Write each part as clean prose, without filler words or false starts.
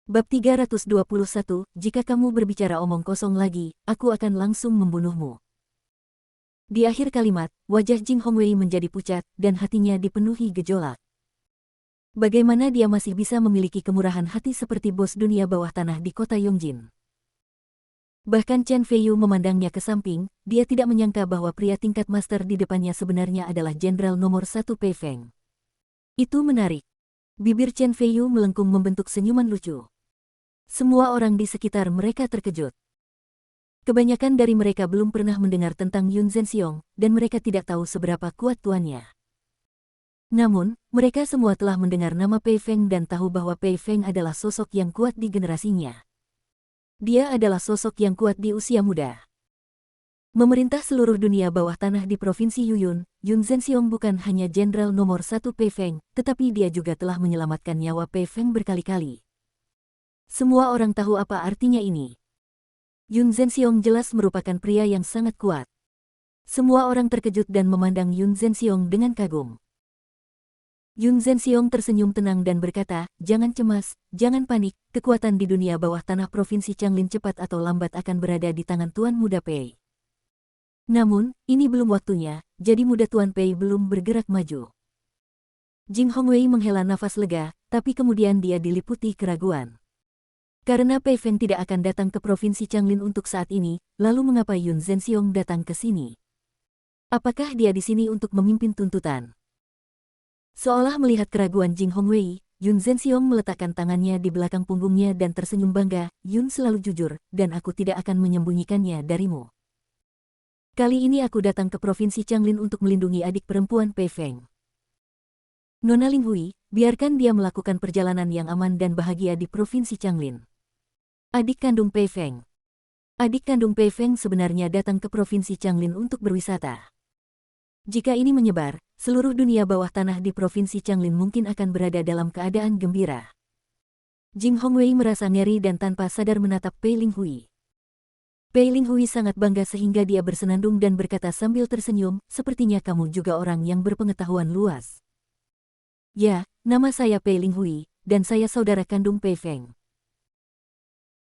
Bab 321, jika kamu berbicara omong kosong lagi, aku akan langsung membunuhmu. Di akhir kalimat, wajah Jing Hongwei menjadi pucat, dan hatinya dipenuhi gejolak. Bagaimana dia masih bisa memiliki kemurahan hati seperti bos dunia bawah tanah di kota Yongjin? Bahkan Chen Feiyu memandangnya ke samping, dia tidak menyangka bahwa pria tingkat master di depannya sebenarnya adalah jenderal nomor 1 Pei Feng. Itu menarik. Bibir Chen Feiyu melengkung membentuk senyuman lucu. Semua orang di sekitar mereka terkejut. Kebanyakan dari mereka belum pernah mendengar tentang Yun Zhenxiong, dan mereka tidak tahu seberapa kuat tuannya. Namun, mereka semua telah mendengar nama Pei Feng dan tahu bahwa Pei Feng adalah sosok yang kuat di generasinya. Dia adalah sosok yang kuat di usia muda. Memerintah seluruh dunia bawah tanah di Provinsi Yuyun, Yun Zhenxiong bukan hanya jenderal nomor 1 Pei Feng, tetapi dia juga telah menyelamatkan nyawa Pei Feng berkali-kali. Semua orang tahu apa artinya ini. Yun Zhenxiong jelas merupakan pria yang sangat kuat. Semua orang terkejut dan memandang Yun Zhenxiong dengan kagum. Yun Zhenxiong tersenyum tenang dan berkata, "Jangan cemas, jangan panik, kekuatan di dunia bawah tanah Provinsi Changlin cepat atau lambat akan berada di tangan Tuan Muda Pei. Namun, ini belum waktunya, jadi Muda Tuan Pei belum bergerak maju." Jing Hongwei menghela nafas lega, tapi kemudian dia diliputi keraguan. Karena Pei Feng tidak akan datang ke Provinsi Changlin untuk saat ini, lalu mengapa Yun Zhenxiong datang ke sini? Apakah dia di sini untuk memimpin tuntutan? Seolah melihat keraguan Jing Hongwei, Yun Zhenxiong meletakkan tangannya di belakang punggungnya dan tersenyum bangga, "Yun selalu jujur, dan aku tidak akan menyembunyikannya darimu. Kali ini aku datang ke Provinsi Changlin untuk melindungi adik perempuan Pei Feng. Nona Ling Hui, biarkan dia melakukan perjalanan yang aman dan bahagia di Provinsi Changlin." Adik kandung Pei Feng. Adik kandung Pei Feng sebenarnya datang ke Provinsi Changlin untuk berwisata. Jika ini menyebar, seluruh dunia bawah tanah di Provinsi Changlin mungkin akan berada dalam keadaan gembira. Jing Hongwei merasa ngeri dan tanpa sadar menatap Pei Ling Hui. Pei Ling Hui sangat bangga sehingga dia bersenandung dan berkata sambil tersenyum, "Sepertinya kamu juga orang yang berpengetahuan luas." "Ya, nama saya Pei Ling Hui, dan saya saudara kandung Pei Feng.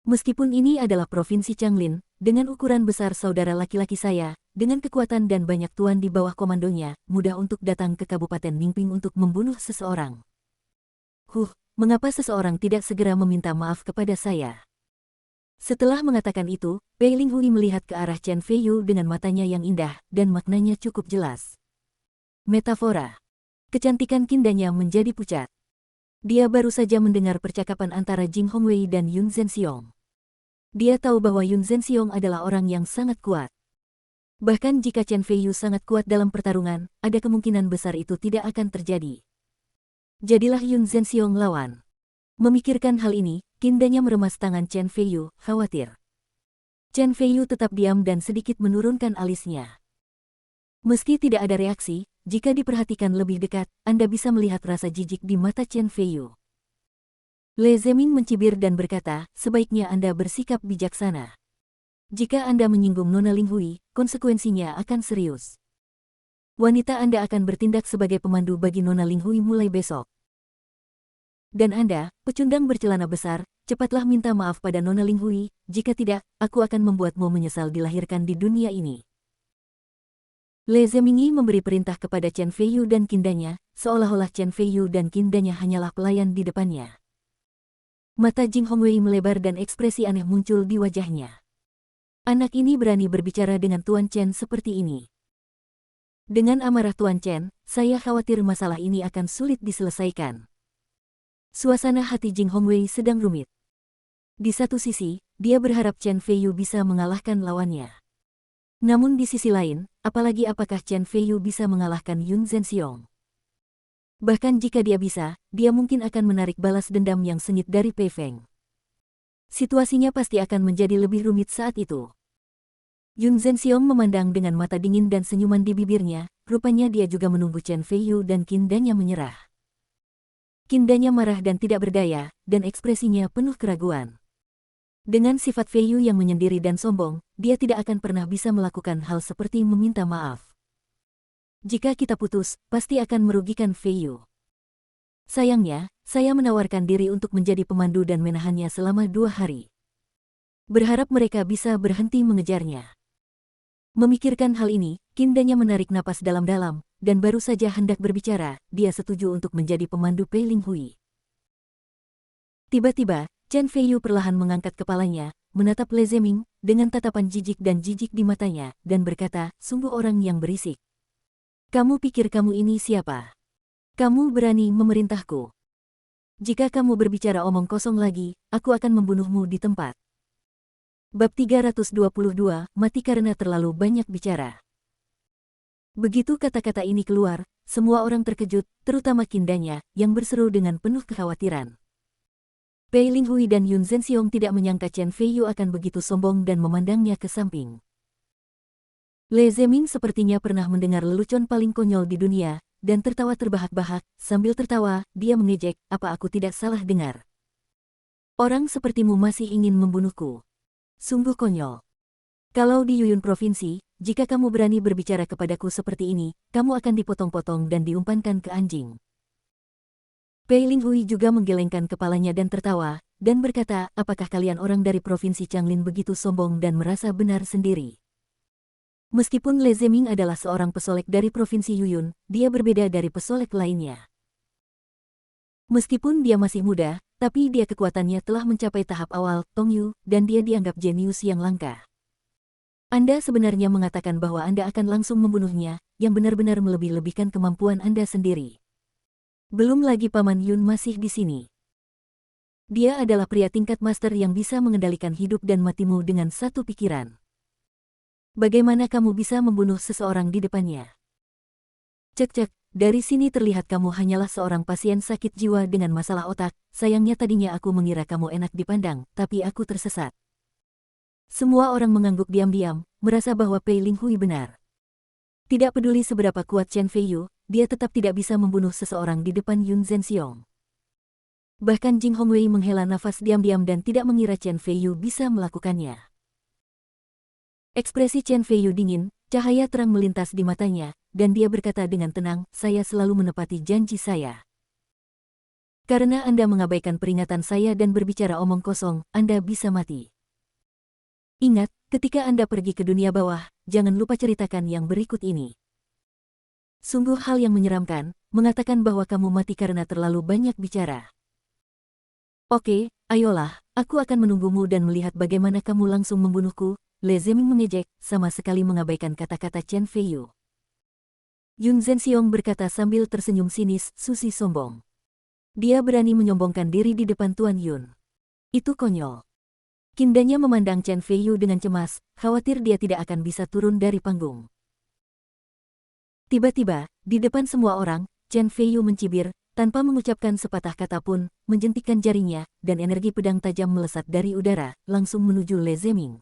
Meskipun ini adalah Provinsi Changlin, dengan ukuran besar saudara laki-laki saya, dengan kekuatan dan banyak tuan di bawah komandonya, mudah untuk datang ke Kabupaten Ningping untuk membunuh seseorang. Mengapa seseorang tidak segera meminta maaf kepada saya?" Setelah mengatakan itu, Pei Ling Hui melihat ke arah Chen Feiyu dengan matanya yang indah, dan maknanya cukup jelas. Metafora. Kecantikan kindanya menjadi pucat. Dia baru saja mendengar percakapan antara Jing Hongwei dan Yun Zhenxiong. Dia tahu bahwa Yun Zhenxiong adalah orang yang sangat kuat. Bahkan jika Chen Feiyu sangat kuat dalam pertarungan, ada kemungkinan besar itu tidak akan terjadi. Jadilah Yun Zhenxiong lawan. Memikirkan hal ini, kindanya meremas tangan Chen Feiyu, khawatir. Chen Feiyu tetap diam dan sedikit menurunkan alisnya. Meski tidak ada reaksi, jika diperhatikan lebih dekat, Anda bisa melihat rasa jijik di mata Chen Feiyu. Le Zeming mencibir dan berkata, "Sebaiknya Anda bersikap bijaksana. Jika Anda menyinggung Nona Ling Hui, konsekuensinya akan serius. Wanita Anda akan bertindak sebagai pemandu bagi Nona Ling Hui mulai besok. Dan Anda, pecundang bercelana besar, cepatlah minta maaf pada Nona Ling Hui, jika tidak, aku akan membuatmu menyesal dilahirkan di dunia ini." Le Zemingi memberi perintah kepada Chen Feiyu dan kindanya, seolah-olah Chen Feiyu dan kindanya hanyalah pelayan di depannya. Mata Jing Hongwei melebar dan ekspresi aneh muncul di wajahnya. Anak ini berani berbicara dengan Tuan Chen seperti ini. Dengan amarah Tuan Chen, saya khawatir masalah ini akan sulit diselesaikan. Suasana hati Jing Hongwei sedang rumit. Di satu sisi, dia berharap Chen Feiyu bisa mengalahkan lawannya. Namun di sisi lain, apakah Chen Feiyu bisa mengalahkan Yun Zhenxiong? Bahkan jika dia bisa, dia mungkin akan menarik balas dendam yang sengit dari Pei Feng. Situasinya pasti akan menjadi lebih rumit saat itu. Yun Zhenxiong memandang dengan mata dingin dan senyuman di bibirnya, rupanya dia juga menunggu Chen Feiyu dan kindanya menyerah. Kindanya marah dan tidak berdaya, dan ekspresinya penuh keraguan. Dengan sifat Feiyu yang menyendiri dan sombong, dia tidak akan pernah bisa melakukan hal seperti meminta maaf. Jika kita putus, pasti akan merugikan Feiyu. Sayangnya, saya menawarkan diri untuk menjadi pemandu dan menahannya selama 2 hari. Berharap mereka bisa berhenti mengejarnya. Memikirkan hal ini, Kindanya menarik napas dalam-dalam, dan baru saja hendak berbicara, dia setuju untuk menjadi pemandu Pei Linghui. Tiba-tiba, Chen Feiyu perlahan mengangkat kepalanya, menatap Le Zeming, dengan tatapan jijik di matanya, dan berkata, sungguh orang yang berisik. Kamu pikir kamu ini siapa? Kamu berani memerintahku? Jika kamu berbicara omong kosong lagi, aku akan membunuhmu di tempat. Bab 322, mati karena terlalu banyak bicara. Begitu kata-kata ini keluar, semua orang terkejut, terutama Kindanya, yang berseru dengan penuh kekhawatiran. Pei Linghui dan Yun Zhenxiong tidak menyangka Chen Feiyu akan begitu sombong dan memandangnya ke samping. Le Zeming sepertinya pernah mendengar lelucon paling konyol di dunia, dan tertawa terbahak-bahak, sambil tertawa, dia mengejek, apa aku tidak salah dengar? Orang sepertimu masih ingin membunuhku. Sungguh konyol. Kalau di Yuyun Provinsi, jika kamu berani berbicara kepadaku seperti ini, kamu akan dipotong-potong dan diumpankan ke anjing. Pei Linghui juga menggelengkan kepalanya dan tertawa, dan berkata, apakah kalian orang dari Provinsi Changlin begitu sombong dan merasa benar sendiri? Meskipun Le Zeming adalah seorang pesolek dari Provinsi Yuyun, dia berbeda dari pesolek lainnya. Meskipun dia masih muda, tapi dia kekuatannya telah mencapai tahap awal, Tongyu, dan dia dianggap jenius yang langka. Anda sebenarnya mengatakan bahwa Anda akan langsung membunuhnya, yang benar-benar melebih-lebihkan kemampuan Anda sendiri. Belum lagi Paman Yun masih di sini. Dia adalah pria tingkat master yang bisa mengendalikan hidup dan matimu dengan satu pikiran. Bagaimana kamu bisa membunuh seseorang di depannya? Cek-cek. Dari sini terlihat kamu hanyalah seorang pasien sakit jiwa dengan masalah otak, sayangnya tadinya aku mengira kamu enak dipandang, tapi aku tersesat. Semua orang mengangguk diam-diam, merasa bahwa Pei Linghui benar. Tidak peduli seberapa kuat Chen Feiyu, dia tetap tidak bisa membunuh seseorang di depan Yun Zhenxiong. Bahkan Jing Hongwei menghela nafas diam-diam dan tidak mengira Chen Feiyu bisa melakukannya. Ekspresi Chen Feiyu dingin, cahaya terang melintas di matanya, dan dia berkata dengan tenang, saya selalu menepati janji saya. Karena Anda mengabaikan peringatan saya dan berbicara omong kosong, Anda bisa mati. Ingat, ketika Anda pergi ke dunia bawah, jangan lupa ceritakan yang berikut ini. Sungguh hal yang menyeramkan, mengatakan bahwa kamu mati karena terlalu banyak bicara. Oke, ayolah, aku akan menunggumu dan melihat bagaimana kamu langsung membunuhku. Le Zeming mengejek, sama sekali mengabaikan kata-kata Chen Feiyu. Yun Zhenxiong berkata sambil tersenyum sinis, susi sombong. Dia berani menyombongkan diri di depan Tuan Yun. Itu konyol. Kindanya memandang Chen Feiyu dengan cemas, khawatir dia tidak akan bisa turun dari panggung. Tiba-tiba, di depan semua orang, Chen Feiyu mencibir, tanpa mengucapkan sepatah kata pun, menjentikkan jarinya, dan energi pedang tajam melesat dari udara, langsung menuju Le Zeming.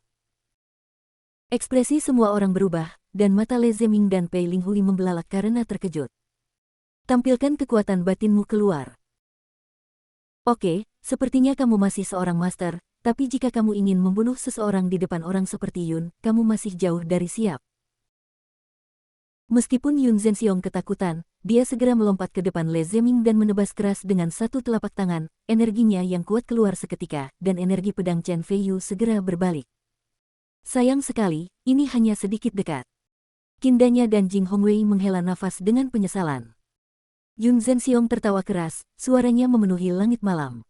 Ekspresi semua orang berubah, dan mata Le Zeming dan Pei Linghui membelalak karena terkejut. Tampilkan kekuatan batinmu keluar. Oke, sepertinya kamu masih seorang master, tapi jika kamu ingin membunuh seseorang di depan orang seperti Yun, kamu masih jauh dari siap. Meskipun Yun Zhenxiong ketakutan, dia segera melompat ke depan Le Zeming dan menebas keras dengan satu telapak tangan, energinya yang kuat keluar seketika, dan energi pedang Chen Feiyu segera berbalik. Sayang sekali, ini hanya sedikit dekat. Kindanya dan Jing Hongwei menghela nafas dengan penyesalan. Yun Zhenxiong tertawa keras, suaranya memenuhi langit malam.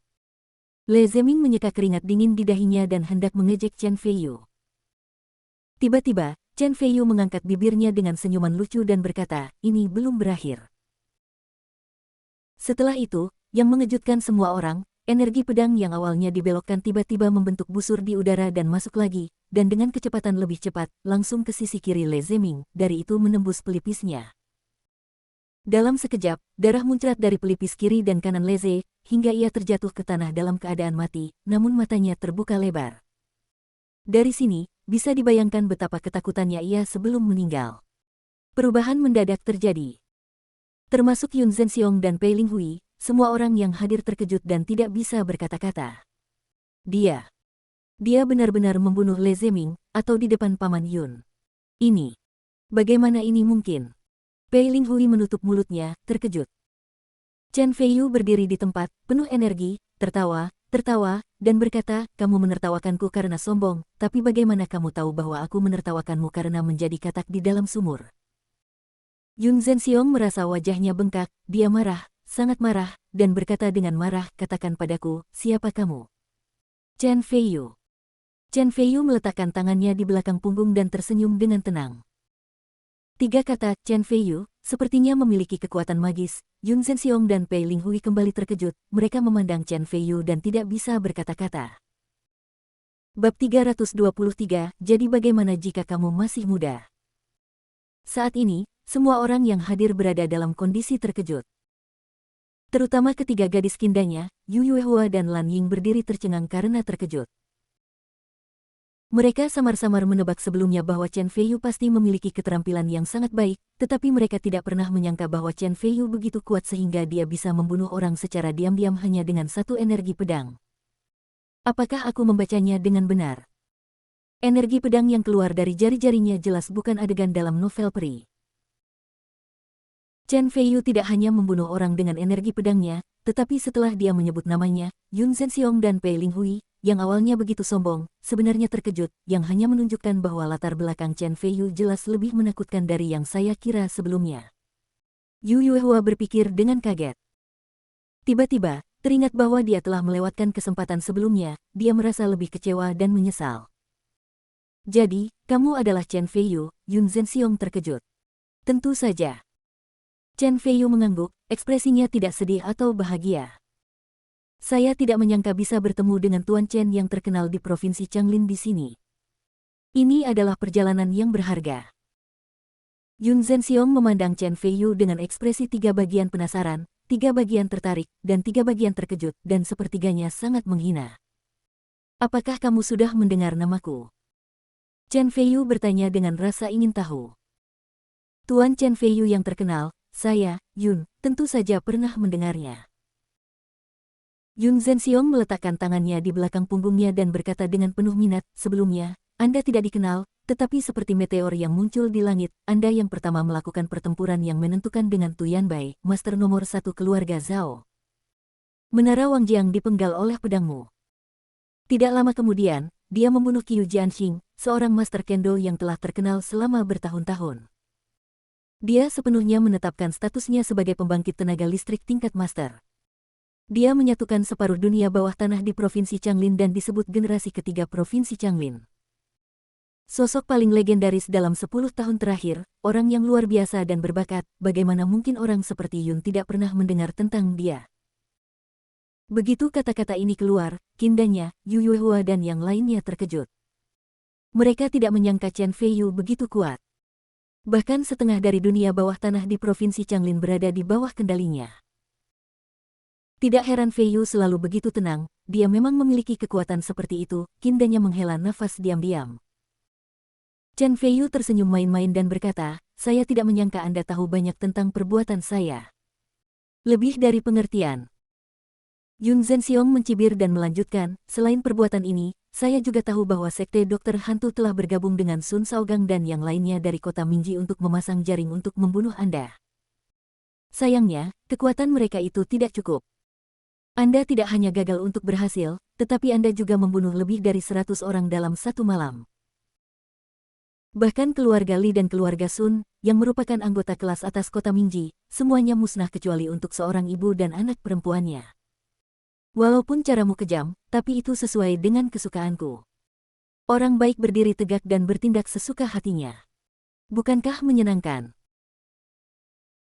Le Zeming menyeka keringat dingin di dahinya dan hendak mengejek Chen Feiyu. Tiba-tiba, Chen Feiyu mengangkat bibirnya dengan senyuman lucu dan berkata, ini belum berakhir. Setelah itu, yang mengejutkan semua orang, energi pedang yang awalnya dibelokkan tiba-tiba membentuk busur di udara dan masuk lagi, dan dengan kecepatan lebih cepat, langsung ke sisi kiri Le Zeming, dari itu menembus pelipisnya. Dalam sekejap, darah muncrat dari pelipis kiri dan kanan Le Ze, hingga ia terjatuh ke tanah dalam keadaan mati, namun matanya terbuka lebar. Dari sini, bisa dibayangkan betapa ketakutannya ia sebelum meninggal. Perubahan mendadak terjadi. Termasuk Yun Zhenxiong dan Pei Linghui, semua orang yang hadir terkejut dan tidak bisa berkata-kata. Dia benar-benar membunuh Le Zeming, atau di depan Paman Yun. Bagaimana ini mungkin? Pei Linghui menutup mulutnya, terkejut. Chen Feiyu berdiri di tempat, penuh energi, tertawa, dan berkata, kamu menertawakanku karena sombong, tapi bagaimana kamu tahu bahwa aku menertawakanmu karena menjadi katak di dalam sumur? Yun Zhenxiong merasa wajahnya bengkak, dia marah, sangat marah, dan berkata dengan marah, katakan padaku, siapa kamu? Chen Feiyu. Chen Feiyu meletakkan tangannya di belakang punggung dan tersenyum dengan tenang. Tiga kata Chen Feiyu sepertinya memiliki kekuatan magis. Yun Zhenxiong dan Pei Linghui kembali terkejut. Mereka memandang Chen Feiyu dan tidak bisa berkata-kata. Bab 323, jadi bagaimana jika kamu masih muda? Saat ini, semua orang yang hadir berada dalam kondisi terkejut. Terutama ketiga gadis kindanya, Yu Yuehua dan Lan Ying berdiri tercengang karena terkejut. Mereka samar-samar menebak sebelumnya bahwa Chen Feiyu pasti memiliki keterampilan yang sangat baik, tetapi mereka tidak pernah menyangka bahwa Chen Feiyu begitu kuat sehingga dia bisa membunuh orang secara diam-diam hanya dengan satu energi pedang. Apakah aku membacanya dengan benar? Energi pedang yang keluar dari jari-jarinya jelas bukan adegan dalam novel peri. Chen Feiyu tidak hanya membunuh orang dengan energi pedangnya, tetapi setelah dia menyebut namanya, Yun Zhenxiong dan Pei Linghui, yang awalnya begitu sombong, sebenarnya terkejut, yang hanya menunjukkan bahwa latar belakang Chen Feiyu jelas lebih menakutkan dari yang saya kira sebelumnya. Yu Yuehua berpikir dengan kaget. Tiba-tiba, teringat bahwa dia telah melewatkan kesempatan sebelumnya, dia merasa lebih kecewa dan menyesal. Jadi, kamu adalah Chen Feiyu, Yun Zhenxiong terkejut. Tentu saja. Chen Feiyu mengangguk, ekspresinya tidak sedih atau bahagia. Saya tidak menyangka bisa bertemu dengan Tuan Chen yang terkenal di Provinsi Changlin di sini. Ini adalah perjalanan yang berharga. Yun Zhenxiong memandang Chen Feiyu dengan ekspresi tiga bagian penasaran, tiga bagian tertarik, dan tiga bagian terkejut, dan sepertiganya sangat menghina. Apakah kamu sudah mendengar namaku? Chen Feiyu bertanya dengan rasa ingin tahu. Tuan Chen Feiyu yang terkenal, saya, Yun, tentu saja pernah mendengarnya. Yun Zhenxiong meletakkan tangannya di belakang punggungnya dan berkata dengan penuh minat, sebelumnya, Anda tidak dikenal, tetapi seperti meteor yang muncul di langit, Anda yang pertama melakukan pertempuran yang menentukan dengan Tu Yanbai, master nomor 1 keluarga Zhao. Menara Wangjiang dipenggal oleh pedangmu. Tidak lama kemudian, dia membunuh Qiu Jianxing, seorang master kendo yang telah terkenal selama bertahun-tahun. Dia sepenuhnya menetapkan statusnya sebagai pembangkit tenaga listrik tingkat master. Dia menyatukan separuh dunia bawah tanah di Provinsi Changlin dan disebut generasi ketiga Provinsi Changlin. Sosok paling legendaris dalam 10 tahun terakhir, orang yang luar biasa dan berbakat, bagaimana mungkin orang seperti Yun tidak pernah mendengar tentang dia. Begitu kata-kata ini keluar, kindanya, Yu Yuehua dan yang lainnya terkejut. Mereka tidak menyangka Chen Feiyu begitu kuat. Bahkan setengah dari dunia bawah tanah di Provinsi Changlin berada di bawah kendalinya. Tidak heran Feiyu selalu begitu tenang, dia memang memiliki kekuatan seperti itu, kindanya menghela nafas diam-diam. Chen Feiyu tersenyum main-main dan berkata, saya tidak menyangka Anda tahu banyak tentang perbuatan saya. Lebih dari pengertian. Yun Zhenxiong mencibir dan melanjutkan, selain perbuatan ini, saya juga tahu bahwa Sekte Dokter Hantu telah bergabung dengan Sun Shaogang dan yang lainnya dari kota Minji untuk memasang jaring untuk membunuh Anda. Sayangnya, kekuatan mereka itu tidak cukup. Anda tidak hanya gagal untuk berhasil, tetapi Anda juga membunuh lebih dari 100 orang dalam satu malam. Bahkan keluarga Li dan keluarga Sun, yang merupakan anggota kelas atas kota Minji, semuanya musnah kecuali untuk seorang ibu dan anak perempuannya. Walaupun caramu kejam, tapi itu sesuai dengan kesukaanku. Orang baik berdiri tegak dan bertindak sesuka hatinya. Bukankah menyenangkan?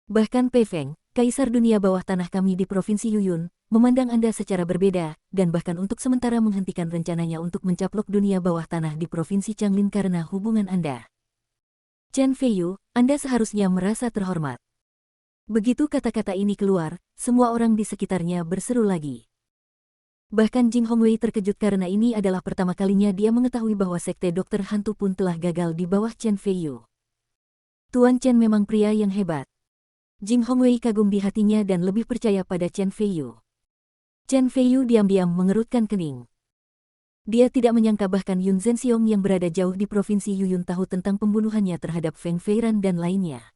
Bahkan Pei Feng, kaisar dunia bawah tanah kami di Provinsi Yuyun, memandang Anda secara berbeda, dan bahkan untuk sementara menghentikan rencananya untuk mencaplok dunia bawah tanah di Provinsi Changlin karena hubungan Anda. Chen Feiyu, Anda seharusnya merasa terhormat. Begitu kata-kata ini keluar, semua orang di sekitarnya berseru lagi. Bahkan Jing Hongwei terkejut karena ini adalah pertama kalinya dia mengetahui bahwa Sekte Dokter Hantu pun telah gagal di bawah Chen Feiyu. Tuan Chen memang pria yang hebat. Jing Hongwei kagum di hatinya dan lebih percaya pada Chen Feiyu. Chen Feiyu diam-diam mengerutkan kening. Dia tidak menyangka bahkan Yun Zhenxiong yang berada jauh di Provinsi Yuyun tahu tentang pembunuhannya terhadap Feng Feiran dan lainnya.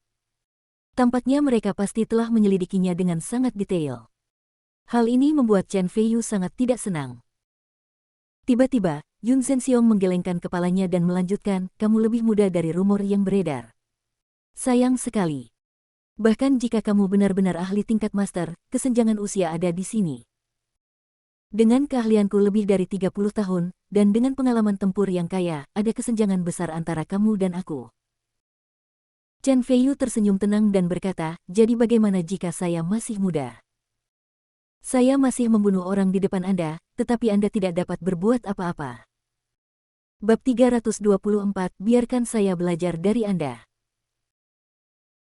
Tampaknya mereka pasti telah menyelidikinya dengan sangat detail. Hal ini membuat Chen Feiyu sangat tidak senang. Tiba-tiba, Yun Zhenxiong menggelengkan kepalanya dan melanjutkan, kamu lebih muda dari rumor yang beredar. Sayang sekali. Bahkan jika kamu benar-benar ahli tingkat master, kesenjangan usia ada di sini. Dengan keahlianku lebih dari 30 tahun, dan dengan pengalaman tempur yang kaya, ada kesenjangan besar antara kamu dan aku. Chen Feiyu tersenyum tenang dan berkata, jadi bagaimana jika saya masih muda? Saya masih membunuh orang di depan Anda, tetapi Anda tidak dapat berbuat apa-apa. Bab 324, biarkan saya belajar dari Anda.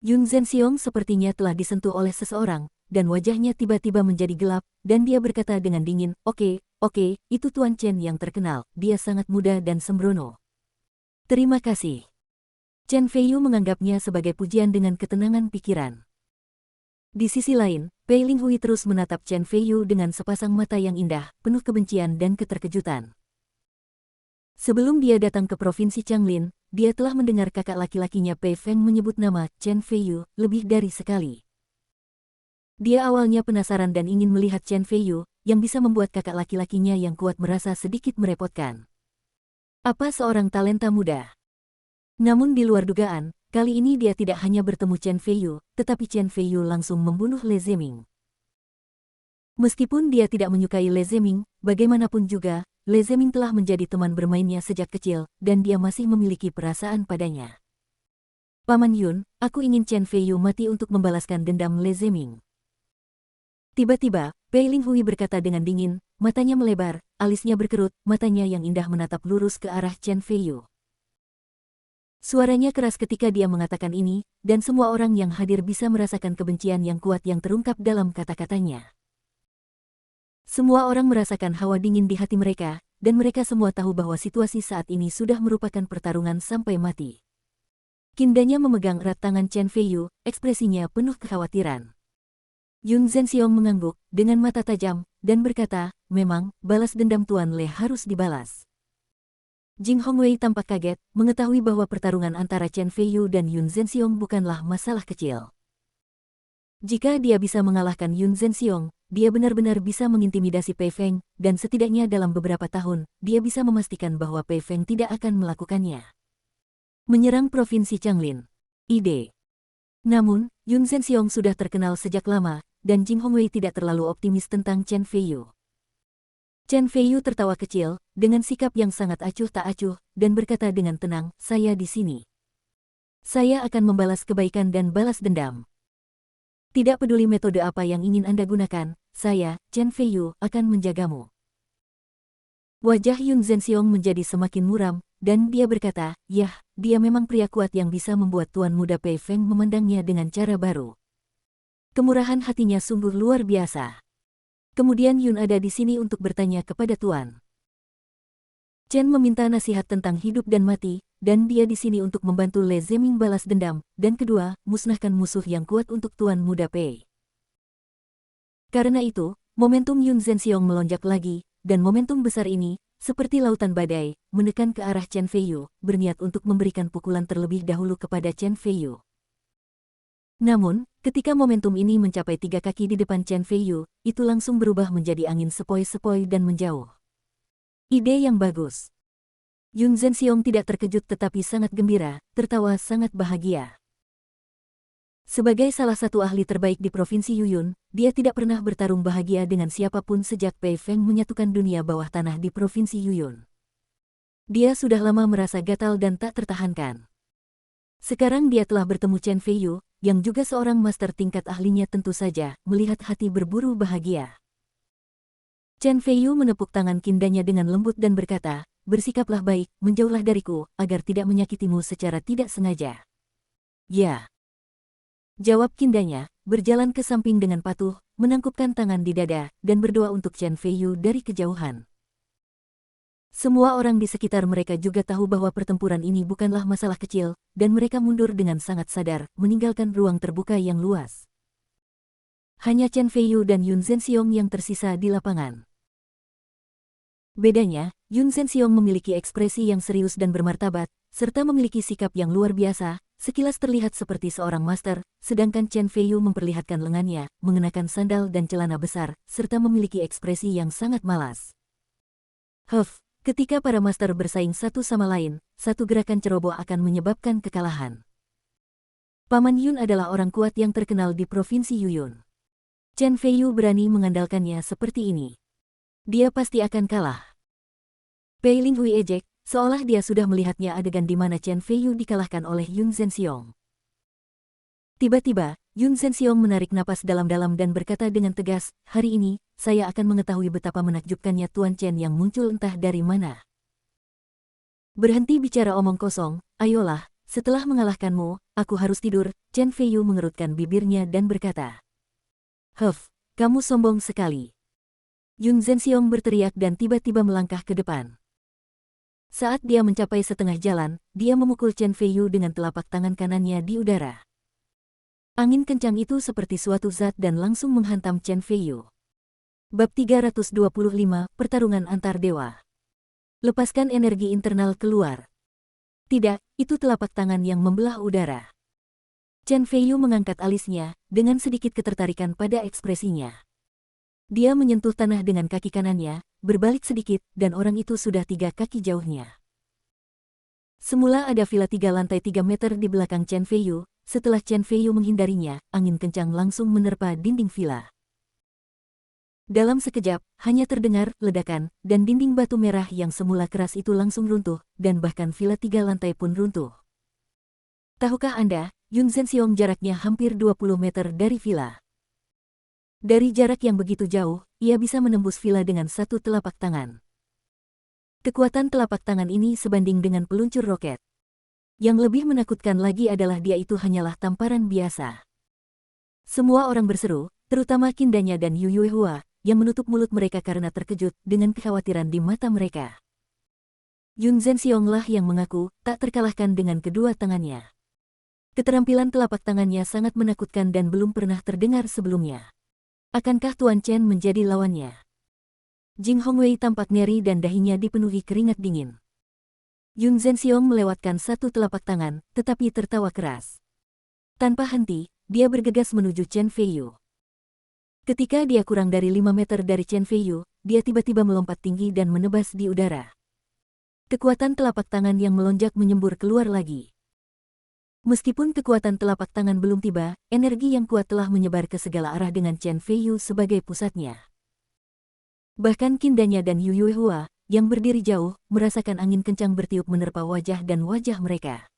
Yun Zhenxiong sepertinya telah disentuh oleh seseorang, dan wajahnya tiba-tiba menjadi gelap, dan dia berkata dengan dingin, oke, itu Tuan Chen yang terkenal, dia sangat muda dan sembrono. Terima kasih. Chen Feiyu menganggapnya sebagai pujian dengan ketenangan pikiran. Di sisi lain, Pei Linghui terus menatap Chen Feiyu dengan sepasang mata yang indah, penuh kebencian dan keterkejutan. Sebelum dia datang ke Provinsi Changlin, dia telah mendengar kakak laki-lakinya Pei Feng menyebut nama Chen Feiyu lebih dari sekali. Dia awalnya penasaran dan ingin melihat Chen Feiyu, yang bisa membuat kakak laki-lakinya yang kuat merasa sedikit merepotkan. Apa seorang talenta muda? Namun di luar dugaan, kali ini dia tidak hanya bertemu Chen Feiyu, tetapi Chen Feiyu langsung membunuh Le Zeming. Meskipun dia tidak menyukai Le Zeming, bagaimanapun juga, Le Zeming telah menjadi teman bermainnya sejak kecil, dan dia masih memiliki perasaan padanya. Paman Yun, aku ingin Chen Feiyu mati untuk membalaskan dendam Le Zeming. Tiba-tiba, Pei Linghui berkata dengan dingin, matanya melebar, alisnya berkerut, matanya yang indah menatap lurus ke arah Chen Feiyu. Suaranya keras ketika dia mengatakan ini, dan semua orang yang hadir bisa merasakan kebencian yang kuat yang terungkap dalam kata-katanya. Semua orang merasakan hawa dingin di hati mereka, dan mereka semua tahu bahwa situasi saat ini sudah merupakan pertarungan sampai mati. Kindanya memegang erat tangan Chen Feiyu, ekspresinya penuh kekhawatiran. Yun Zhenxiong mengangguk, dengan mata tajam, dan berkata, memang, balas dendam Tuan Le harus dibalas. Jing Hongwei tampak kaget, mengetahui bahwa pertarungan antara Chen Feiyu dan Yun Zhenxiong bukanlah masalah kecil. Jika dia bisa mengalahkan Yun Zhenxiong, dia benar-benar bisa mengintimidasi Pei Feng, dan setidaknya dalam beberapa tahun, dia bisa memastikan bahwa Pei Feng tidak akan melakukannya. Menyerang Provinsi Changlin. Ide. Namun, Yun Zhenxiong sudah terkenal sejak lama, dan Jing Hongwei tidak terlalu optimis tentang Chen Feiyu. Chen Feiyu tertawa kecil, dengan sikap yang sangat acuh tak acuh, dan berkata dengan tenang, saya di sini. Saya akan membalas kebaikan dan balas dendam. Tidak peduli metode apa yang ingin Anda gunakan, saya, Chen Feiyu, akan menjagamu. Wajah Yun Zhenxiong menjadi semakin muram, dan dia berkata, yah, dia memang pria kuat yang bisa membuat Tuan Muda Pei Feng memandangnya dengan cara baru. Kemurahan hatinya sungguh luar biasa. Kemudian Yun ada di sini untuk bertanya kepada Tuan. Chen meminta nasihat tentang hidup dan mati, dan dia di sini untuk membantu Le Zeming balas dendam, dan kedua, musnahkan musuh yang kuat untuk Tuan Muda Pei. Karena itu, momentum Yun Zhenxiong melonjak lagi, dan momentum besar ini, seperti lautan badai, menekan ke arah Chen Feiyu, berniat untuk memberikan pukulan terlebih dahulu kepada Chen Feiyu. Namun, ketika momentum ini mencapai 3 kaki di depan Chen Feiyu, itu langsung berubah menjadi angin sepoi-sepoi dan menjauh. Ide yang bagus. Yun Zhenxiong tidak terkejut tetapi sangat gembira, tertawa sangat bahagia. Sebagai salah satu ahli terbaik di Provinsi Yuyun, dia tidak pernah bertarung bahagia dengan siapapun sejak Pei Feng menyatukan dunia bawah tanah di Provinsi Yuyun. Dia sudah lama merasa gatal dan tak tertahankan. Sekarang dia telah bertemu Chen Feiyu, yang juga seorang master tingkat ahlinya tentu saja, melihat hati berburu bahagia. Chen Feiyu menepuk tangan kindanya dengan lembut dan berkata, bersikaplah baik, menjauhlah dariku, agar tidak menyakitimu secara tidak sengaja. Ya. Jawab kindanya, berjalan ke samping dengan patuh, menangkupkan tangan di dada, dan berdoa untuk Chen Feiyu dari kejauhan. Semua orang di sekitar mereka juga tahu bahwa pertempuran ini bukanlah masalah kecil, dan mereka mundur dengan sangat sadar, meninggalkan ruang terbuka yang luas. Hanya Chen Feiyu dan Yun Zhenxiong yang tersisa di lapangan. Bedanya, Yun Zhenxiong memiliki ekspresi yang serius dan bermartabat, serta memiliki sikap yang luar biasa, sekilas terlihat seperti seorang master, sedangkan Chen Feiyu memperlihatkan lengannya, mengenakan sandal dan celana besar, serta memiliki ekspresi yang sangat malas. Ketika para master bersaing satu sama lain, satu gerakan ceroboh akan menyebabkan kekalahan. Paman Yun adalah orang kuat yang terkenal di Provinsi Yuyun. Chen Feiyu berani mengandalkannya seperti ini. Dia pasti akan kalah. Pei Linghui ejek, seolah dia sudah melihatnya adegan di mana Chen Feiyu dikalahkan oleh Yun Zhenxiong. Tiba-tiba, Yun Zhenxiong menarik napas dalam-dalam dan berkata dengan tegas, "Hari ini, saya akan mengetahui betapa menakjubkannya Tuan Chen yang muncul entah dari mana." "Berhenti bicara omong kosong, ayolah, setelah mengalahkanmu, aku harus tidur." Chen Feiyu mengerutkan bibirnya dan berkata, "Kamu sombong sekali." Yun Zhenxiong berteriak dan tiba-tiba melangkah ke depan. Saat dia mencapai setengah jalan, dia memukul Chen Feiyu dengan telapak tangan kanannya di udara. Angin kencang itu seperti suatu zat dan langsung menghantam Chen Feiyu. Bab 325, Pertarungan Antar Dewa. Lepaskan energi internal keluar. Tidak, itu telapak tangan yang membelah udara. Chen Feiyu mengangkat alisnya, dengan sedikit ketertarikan pada ekspresinya. Dia menyentuh tanah dengan kaki kanannya, berbalik sedikit, dan orang itu sudah 3 kaki jauhnya. Semula ada villa 3 lantai 3 meter di belakang Chen Feiyu. Setelah Chen Feiyu menghindarinya, angin kencang langsung menerpa dinding villa. Dalam sekejap, hanya terdengar ledakan, dan dinding batu merah yang semula keras itu langsung runtuh, dan bahkan villa 3 lantai pun runtuh. Tahukah Anda, Yun Zhenxiong jaraknya hampir 20 meter dari villa. Dari jarak yang begitu jauh, ia bisa menembus villa dengan satu telapak tangan. Kekuatan telapak tangan ini sebanding dengan peluncur roket. Yang lebih menakutkan lagi adalah dia itu hanyalah tamparan biasa. Semua orang berseru, terutama Kindanya dan Yu Yuehua, yang menutup mulut mereka karena terkejut dengan kekhawatiran di mata mereka. Yun Zhenxiong lah yang mengaku tak terkalahkan dengan kedua tangannya. Keterampilan telapak tangannya sangat menakutkan dan belum pernah terdengar sebelumnya. Akankah Tuan Chen menjadi lawannya? Jing Hongwei tampak ngeri dan dahinya dipenuhi keringat dingin. Yun Zhenxiong melewatkan satu telapak tangan, tetapi tertawa keras. Tanpa henti, dia bergegas menuju Chen Feiyu. Ketika dia kurang dari 5 meter dari Chen Feiyu, dia tiba-tiba melompat tinggi dan menebas di udara. Kekuatan telapak tangan yang melonjak menyembur keluar lagi. Meskipun kekuatan telapak tangan belum tiba, energi yang kuat telah menyebar ke segala arah dengan Chen Feiyu sebagai pusatnya. Bahkan Kindanya dan Yu Yuehua, yang berdiri jauh, merasakan angin kencang bertiup menerpa wajah dan wajah mereka.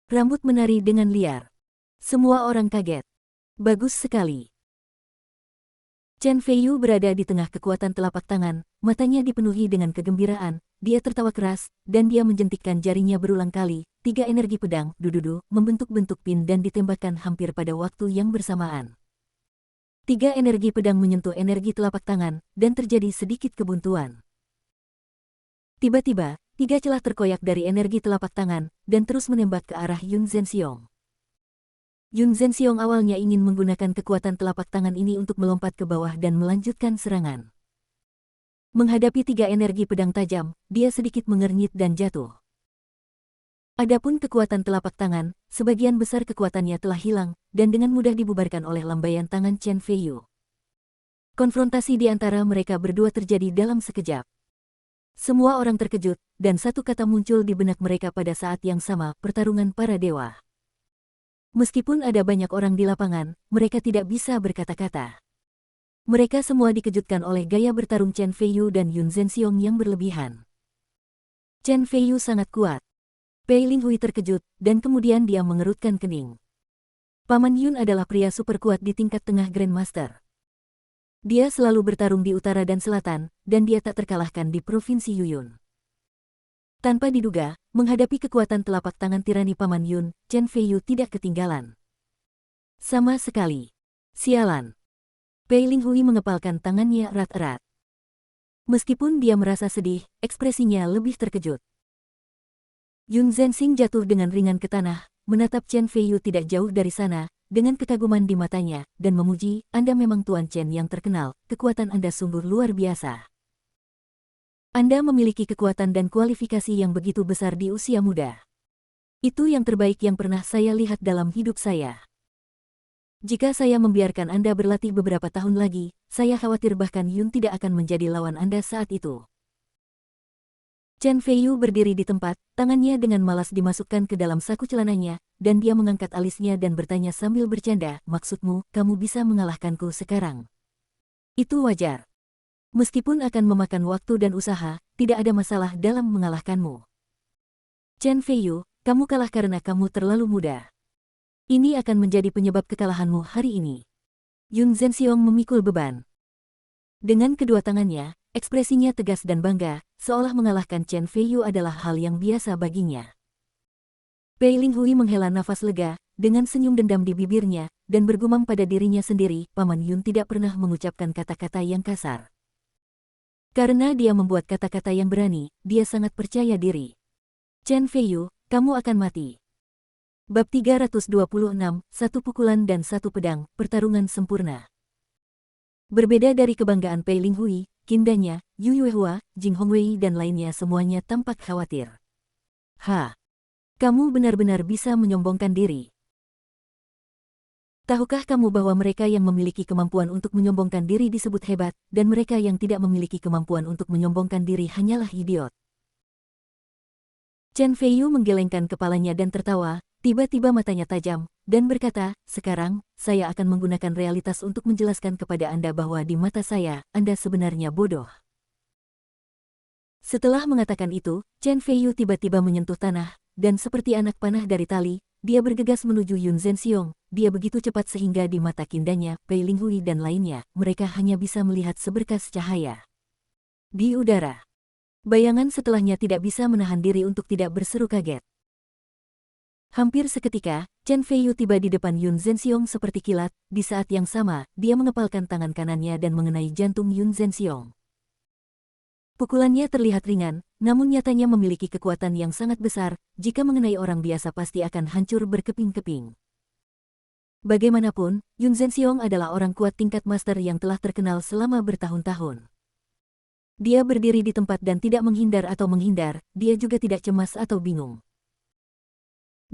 Rambut menari dengan liar. Semua orang kaget. Bagus sekali. Chen Feiyu berada di tengah kekuatan telapak tangan, matanya dipenuhi dengan kegembiraan, dia tertawa keras, dan dia menjentikkan jarinya berulang kali. 3 energi pedang, dududu, membentuk-bentuk pin dan ditembakkan hampir pada waktu yang bersamaan. 3 energi pedang menyentuh energi telapak tangan, dan terjadi sedikit kebuntuan. Tiba-tiba, 3 celah terkoyak dari energi telapak tangan, dan terus menembak ke arah Yun Zhenxiong. Yun Zhenxiong awalnya ingin menggunakan kekuatan telapak tangan ini untuk melompat ke bawah dan melanjutkan serangan. Menghadapi 3 energi pedang tajam, dia sedikit mengernyit dan jatuh. Adapun kekuatan telapak tangan, sebagian besar kekuatannya telah hilang, dan dengan mudah dibubarkan oleh lambaian tangan Chen Feiyu. Konfrontasi di antara mereka berdua terjadi dalam sekejap. Semua orang terkejut, dan satu kata muncul di benak mereka pada saat yang sama, pertarungan para dewa. Meskipun ada banyak orang di lapangan, mereka tidak bisa berkata-kata. Mereka semua dikejutkan oleh gaya bertarung Chen Feiyu dan Yun Zhenxiong yang berlebihan. Chen Feiyu sangat kuat. Pei Linghui terkejut, dan kemudian dia mengerutkan kening. Paman Yun adalah pria super kuat di tingkat tengah Grandmaster. Dia selalu bertarung di utara dan selatan, dan dia tak terkalahkan di Provinsi Yuyun. Tanpa diduga, menghadapi kekuatan telapak tangan tirani Paman Yun, Chen Feiyu tidak ketinggalan. Sama sekali. Sialan. Pei Linghui mengepalkan tangannya erat-erat. Meskipun dia merasa sedih, ekspresinya lebih terkejut. Yun Zhenxing jatuh dengan ringan ke tanah, menatap Chen Feiyu tidak jauh dari sana, dengan kekaguman di matanya, dan memuji, "Anda memang Tuan Chen yang terkenal, kekuatan Anda sungguh luar biasa." Anda memiliki kekuatan dan kualifikasi yang begitu besar di usia muda. Itu yang terbaik yang pernah saya lihat dalam hidup saya. Jika saya membiarkan Anda berlatih beberapa tahun lagi, saya khawatir bahkan Yun tidak akan menjadi lawan Anda saat itu. Chen Feiyu berdiri di tempat, tangannya dengan malas dimasukkan ke dalam saku celananya, dan dia mengangkat alisnya dan bertanya sambil bercanda, maksudmu, kamu bisa mengalahkanku sekarang? Itu wajar. Meskipun akan memakan waktu dan usaha, tidak ada masalah dalam mengalahkanmu. Chen Feiyu, kamu kalah karena kamu terlalu muda. Ini akan menjadi penyebab kekalahanmu hari ini. Yun Zhenxiong memikul beban. Dengan kedua tangannya, ekspresinya tegas dan bangga, seolah mengalahkan Chen Feiyu adalah hal yang biasa baginya. Pei Linghui menghela nafas lega, dengan senyum dendam di bibirnya, dan bergumam pada dirinya sendiri, Paman Yun tidak pernah mengucapkan kata-kata yang kasar. Karena dia membuat kata-kata yang berani, dia sangat percaya diri. Chen Feiyu, kamu akan mati. Bab 326, satu pukulan dan satu pedang, pertarungan sempurna. Berbeda dari kebanggaan Pei Linghui, Kindanya, Yu Yuehua, Jing Hongwei dan lainnya semuanya tampak khawatir. Kamu benar-benar bisa menyombongkan diri. Tahukah kamu bahwa mereka yang memiliki kemampuan untuk menyombongkan diri disebut hebat, dan mereka yang tidak memiliki kemampuan untuk menyombongkan diri hanyalah idiot? Chen Feiyu menggelengkan kepalanya dan tertawa. Tiba-tiba matanya tajam, dan berkata, sekarang, saya akan menggunakan realitas untuk menjelaskan kepada Anda bahwa di mata saya, Anda sebenarnya bodoh. Setelah mengatakan itu, Chen Feiyu tiba-tiba menyentuh tanah, dan seperti anak panah dari tali, dia bergegas menuju Yun Zhenxiong. Dia begitu cepat sehingga di mata Kindanya, Pei Linghui dan lainnya, mereka hanya bisa melihat seberkas cahaya. Di udara. Bayangan setelahnya tidak bisa menahan diri untuk tidak berseru kaget. Hampir seketika, Chen Feiyu tiba di depan Yun Zhenxiong seperti kilat, di saat yang sama, dia mengepalkan tangan kanannya dan mengenai jantung Yun Zhenxiong. Pukulannya terlihat ringan, namun nyatanya memiliki kekuatan yang sangat besar, jika mengenai orang biasa pasti akan hancur berkeping-keping. Bagaimanapun, Yun Zhenxiong adalah orang kuat tingkat master yang telah terkenal selama bertahun-tahun. Dia berdiri di tempat dan tidak menghindar atau menghindar, dia juga tidak cemas atau bingung.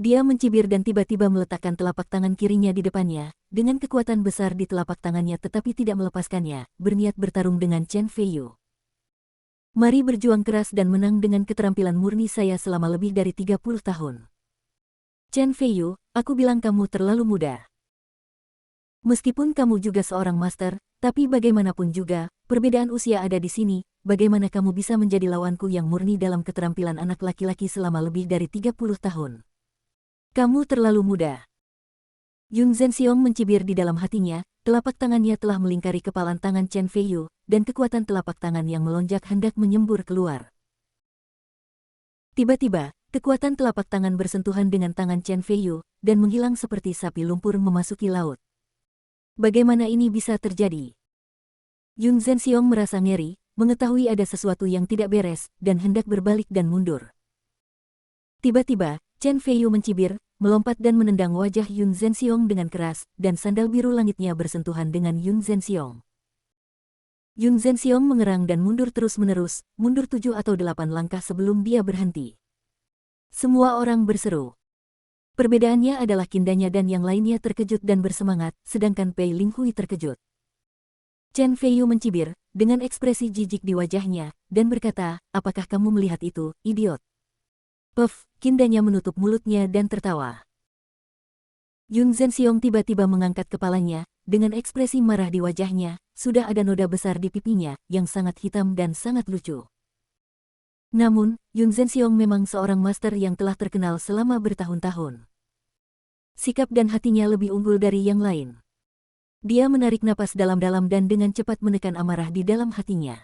Dia mencibir dan tiba-tiba meletakkan telapak tangan kirinya di depannya, dengan kekuatan besar di telapak tangannya tetapi tidak melepaskannya, berniat bertarung dengan Chen Feiyu. Mari berjuang keras dan menang dengan keterampilan murni saya selama lebih dari 30 tahun. Chen Feiyu, aku bilang kamu terlalu muda. Meskipun kamu juga seorang master, tapi bagaimanapun juga, perbedaan usia ada di sini, bagaimana kamu bisa menjadi lawanku yang murni dalam keterampilan anak laki-laki selama lebih dari 30 tahun? Kamu terlalu muda. Yun Zhenxiong mencibir di dalam hatinya, telapak tangannya telah melingkari kepalan tangan Chen Feiyu, dan kekuatan telapak tangan yang melonjak hendak menyembur keluar. Tiba-tiba, kekuatan telapak tangan bersentuhan dengan tangan Chen Feiyu, dan menghilang seperti sapi lumpur memasuki laut. Bagaimana ini bisa terjadi? Yun Zhenxiong merasa ngeri, mengetahui ada sesuatu yang tidak beres, dan hendak berbalik dan mundur. Tiba-tiba, Chen Feiyu mencibir, melompat dan menendang wajah Yun Zhenxiong dengan keras, dan sandal biru langitnya bersentuhan dengan Yun Zhenxiong. Yun Zhenxiong mengerang dan mundur terus-menerus, mundur 7 atau 8 langkah sebelum dia berhenti. Semua orang berseru. Perbedaannya adalah Kindanya dan yang lainnya terkejut dan bersemangat, sedangkan Pei Linghui terkejut. Chen Feiyu mencibir, dengan ekspresi jijik di wajahnya, dan berkata, apakah kamu melihat itu, idiot? Puff, Kindanya menutup mulutnya dan tertawa. Yun Zhenxiong tiba-tiba mengangkat kepalanya, dengan ekspresi marah di wajahnya, sudah ada noda besar di pipinya, yang sangat hitam dan sangat lucu. Namun, Yun Zhenxiong memang seorang master yang telah terkenal selama bertahun-tahun. Sikap dan hatinya lebih unggul dari yang lain. Dia menarik napas dalam-dalam dan dengan cepat menekan amarah di dalam hatinya.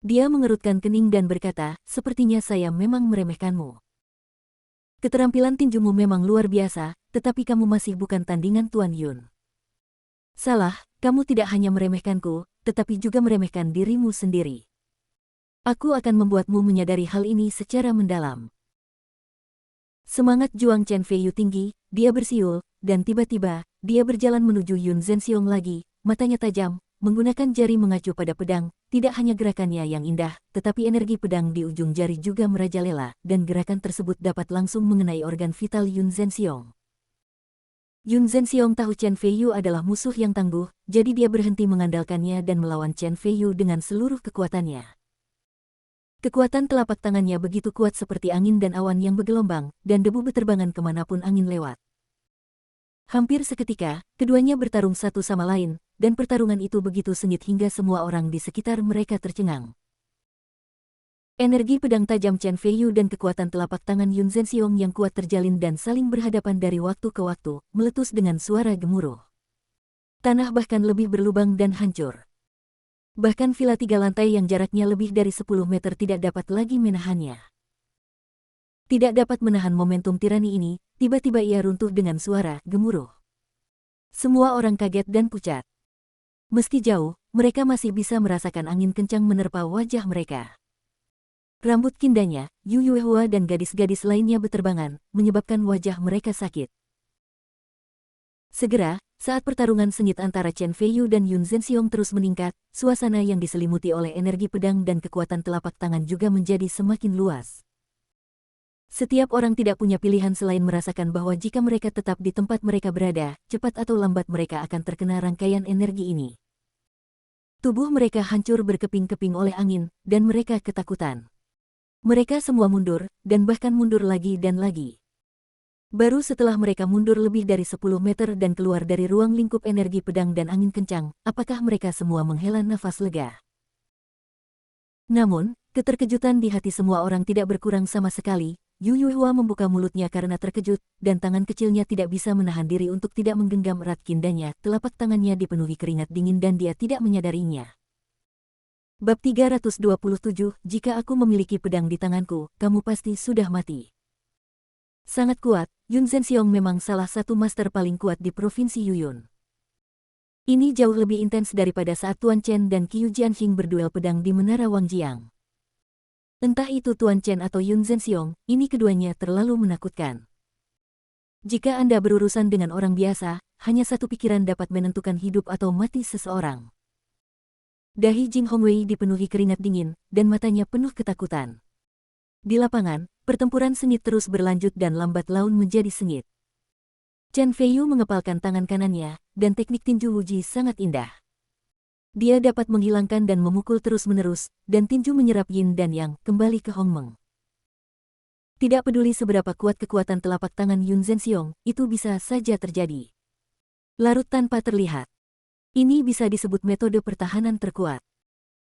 Dia mengerutkan kening dan berkata, sepertinya saya memang meremehkanmu. Keterampilan tinjumu memang luar biasa, tetapi kamu masih bukan tandingan Tuan Yun. Salah, kamu tidak hanya meremehkanku, tetapi juga meremehkan dirimu sendiri. Aku akan membuatmu menyadari hal ini secara mendalam. Semangat juang Chen Feiyu tinggi, dia bersiul, dan tiba-tiba, dia berjalan menuju Yun Zhenxiong lagi, matanya tajam, menggunakan jari mengacu pada pedang. Tidak hanya gerakannya yang indah, tetapi energi pedang di ujung jari juga merajalela, dan gerakan tersebut dapat langsung mengenai organ vital Yun Zhenxiong. Yun Zhenxiong tahu Chen Feiyu adalah musuh yang tangguh, jadi dia berhenti mengandalkannya dan melawan Chen Feiyu dengan seluruh kekuatannya. Kekuatan telapak tangannya begitu kuat seperti angin dan awan yang bergelombang, dan debu berterbangan kemanapun angin lewat. Hampir seketika, keduanya bertarung satu sama lain, dan pertarungan itu begitu sengit hingga semua orang di sekitar mereka tercengang. Energi pedang tajam Chen Feiyu dan kekuatan telapak tangan Yun Zhenxiong yang kuat terjalin dan saling berhadapan dari waktu ke waktu, meletus dengan suara gemuruh. Tanah bahkan lebih berlubang dan hancur. Bahkan villa 3 lantai yang jaraknya lebih dari 10 meter tidak dapat lagi menahannya. Tidak dapat menahan momentum tirani ini, tiba-tiba ia runtuh dengan suara gemuruh. Semua orang kaget dan pucat. Meski jauh, mereka masih bisa merasakan angin kencang menerpa wajah mereka. Rambut kindanya, Yu Yuehua dan gadis-gadis lainnya berterbangan, menyebabkan wajah mereka sakit. Segera, saat pertarungan sengit antara Chen Feiyu dan Yun Zhenxiong terus meningkat, suasana yang diselimuti oleh energi pedang dan kekuatan telapak tangan juga menjadi semakin luas. Setiap orang tidak punya pilihan selain merasakan bahwa jika mereka tetap di tempat mereka berada, cepat atau lambat mereka akan terkena rangkaian energi ini. Tubuh mereka hancur berkeping-keping oleh angin, dan mereka ketakutan. Mereka semua mundur, dan bahkan mundur lagi dan lagi. Baru setelah mereka mundur lebih dari 10 meter dan keluar dari ruang lingkup energi pedang dan angin kencang, apakah mereka semua menghela nafas lega. Namun, keterkejutan di hati semua orang tidak berkurang sama sekali. Yu Yuehua membuka mulutnya karena terkejut, dan tangan kecilnya tidak bisa menahan diri untuk tidak menggenggam erat kindanya. Telapak tangannya dipenuhi keringat dingin dan dia tidak menyadarinya. Bab 327, jika aku memiliki pedang di tanganku, kamu pasti sudah mati. Sangat kuat, Yun Zhenxiong memang salah satu master paling kuat di Provinsi Yuyun. Ini jauh lebih intens daripada saat Tuan Chen dan Qiu Jianxing berduel pedang di Menara Wangjiang. Entah itu Tuan Chen atau Yun Zhenxiong, ini keduanya terlalu menakutkan. Jika Anda berurusan dengan orang biasa, hanya satu pikiran dapat menentukan hidup atau mati seseorang. Dahi Jing Hongwei dipenuhi keringat dingin, dan matanya penuh ketakutan. Di lapangan, pertempuran sengit terus berlanjut dan lambat laun menjadi sengit. Chen Feiyu mengepalkan tangan kanannya, dan teknik tinju Wuji sangat indah. Dia dapat menghilangkan dan memukul terus-menerus, dan tinju menyerap yin dan yang kembali ke Hongmeng. Tidak peduli seberapa kuat kekuatan telapak tangan Yun Zhenxiong, itu bisa saja terjadi. Larut tanpa terlihat. Ini bisa disebut metode pertahanan terkuat.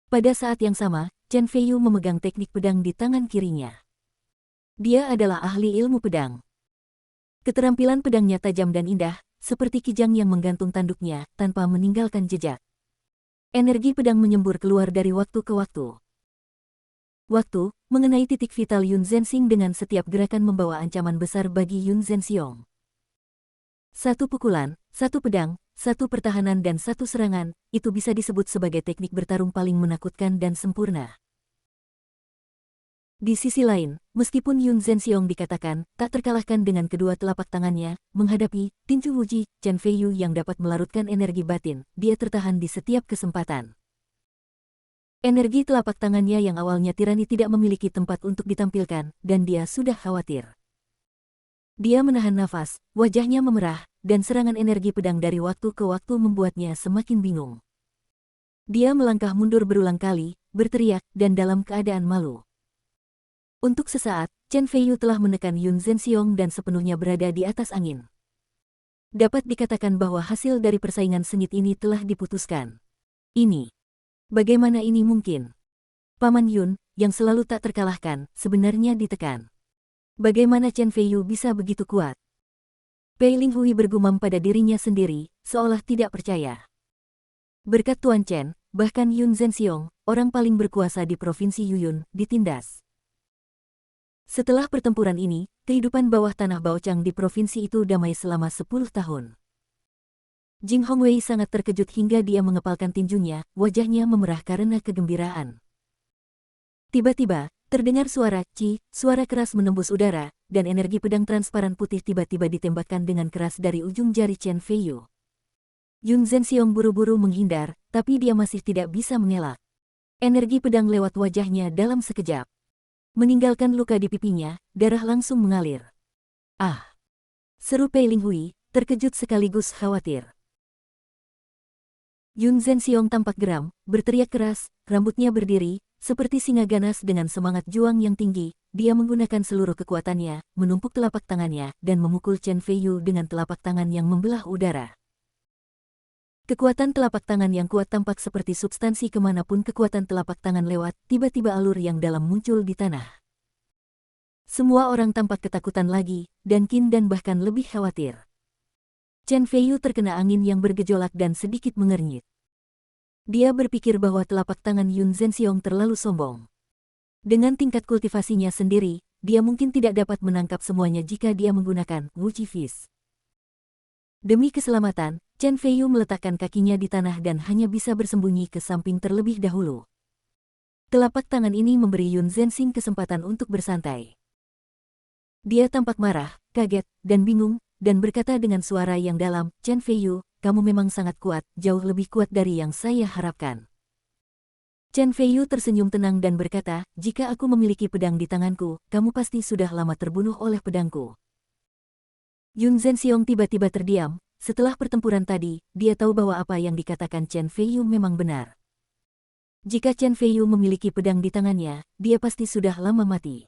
Pada saat yang sama, Chen Feiyu memegang teknik pedang di tangan kirinya. Dia adalah ahli ilmu pedang. Keterampilan pedangnya tajam dan indah, seperti kijang yang menggantung tanduknya tanpa meninggalkan jejak. Energi pedang menyembur keluar dari waktu ke waktu. Waktu, mengenai titik vital Yun Zhenxing dengan setiap gerakan membawa ancaman besar bagi Yun Zhenxiong. Satu pukulan, satu pedang, satu pertahanan dan satu serangan, itu bisa disebut sebagai teknik bertarung paling menakutkan dan sempurna. Di sisi lain, meskipun Yun Zhenxiong dikatakan tak terkalahkan dengan kedua telapak tangannya, menghadapi tinju Wuji, Chen Feiyu yang dapat melarutkan energi batin, dia tertahan di setiap kesempatan. Energi telapak tangannya yang awalnya tirani tidak memiliki tempat untuk ditampilkan, dan dia sudah khawatir. Dia menahan nafas, wajahnya memerah, dan serangan energi pedang dari waktu ke waktu membuatnya semakin bingung. Dia melangkah mundur berulang kali, berteriak, dan dalam keadaan malu. Untuk sesaat, Chen Feiyu telah menekan Yun Zhenxiong dan sepenuhnya berada di atas angin. Dapat dikatakan bahwa hasil dari persaingan sengit ini telah diputuskan. Bagaimana ini mungkin? Paman Yun, yang selalu tak terkalahkan, sebenarnya ditekan. Bagaimana Chen Feiyu bisa begitu kuat? Pei Linghui bergumam pada dirinya sendiri, seolah tidak percaya. Berkat Tuan Chen, bahkan Yun Zhenxiong, orang paling berkuasa di Provinsi Yuyun, ditindas. Setelah pertempuran ini, kehidupan bawah tanah Baochang di provinsi itu damai selama 10 tahun. Jing Hongwei sangat terkejut hingga dia mengepalkan tinjunya, wajahnya memerah karena kegembiraan. Tiba-tiba, terdengar suara "ci", suara keras menembus udara, dan energi pedang transparan putih tiba-tiba ditembakkan dengan keras dari ujung jari Chen Feiyu. Yun Zhenxiong buru-buru menghindar, tapi dia masih tidak bisa mengelak. Energi pedang lewat wajahnya dalam sekejap. Meninggalkan luka di pipinya, darah langsung mengalir. Ah! Seru Pei Linghui, terkejut sekaligus khawatir. Yun Zhenxiong tampak geram, berteriak keras, rambutnya berdiri, seperti singa ganas dengan semangat juang yang tinggi. Dia menggunakan seluruh kekuatannya, menumpuk telapak tangannya, dan memukul Chen Feiyu dengan telapak tangan yang membelah udara. Kekuatan telapak tangan yang kuat tampak seperti substansi kemanapun kekuatan telapak tangan lewat, tiba-tiba alur yang dalam muncul di tanah. Semua orang tampak ketakutan lagi, dan Qin dan bahkan lebih khawatir. Chen Feiyu terkena angin yang bergejolak dan sedikit mengernyit. Dia berpikir bahwa telapak tangan Yun Zhenxiong terlalu sombong. Dengan tingkat kultivasinya sendiri, dia mungkin tidak dapat menangkap semuanya jika dia menggunakan Wuji Fist. Demi keselamatan, Chen Feiyu meletakkan kakinya di tanah dan hanya bisa bersembunyi ke samping terlebih dahulu. Telapak tangan ini memberi Yun Zhenxing kesempatan untuk bersantai. Dia tampak marah, kaget, dan bingung, dan berkata dengan suara yang dalam, "Chen Feiyu, kamu memang sangat kuat, jauh lebih kuat dari yang saya harapkan." Chen Feiyu tersenyum tenang dan berkata, "Jika aku memiliki pedang di tanganku, kamu pasti sudah lama terbunuh oleh pedangku." Yun Zhenxiong tiba-tiba terdiam. Setelah pertempuran tadi, dia tahu bahwa apa yang dikatakan Chen Feiyu memang benar. Jika Chen Feiyu memiliki pedang di tangannya, dia pasti sudah lama mati.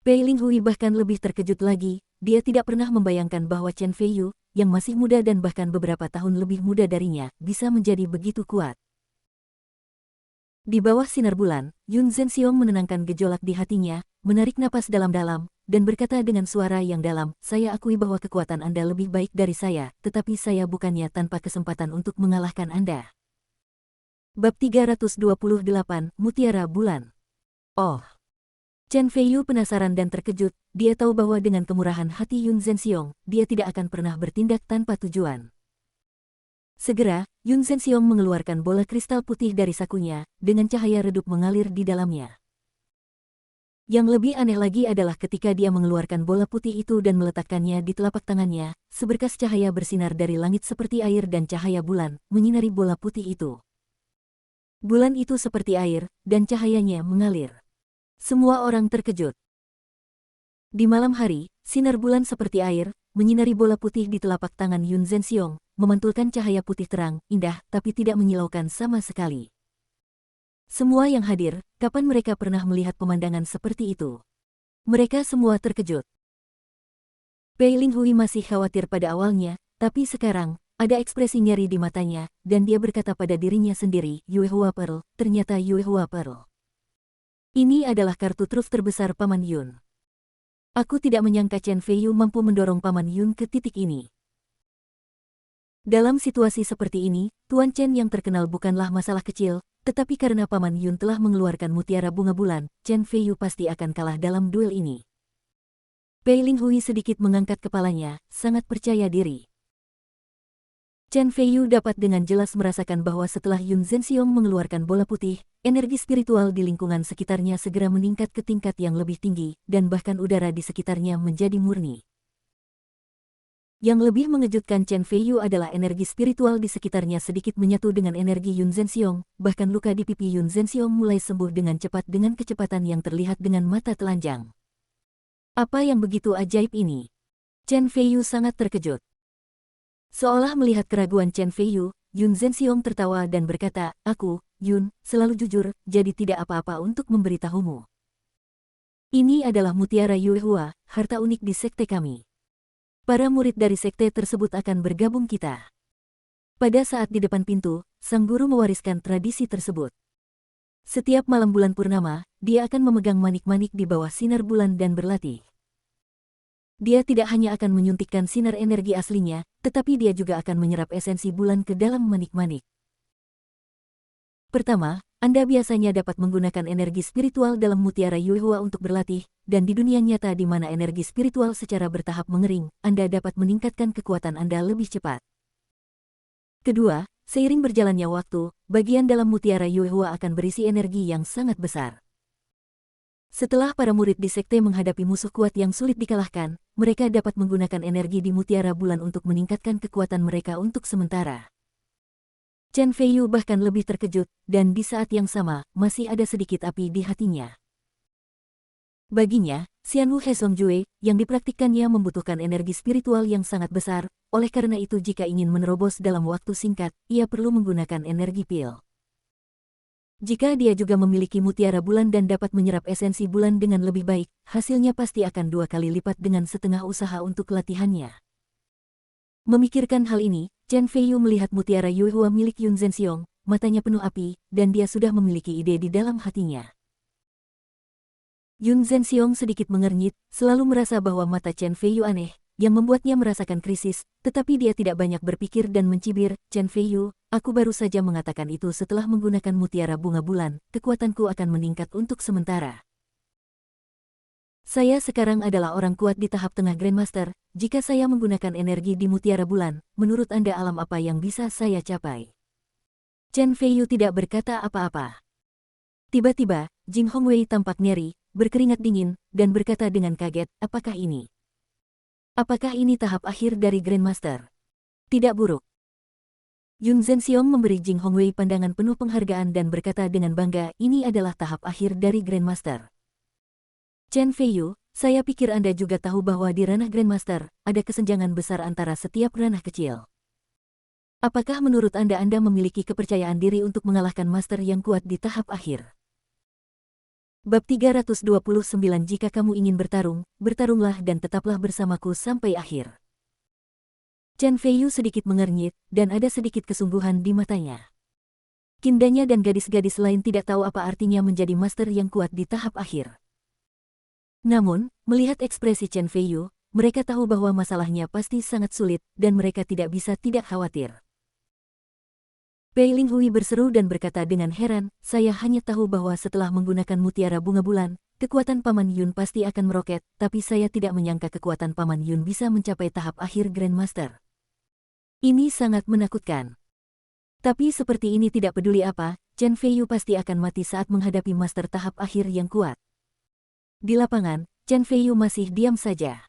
Pei Linghui bahkan lebih terkejut lagi. Dia tidak pernah membayangkan bahwa Chen Feiyu, yang masih muda dan bahkan beberapa tahun lebih muda darinya, bisa menjadi begitu kuat. Di bawah sinar bulan, Yun Zhenxiong menenangkan gejolak di hatinya, menarik napas dalam-dalam, dan berkata dengan suara yang dalam, "Saya akui bahwa kekuatan Anda lebih baik dari saya, tetapi saya bukannya tanpa kesempatan untuk mengalahkan Anda." Bab 328, Mutiara Bulan. Oh! Chen Feiyu penasaran dan terkejut. Dia tahu bahwa dengan kemurahan hati Yun Zhenxiong, dia tidak akan pernah bertindak tanpa tujuan. Segera, Yun Zhenxiong mengeluarkan bola kristal putih dari sakunya, dengan cahaya redup mengalir di dalamnya. Yang lebih aneh lagi adalah ketika dia mengeluarkan bola putih itu dan meletakkannya di telapak tangannya, seberkas cahaya bersinar dari langit seperti air dan cahaya bulan, menyinari bola putih itu. Bulan itu seperti air, dan cahayanya mengalir. Semua orang terkejut. Di malam hari, sinar bulan seperti air, menyinari bola putih di telapak tangan Yun Zhenxiong, memantulkan cahaya putih terang, indah, tapi tidak menyilaukan sama sekali. Semua yang hadir, kapan mereka pernah melihat pemandangan seperti itu? Mereka semua terkejut. Pei Linghui masih khawatir pada awalnya, tapi sekarang, ada ekspresi nyeri di matanya, dan dia berkata pada dirinya sendiri, "Yue Hua Pearl, ternyata Yue Hua Pearl. Ini adalah kartu truf terbesar Paman Yun. Aku tidak menyangka Chen Feiyu mampu mendorong Paman Yun ke titik ini." Dalam situasi seperti ini, Tuan Chen yang terkenal bukanlah masalah kecil, tetapi karena Paman Yun telah mengeluarkan mutiara bunga bulan, Chen Feiyu pasti akan kalah dalam duel ini. Pei Linghui sedikit mengangkat kepalanya, sangat percaya diri. Chen Feiyu dapat dengan jelas merasakan bahwa setelah Yun Zhenxiong mengeluarkan bola putih, energi spiritual di lingkungan sekitarnya segera meningkat ke tingkat yang lebih tinggi, dan bahkan udara di sekitarnya menjadi murni. Yang lebih mengejutkan Chen Feiyu adalah energi spiritual di sekitarnya sedikit menyatu dengan energi Yun Zhenxiong, bahkan luka di pipi Yun Zhenxiong mulai sembuh dengan cepat dengan kecepatan yang terlihat dengan mata telanjang. Apa yang begitu ajaib ini? Chen Feiyu sangat terkejut. Seolah melihat keraguan Chen Feiyu, Yun Zhenxiong tertawa dan berkata, "Aku, Yun, selalu jujur, jadi tidak apa-apa untuk memberitahumu. Ini adalah mutiara Yue Hua, harta unik di sekte kami. Para murid dari sekte tersebut akan bergabung kita." Pada saat di depan pintu, sang guru mewariskan tradisi tersebut. Setiap malam bulan purnama, dia akan memegang manik-manik di bawah sinar bulan dan berlatih. Dia tidak hanya akan menyuntikkan sinar energi aslinya, tetapi dia juga akan menyerap esensi bulan ke dalam manik-manik. Pertama, Anda biasanya dapat menggunakan energi spiritual dalam mutiara Yue Hua untuk berlatih, dan di dunia nyata di mana energi spiritual secara bertahap mengering, Anda dapat meningkatkan kekuatan Anda lebih cepat. Kedua, seiring berjalannya waktu, bagian dalam mutiara Yue Hua akan berisi energi yang sangat besar. Setelah para murid di sekte menghadapi musuh kuat yang sulit dikalahkan, mereka dapat menggunakan energi di Mutiara Bulan untuk meningkatkan kekuatan mereka untuk sementara. Chen Feiyu bahkan lebih terkejut, dan di saat yang sama, masih ada sedikit api di hatinya. Baginya, Xianwu Hesongjue yang dipraktikkannya membutuhkan energi spiritual yang sangat besar, oleh karena itu jika ingin menerobos dalam waktu singkat, ia perlu menggunakan energi pil. Jika dia juga memiliki mutiara bulan dan dapat menyerap esensi bulan dengan lebih baik, hasilnya pasti akan 2 kali lipat dengan setengah usaha untuk latihannya. Memikirkan hal ini, Chen Feiyu melihat mutiara Yuehua milik Yun Zhenxiong, matanya penuh api, dan dia sudah memiliki ide di dalam hatinya. Yun Zhenxiong sedikit mengernyit, selalu merasa bahwa mata Chen Feiyu aneh, yang membuatnya merasakan krisis, tetapi dia tidak banyak berpikir dan mencibir, Chen Feiyu, aku baru saja mengatakan itu setelah menggunakan mutiara bunga bulan, kekuatanku akan meningkat untuk sementara. Saya sekarang adalah orang kuat di tahap tengah Grandmaster, jika saya menggunakan energi di mutiara bulan, menurut Anda alam apa yang bisa saya capai? Chen Feiyu tidak berkata apa-apa. Tiba-tiba, Jing Hongwei tampak nyeri, berkeringat dingin, dan berkata dengan kaget, apakah ini? Apakah ini tahap akhir dari Grandmaster? Tidak buruk. Yun Zhenxiong memberi Jing Hongwei pandangan penuh penghargaan dan berkata dengan bangga, ini adalah tahap akhir dari Grandmaster. Chen Feiyu, saya pikir Anda juga tahu bahwa di ranah Grandmaster, ada kesenjangan besar antara setiap ranah kecil. Apakah menurut Anda memiliki kepercayaan diri untuk mengalahkan Master yang kuat di tahap akhir? Bab 329 Jika kamu ingin bertarung, bertarunglah dan tetaplah bersamaku sampai akhir. Chen Feiyu sedikit mengernyit, dan ada sedikit kesungguhan di matanya. Kindanya dan gadis-gadis lain tidak tahu apa artinya menjadi master yang kuat di tahap akhir. Namun, melihat ekspresi Chen Feiyu, mereka tahu bahwa masalahnya pasti sangat sulit, dan mereka tidak bisa tidak khawatir. Pei Linghui berseru dan berkata dengan heran, saya hanya tahu bahwa setelah menggunakan mutiara bunga bulan, kekuatan Paman Yun pasti akan meroket, tapi saya tidak menyangka kekuatan Paman Yun bisa mencapai tahap akhir Grandmaster. Ini sangat menakutkan. Tapi seperti ini tidak peduli apa, Chen Feiyu pasti akan mati saat menghadapi Master tahap akhir yang kuat. Di lapangan, Chen Feiyu masih diam saja.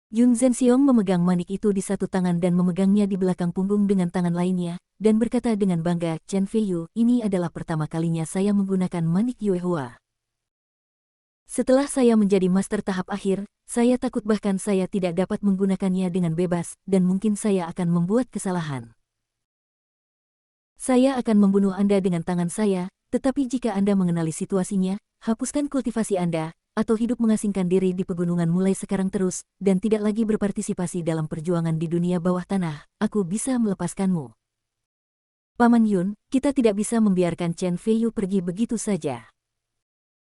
Yun Zhenxiong memegang manik itu di satu tangan dan memegangnya di belakang punggung dengan tangan lainnya, dan berkata dengan bangga, Chen Feiyu, ini adalah pertama kalinya saya menggunakan manik Yuehua. Setelah saya menjadi master tahap akhir, saya takut bahkan saya tidak dapat menggunakannya dengan bebas, dan mungkin saya akan membuat kesalahan. Saya akan membunuh Anda dengan tangan saya, tetapi jika Anda mengenali situasinya, hapuskan kultivasi Anda, atau hidup mengasingkan diri di pegunungan mulai sekarang terus, dan tidak lagi berpartisipasi dalam perjuangan di dunia bawah tanah, aku bisa melepaskanmu. Paman Yun, kita tidak bisa membiarkan Chen Feiyu pergi begitu saja.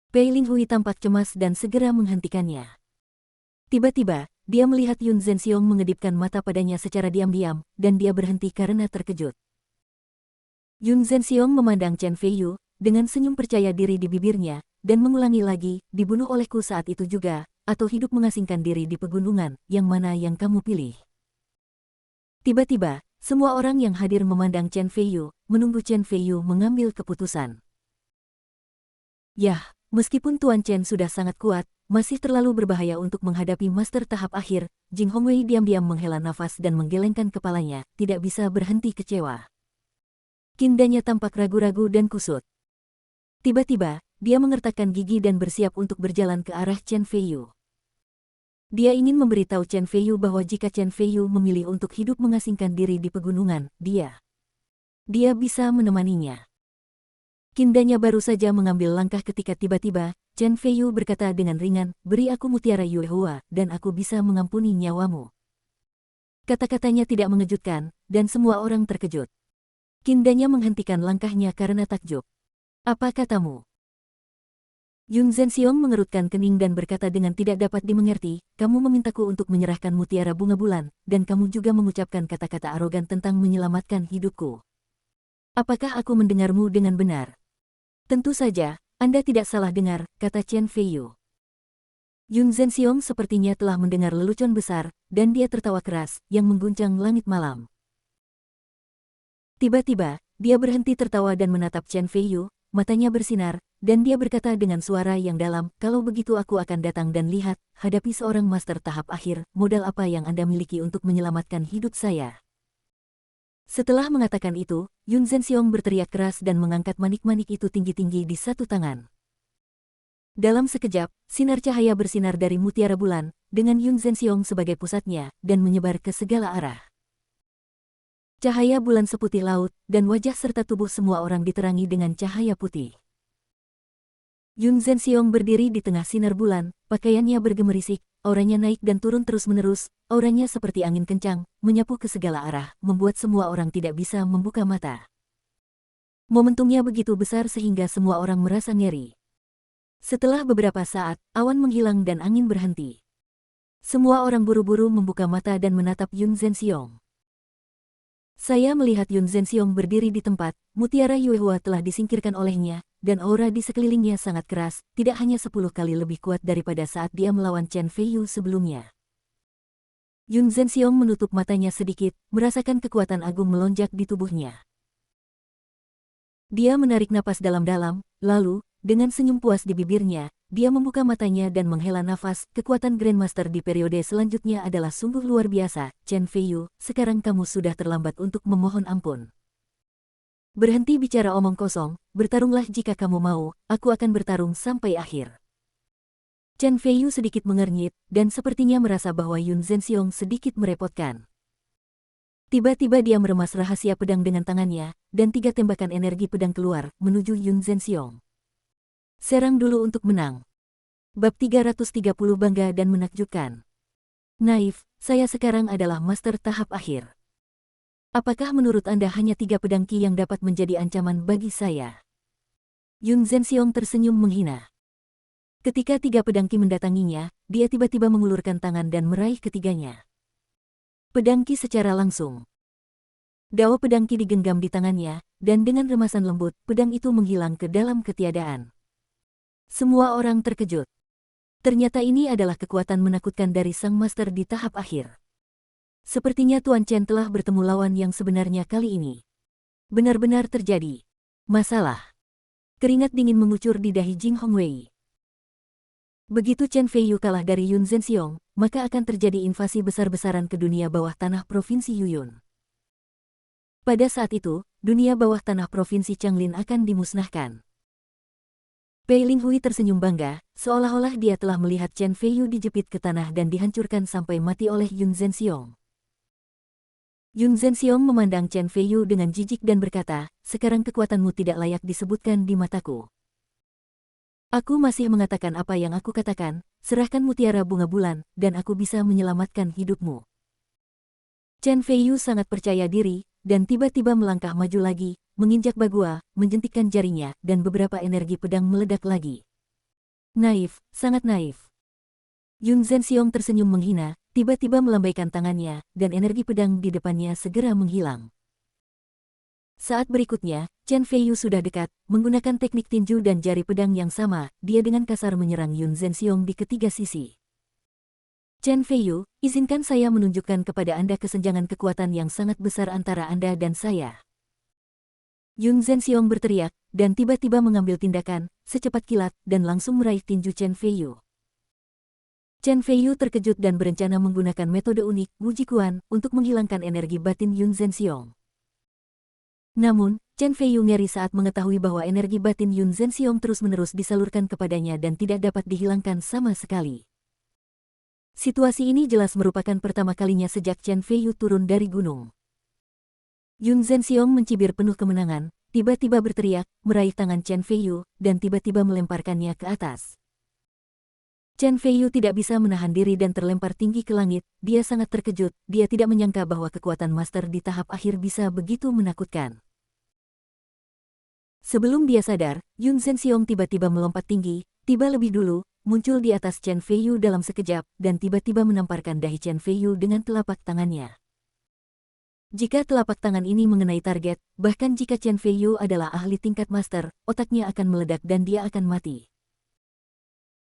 Pei Linghui tampak cemas dan segera menghentikannya. Tiba-tiba, dia melihat Yun Zhenxiong mengedipkan mata padanya secara diam-diam, dan dia berhenti karena terkejut. Yun Zhenxiong memandang Chen Feiyu, dengan senyum percaya diri di bibirnya, dan mengulangi lagi, dibunuh olehku saat itu juga, atau hidup mengasingkan diri di pegunungan, yang mana yang kamu pilih? Tiba-tiba, semua orang yang hadir memandang Chen Feiyu, menunggu Chen Feiyu mengambil keputusan. Yah, meskipun Tuan Chen sudah sangat kuat, masih terlalu berbahaya untuk menghadapi master tahap akhir, Jing Hongwei diam-diam menghela nafas dan menggelengkan kepalanya, tidak bisa berhenti kecewa. Kindanya tampak ragu-ragu dan kusut. Tiba-tiba, dia mengertakkan gigi dan bersiap untuk berjalan ke arah Chen Feiyu. Dia ingin memberitahu Chen Feiyu bahwa jika Chen Feiyu memilih untuk hidup mengasingkan diri di pegunungan, dia bisa menemaninya. Kindanya baru saja mengambil langkah ketika tiba-tiba, Chen Feiyu berkata dengan ringan, beri aku mutiara Yuehua, dan aku bisa mengampuni nyawamu. Kata-katanya tidak mengejutkan, dan semua orang terkejut. Kindanya menghentikan langkahnya karena takjub. Apa katamu? Yun Zhenxiong mengerutkan kening dan berkata dengan tidak dapat dimengerti, kamu memintaku untuk menyerahkan mutiara bunga bulan, dan kamu juga mengucapkan kata-kata arogan tentang menyelamatkan hidupku. Apakah aku mendengarmu dengan benar? Tentu saja, Anda tidak salah dengar, kata Chen Feiyu. Yun Zhenxiong sepertinya telah mendengar lelucon besar, dan dia tertawa keras, yang mengguncang langit malam. Tiba-tiba, dia berhenti tertawa dan menatap Chen Feiyu, matanya bersinar, dan dia berkata dengan suara yang dalam, "Kalau begitu aku akan datang dan lihat, hadapi seorang master tahap akhir, modal apa yang Anda miliki untuk menyelamatkan hidup saya?" Setelah mengatakan itu, Yun Zhenxiong berteriak keras dan mengangkat manik-manik itu tinggi-tinggi di satu tangan. Dalam sekejap, sinar cahaya bersinar dari mutiara bulan, dengan Yun Zhenxiong sebagai pusatnya, dan menyebar ke segala arah. Cahaya bulan seputih laut, dan wajah serta tubuh semua orang diterangi dengan cahaya putih. Yun Zhenxiong berdiri di tengah sinar bulan, pakaiannya bergemerisik, auranya naik dan turun terus-menerus, auranya seperti angin kencang, menyapu ke segala arah, membuat semua orang tidak bisa membuka mata. Momentumnya begitu besar sehingga semua orang merasa ngeri. Setelah beberapa saat, awan menghilang dan angin berhenti. Semua orang buru-buru membuka mata dan menatap Yun Zhenxiong. Saya melihat Yun Zhenxiong berdiri di tempat, mutiara Yuehua telah disingkirkan olehnya, dan aura di sekelilingnya sangat keras, tidak hanya 10 kali lebih kuat daripada saat dia melawan Chen Feiyu sebelumnya. Yun Zhenxiong menutup matanya sedikit, merasakan kekuatan agung melonjak di tubuhnya. Dia menarik napas dalam-dalam, lalu, dengan senyum puas di bibirnya, dia membuka matanya dan menghela nafas. Kekuatan Grandmaster di periode selanjutnya adalah sungguh luar biasa. Chen Feiyu, sekarang kamu sudah terlambat untuk memohon ampun. Berhenti bicara omong kosong, bertarunglah jika kamu mau, aku akan bertarung sampai akhir. Chen Feiyu sedikit mengernyit, dan sepertinya merasa bahwa Yun Zhenxiong sedikit merepotkan. Tiba-tiba dia meremas rahasia pedang dengan tangannya, dan 3 tembakan energi pedang keluar, menuju Yun Zhenxiong. Serang dulu untuk menang. Bab 330 bangga dan menakjubkan. Naif, saya sekarang adalah master tahap akhir. Apakah menurut Anda hanya 3 pedang Qi yang dapat menjadi ancaman bagi saya? Yun Zhenxiong tersenyum menghina. Ketika 3 pedang Qi mendatanginya, dia tiba-tiba mengulurkan tangan dan meraih ketiganya. Pedang Qi secara langsung. Dao pedang Qi digenggam di tangannya, dan dengan remasan lembut, pedang itu menghilang ke dalam ketiadaan. Semua orang terkejut. Ternyata ini adalah kekuatan menakutkan dari sang master di tahap akhir. Sepertinya Tuan Chen telah bertemu lawan yang sebenarnya kali ini. Benar-benar terjadi masalah. Keringat dingin mengucur di dahi Jing Hongwei. Begitu Chen Feiyu kalah dari Yun Zhenxiong, maka akan terjadi invasi besar-besaran ke dunia bawah tanah Provinsi Yuyun. Pada saat itu, dunia bawah tanah Provinsi Changlin akan dimusnahkan. Pei Linghui tersenyum bangga, seolah-olah dia telah melihat Chen Feiyu dijepit ke tanah dan dihancurkan sampai mati oleh Yun Zhenxiong. Yun Zhenxiong memandang Chen Feiyu dengan jijik dan berkata, "Sekarang kekuatanmu tidak layak disebutkan di mataku. Aku masih mengatakan apa yang aku katakan, serahkan mutiara bunga bulan, dan aku bisa menyelamatkan hidupmu." Chen Feiyu sangat percaya diri, dan tiba-tiba melangkah maju lagi, menginjak Bagua, menjentikkan jarinya, dan beberapa energi pedang meledak lagi. Naif, sangat naif. Yun Zhenxiong tersenyum menghina, tiba-tiba melambaikan tangannya, dan energi pedang di depannya segera menghilang. Saat berikutnya, Chen Feiyu sudah dekat, menggunakan teknik tinju dan jari pedang yang sama, dia dengan kasar menyerang Yun Zhenxiong di ketiga sisi. Chen Feiyu, izinkan saya menunjukkan kepada Anda kesenjangan kekuatan yang sangat besar antara Anda dan saya. Yun Zhenxiong berteriak, dan tiba-tiba mengambil tindakan, secepat kilat, dan langsung meraih tinju Chen Feiyu. Chen Feiyu terkejut dan berencana menggunakan metode unik, Wujikuan, untuk menghilangkan energi batin Yun Zhenxiong. Namun, Chen Feiyu ngeri saat mengetahui bahwa energi batin Yun Zhenxiong terus-menerus disalurkan kepadanya dan tidak dapat dihilangkan sama sekali. Situasi ini jelas merupakan pertama kalinya sejak Chen Feiyu turun dari gunung. Yun Zhenxiong mencibir penuh kemenangan, tiba-tiba berteriak, meraih tangan Chen Feiyu, dan tiba-tiba melemparkannya ke atas. Chen Feiyu tidak bisa menahan diri dan terlempar tinggi ke langit, dia sangat terkejut, dia tidak menyangka bahwa kekuatan master di tahap akhir bisa begitu menakutkan. Sebelum dia sadar, Yun Zhenxiong tiba-tiba melompat tinggi, tiba lebih dulu, muncul di atas Chen Feiyu dalam sekejap, dan tiba-tiba menamparkan dahi Chen Feiyu dengan telapak tangannya. Jika telapak tangan ini mengenai target, bahkan jika Chen Feiyu adalah ahli tingkat master, otaknya akan meledak dan dia akan mati.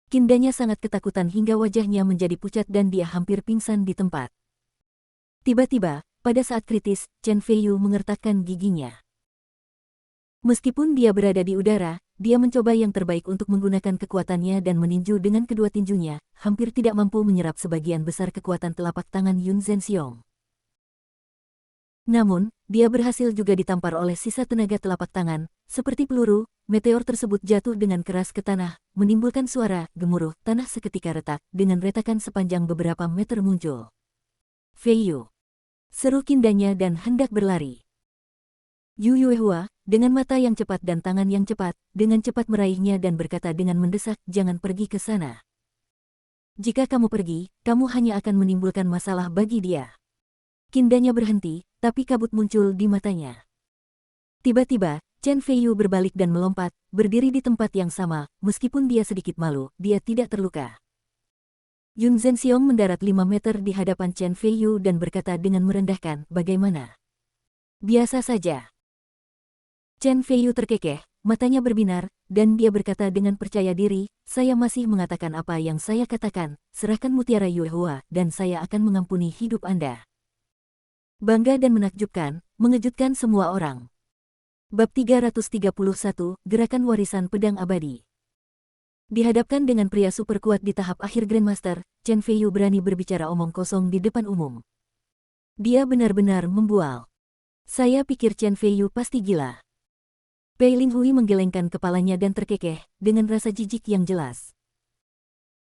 Kindanya sangat ketakutan hingga wajahnya menjadi pucat dan dia hampir pingsan di tempat. Tiba-tiba, pada saat kritis, Chen Feiyu mengertakkan giginya. Meskipun dia berada di udara, dia mencoba yang terbaik untuk menggunakan kekuatannya dan meninju dengan kedua tinjunya, hampir tidak mampu menyerap sebagian besar kekuatan telapak tangan Yun Zhenxiong. Namun, dia berhasil juga ditampar oleh sisa tenaga telapak tangan, seperti peluru. Meteor tersebut jatuh dengan keras ke tanah, menimbulkan suara gemuruh, tanah seketika retak, dengan retakan sepanjang beberapa meter muncul. Fei Yu, seru Kindanya dan hendak berlari. Yu Yuehua, dengan mata yang cepat dan tangan yang cepat, dengan cepat meraihnya dan berkata dengan mendesak, jangan pergi ke sana. Jika kamu pergi, kamu hanya akan menimbulkan masalah bagi dia. Kindanya berhenti, tapi kabut muncul di matanya. Tiba-tiba, Chen Feiyu berbalik dan melompat, berdiri di tempat yang sama, meskipun dia sedikit malu, dia tidak terluka. Yun Zhenxiong mendarat 5 meter di hadapan Chen Feiyu dan berkata dengan merendahkan, bagaimana? Biasa saja. Chen Feiyu terkekeh, matanya berbinar, dan dia berkata dengan percaya diri, saya masih mengatakan apa yang saya katakan, serahkan mutiara Yuehua, dan saya akan mengampuni hidup Anda. Bangga dan menakjubkan, mengejutkan semua orang. Bab 331, Gerakan Warisan Pedang Abadi. Dihadapkan dengan pria super kuat di tahap akhir Grandmaster, Chen Feiyu berani berbicara omong kosong di depan umum. Dia benar-benar membual. Saya pikir Chen Feiyu pasti gila. Pei Linghui menggelengkan kepalanya dan terkekeh, dengan rasa jijik yang jelas.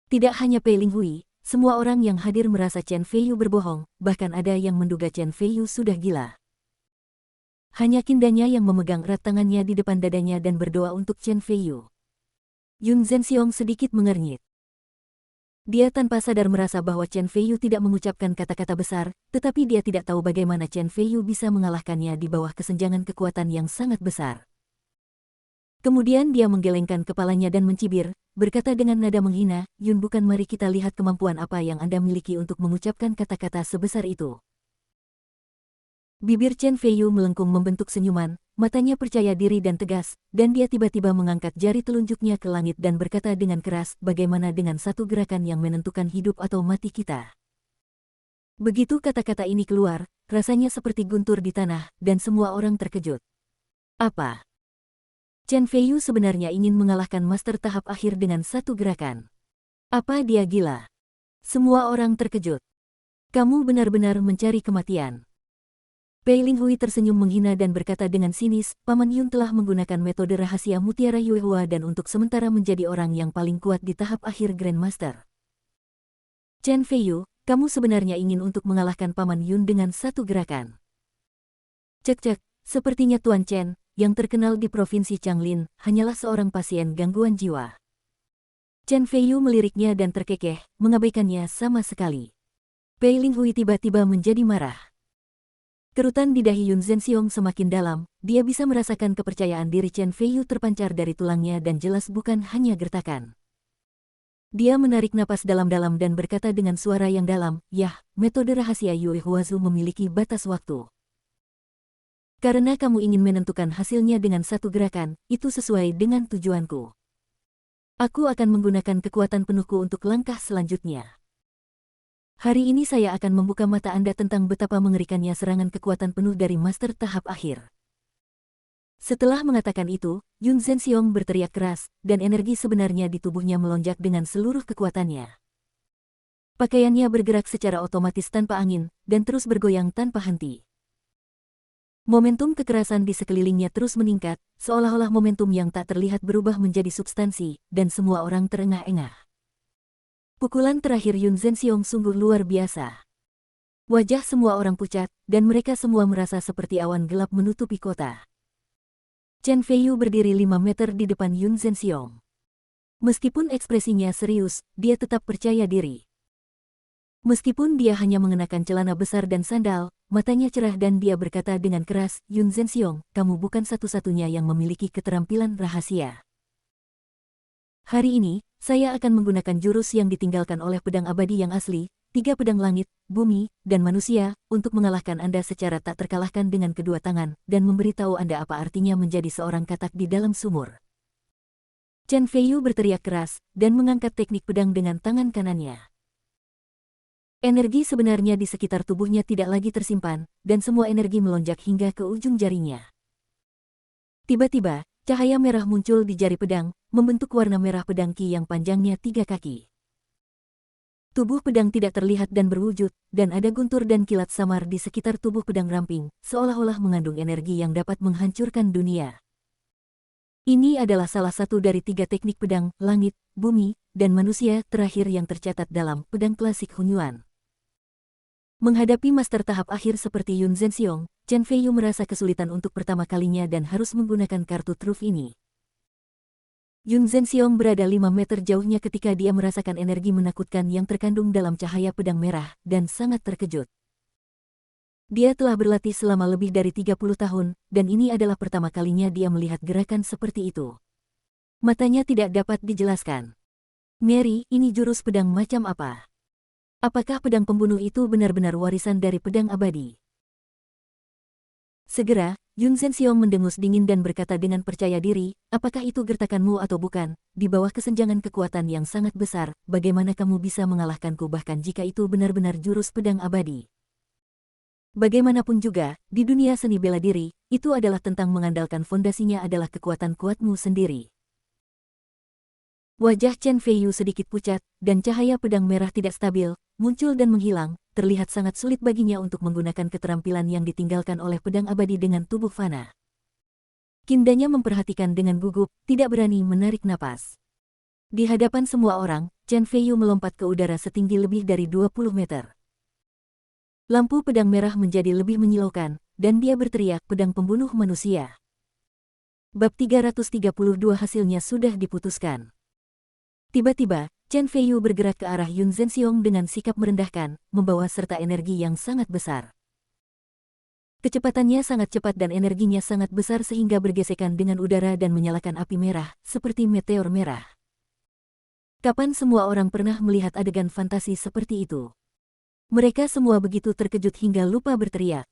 Tidak hanya Pei Linghui, semua orang yang hadir merasa Chen Feiyu berbohong, bahkan ada yang menduga Chen Feiyu sudah gila. Hanya Kindanya yang memegang erat tangannya di depan dadanya dan berdoa untuk Chen Feiyu. Yun Zhenxiong sedikit mengernyit. Dia tanpa sadar merasa bahwa Chen Feiyu tidak mengucapkan kata-kata besar, tetapi dia tidak tahu bagaimana Chen Feiyu bisa mengalahkannya di bawah kesenjangan kekuatan yang sangat besar. Kemudian dia menggelengkan kepalanya dan mencibir, berkata dengan nada menghina, Yun bukan mari kita lihat kemampuan apa yang Anda miliki untuk mengucapkan kata-kata sebesar itu. Bibir Chen Feiyu melengkung membentuk senyuman, matanya percaya diri dan tegas, dan dia tiba-tiba mengangkat jari telunjuknya ke langit dan berkata dengan keras, bagaimana dengan satu gerakan yang menentukan hidup atau mati kita. Begitu kata-kata ini keluar, rasanya seperti guntur di tanah, dan semua orang terkejut. Apa? Chen Feiyu sebenarnya ingin mengalahkan master tahap akhir dengan satu gerakan. Apa dia gila? Semua orang terkejut. Kamu benar-benar mencari kematian. Pei Linghui tersenyum menghina dan berkata dengan sinis, Paman Yun telah menggunakan metode rahasia mutiara Yuehua dan untuk sementara menjadi orang yang paling kuat di tahap akhir Grandmaster. Chen Feiyu, kamu sebenarnya ingin untuk mengalahkan Paman Yun dengan satu gerakan. Cek-cek, sepertinya Tuan Chen, yang terkenal di Provinsi Changlin, hanyalah seorang pasien gangguan jiwa. Chen Feiyu meliriknya dan terkekeh, mengabaikannya sama sekali. Pei Linghui tiba-tiba menjadi marah. Kerutan di dahi Yun Zhenxiong semakin dalam, dia bisa merasakan kepercayaan diri Chen Feiyu terpancar dari tulangnya dan jelas bukan hanya gertakan. Dia menarik napas dalam-dalam dan berkata dengan suara yang dalam, Yah, metode rahasia Yue Huazu memiliki batas waktu. Karena kamu ingin menentukan hasilnya dengan satu gerakan, itu sesuai dengan tujuanku. Aku akan menggunakan kekuatan penuhku untuk langkah selanjutnya. Hari ini saya akan membuka mata Anda tentang betapa mengerikannya serangan kekuatan penuh dari master tahap akhir. Setelah mengatakan itu, Yun Zhenxiong berteriak keras, dan energi sebenarnya di tubuhnya melonjak dengan seluruh kekuatannya. Pakaiannya bergerak secara otomatis tanpa angin, dan terus bergoyang tanpa henti. Momentum kekerasan di sekelilingnya terus meningkat, seolah-olah momentum yang tak terlihat berubah menjadi substansi, dan semua orang terengah-engah. Pukulan terakhir Yun Zhenxiong sungguh luar biasa. Wajah semua orang pucat, dan mereka semua merasa seperti awan gelap menutupi kota. Chen Feiyu berdiri 5 meter di depan Yun Zhenxiong. Meskipun ekspresinya serius, dia tetap percaya diri. Meskipun dia hanya mengenakan celana besar dan sandal, matanya cerah dan dia berkata dengan keras, Yun Zhenxiong, kamu bukan satu-satunya yang memiliki keterampilan rahasia. Hari ini, saya akan menggunakan jurus yang ditinggalkan oleh pedang abadi yang asli, 3 pedang langit, bumi, dan manusia, untuk mengalahkan Anda secara tak terkalahkan dengan kedua tangan, dan memberitahu Anda apa artinya menjadi seorang katak di dalam sumur. Chen Feiyu berteriak keras, dan mengangkat teknik pedang dengan tangan kanannya. Energi sebenarnya di sekitar tubuhnya tidak lagi tersimpan, dan semua energi melonjak hingga ke ujung jarinya. Tiba-tiba, cahaya merah muncul di jari pedang, membentuk warna merah pedang Qi yang panjangnya 3 kaki. Tubuh pedang tidak terlihat dan berwujud, dan ada guntur dan kilat samar di sekitar tubuh pedang ramping, seolah-olah mengandung energi yang dapat menghancurkan dunia. Ini adalah salah satu dari 3 teknik pedang, langit, bumi, dan manusia terakhir yang tercatat dalam pedang klasik Hunyuan. Menghadapi master tahap akhir seperti Yun Zhenxiong, Chen Feiyu merasa kesulitan untuk pertama kalinya dan harus menggunakan kartu truf ini. Yun Zhenxiong berada 5 meter jauhnya ketika dia merasakan energi menakutkan yang terkandung dalam cahaya pedang merah, dan sangat terkejut. Dia telah berlatih selama lebih dari 30 tahun, dan ini adalah pertama kalinya dia melihat gerakan seperti itu. Matanya tidak dapat dijelaskan. Mary, ini jurus pedang macam apa? Apakah pedang pembunuh itu benar-benar warisan dari pedang abadi? Segera, Yun Zhenxiong mendengus dingin dan berkata dengan percaya diri, apakah itu gertakanmu atau bukan? Di bawah kesenjangan kekuatan yang sangat besar, bagaimana kamu bisa mengalahkanku bahkan jika itu benar-benar jurus pedang abadi? Bagaimanapun juga, di dunia seni bela diri, itu adalah tentang mengandalkan fondasinya adalah kekuatan kuatmu sendiri. Wajah Chen Feiyu sedikit pucat, dan cahaya pedang merah tidak stabil, muncul dan menghilang, terlihat sangat sulit baginya untuk menggunakan keterampilan yang ditinggalkan oleh pedang abadi dengan tubuh fana. Kindanya memperhatikan dengan gugup, tidak berani menarik napas. Di hadapan semua orang, Chen Feiyu melompat ke udara setinggi lebih dari 20 meter. Lampu pedang merah menjadi lebih menyilaukan, dan dia berteriak pedang pembunuh manusia. Bab 332 hasilnya sudah diputuskan. Tiba-tiba, Chen Feiyu bergerak ke arah Yun Zhenxiong dengan sikap merendahkan, membawa serta energi yang sangat besar. Kecepatannya sangat cepat dan energinya sangat besar sehingga bergesekan dengan udara dan menyalakan api merah, seperti meteor merah. Kapan semua orang pernah melihat adegan fantasi seperti itu? Mereka semua begitu terkejut hingga lupa berteriak.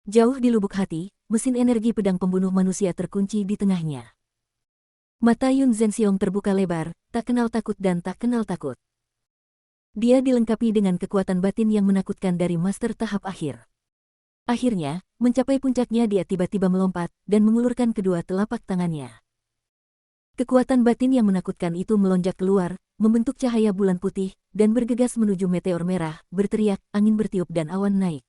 Jauh di lubuk hati, mesin energi pedang pembunuh manusia terkunci di tengahnya. Mata Yun Zhenxiong terbuka lebar, tak kenal takut dan tak kenal takut. Dia dilengkapi dengan kekuatan batin yang menakutkan dari master tahap akhir. Akhirnya, mencapai puncaknya dia tiba-tiba melompat dan mengulurkan kedua telapak tangannya. Kekuatan batin yang menakutkan itu melonjak keluar, membentuk cahaya bulan putih, dan bergegas menuju meteor merah, berteriak, angin bertiup dan awan naik.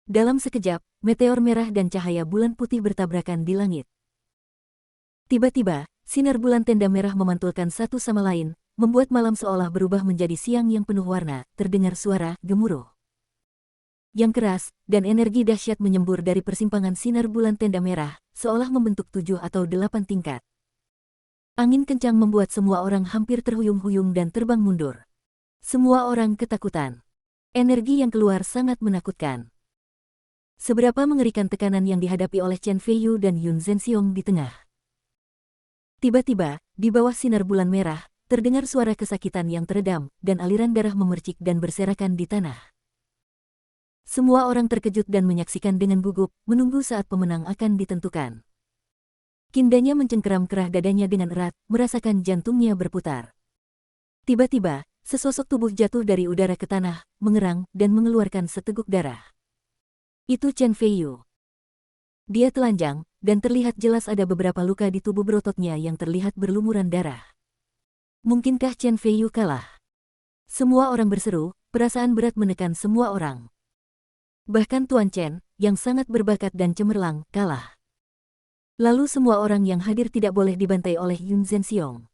Dalam sekejap, meteor merah dan cahaya bulan putih bertabrakan di langit. Tiba-tiba, sinar bulan tenda merah memantulkan satu sama lain, membuat malam seolah berubah menjadi siang yang penuh warna, terdengar suara gemuruh yang keras, dan energi dahsyat menyembur dari persimpangan sinar bulan tenda merah, seolah membentuk 7 atau 8 tingkat. Angin kencang membuat semua orang hampir terhuyung-huyung dan terbang mundur. Semua orang ketakutan. Energi yang keluar sangat menakutkan. Seberapa mengerikan tekanan yang dihadapi oleh Chen Feiyu dan Yun Zhenxiong di tengah. Tiba-tiba, di bawah sinar bulan merah, terdengar suara kesakitan yang teredam, dan aliran darah memercik dan berserakan di tanah. Semua orang terkejut dan menyaksikan dengan gugup, menunggu saat pemenang akan ditentukan. Kindanya mencengkeram kerah dadanya dengan erat, merasakan jantungnya berputar. Tiba-tiba, sesosok tubuh jatuh dari udara ke tanah, mengerang, dan mengeluarkan seteguk darah. Itu Chen Feiyu. Dia telanjang, dan terlihat jelas ada beberapa luka di tubuh berototnya yang terlihat berlumuran darah. Mungkinkah Chen Feiyu kalah? Semua orang berseru, perasaan berat menekan semua orang. Bahkan Tuan Chen, yang sangat berbakat dan cemerlang, kalah. Lalu semua orang yang hadir tidak boleh dibantai oleh Yun Zhenxiong.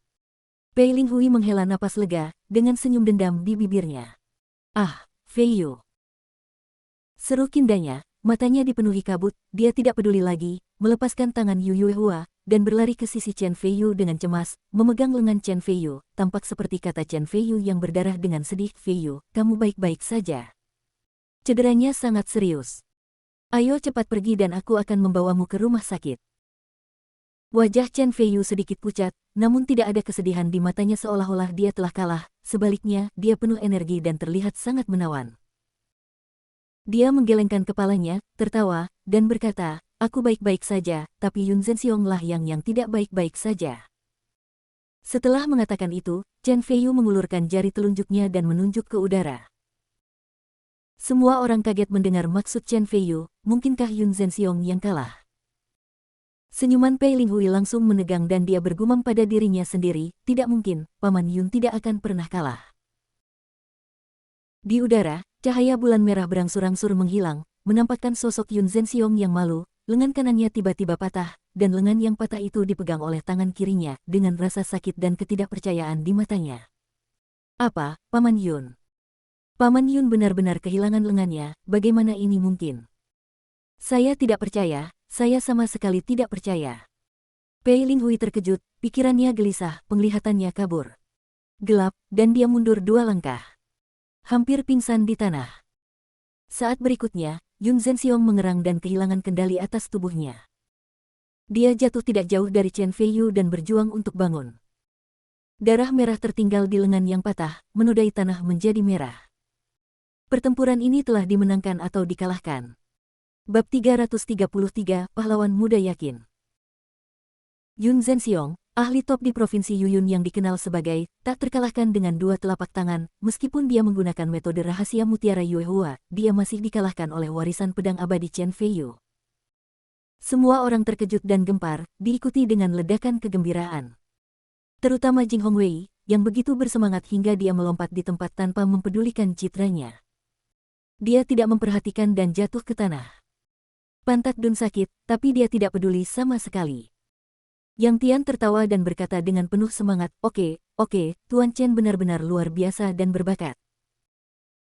Pei Linghui menghela napas lega, dengan senyum dendam di bibirnya. Ah, Feiyu. Seru kindanya, matanya dipenuhi kabut, dia tidak peduli lagi, melepaskan tangan Yu Yuehua, dan berlari ke sisi Chen Feiyu dengan cemas, memegang lengan Chen Feiyu, tampak seperti kata Chen Feiyu yang berdarah dengan sedih, Feiyu, kamu baik-baik saja. Cederanya sangat serius. Ayo cepat pergi dan aku akan membawamu ke rumah sakit. Wajah Chen Feiyu sedikit pucat, namun tidak ada kesedihan di matanya seolah-olah dia telah kalah, sebaliknya, dia penuh energi dan terlihat sangat menawan. Dia menggelengkan kepalanya, tertawa, dan berkata, aku baik-baik saja, tapi Yun Zhenxiong lah yang tidak baik-baik saja. Setelah mengatakan itu, Chen Feiyu mengulurkan jari telunjuknya dan menunjuk ke udara. Semua orang kaget mendengar maksud Chen Feiyu, mungkinkah Yun Zhenxiong yang kalah? Senyuman Pei Linghui langsung menegang dan dia bergumam pada dirinya sendiri, tidak mungkin, Paman Yun tidak akan pernah kalah. Di udara, cahaya bulan merah berangsur-angsur menghilang, menampakkan sosok Yun Zhenxiong yang malu, lengan kanannya tiba-tiba patah, dan lengan yang patah itu dipegang oleh tangan kirinya, dengan rasa sakit dan ketidakpercayaan di matanya. Apa, Paman Yun? Paman Yun benar-benar kehilangan lengannya, bagaimana ini mungkin? Saya tidak percaya, saya sama sekali tidak percaya. Pei Linghui terkejut, pikirannya gelisah, penglihatannya kabur. Gelap, dan dia mundur 2 langkah. Hampir pingsan di tanah. Saat berikutnya, Yun Zhenxiong mengerang dan kehilangan kendali atas tubuhnya. Dia jatuh tidak jauh dari Chen Feiyu dan berjuang untuk bangun. Darah merah tertinggal di lengan yang patah, menodai tanah menjadi merah. Pertempuran ini telah dimenangkan atau dikalahkan. Bab 333, Pahlawan Muda Yakin. Yun Zhenxiong, ahli top di Provinsi Yuyun yang dikenal sebagai tak terkalahkan dengan 2 telapak tangan, meskipun dia menggunakan metode rahasia mutiara Yuehua, dia masih dikalahkan oleh warisan pedang abadi Chen Feiyu. Semua orang terkejut dan gempar, diikuti dengan ledakan kegembiraan. Terutama Jing Hongwei, yang begitu bersemangat hingga dia melompat di tempat tanpa mempedulikan citranya. Dia tidak memperhatikan dan jatuh ke tanah. Pantat Dun sakit, tapi dia tidak peduli sama sekali. Yang Tian tertawa dan berkata dengan penuh semangat, oke, Tuan Chen benar-benar luar biasa dan berbakat.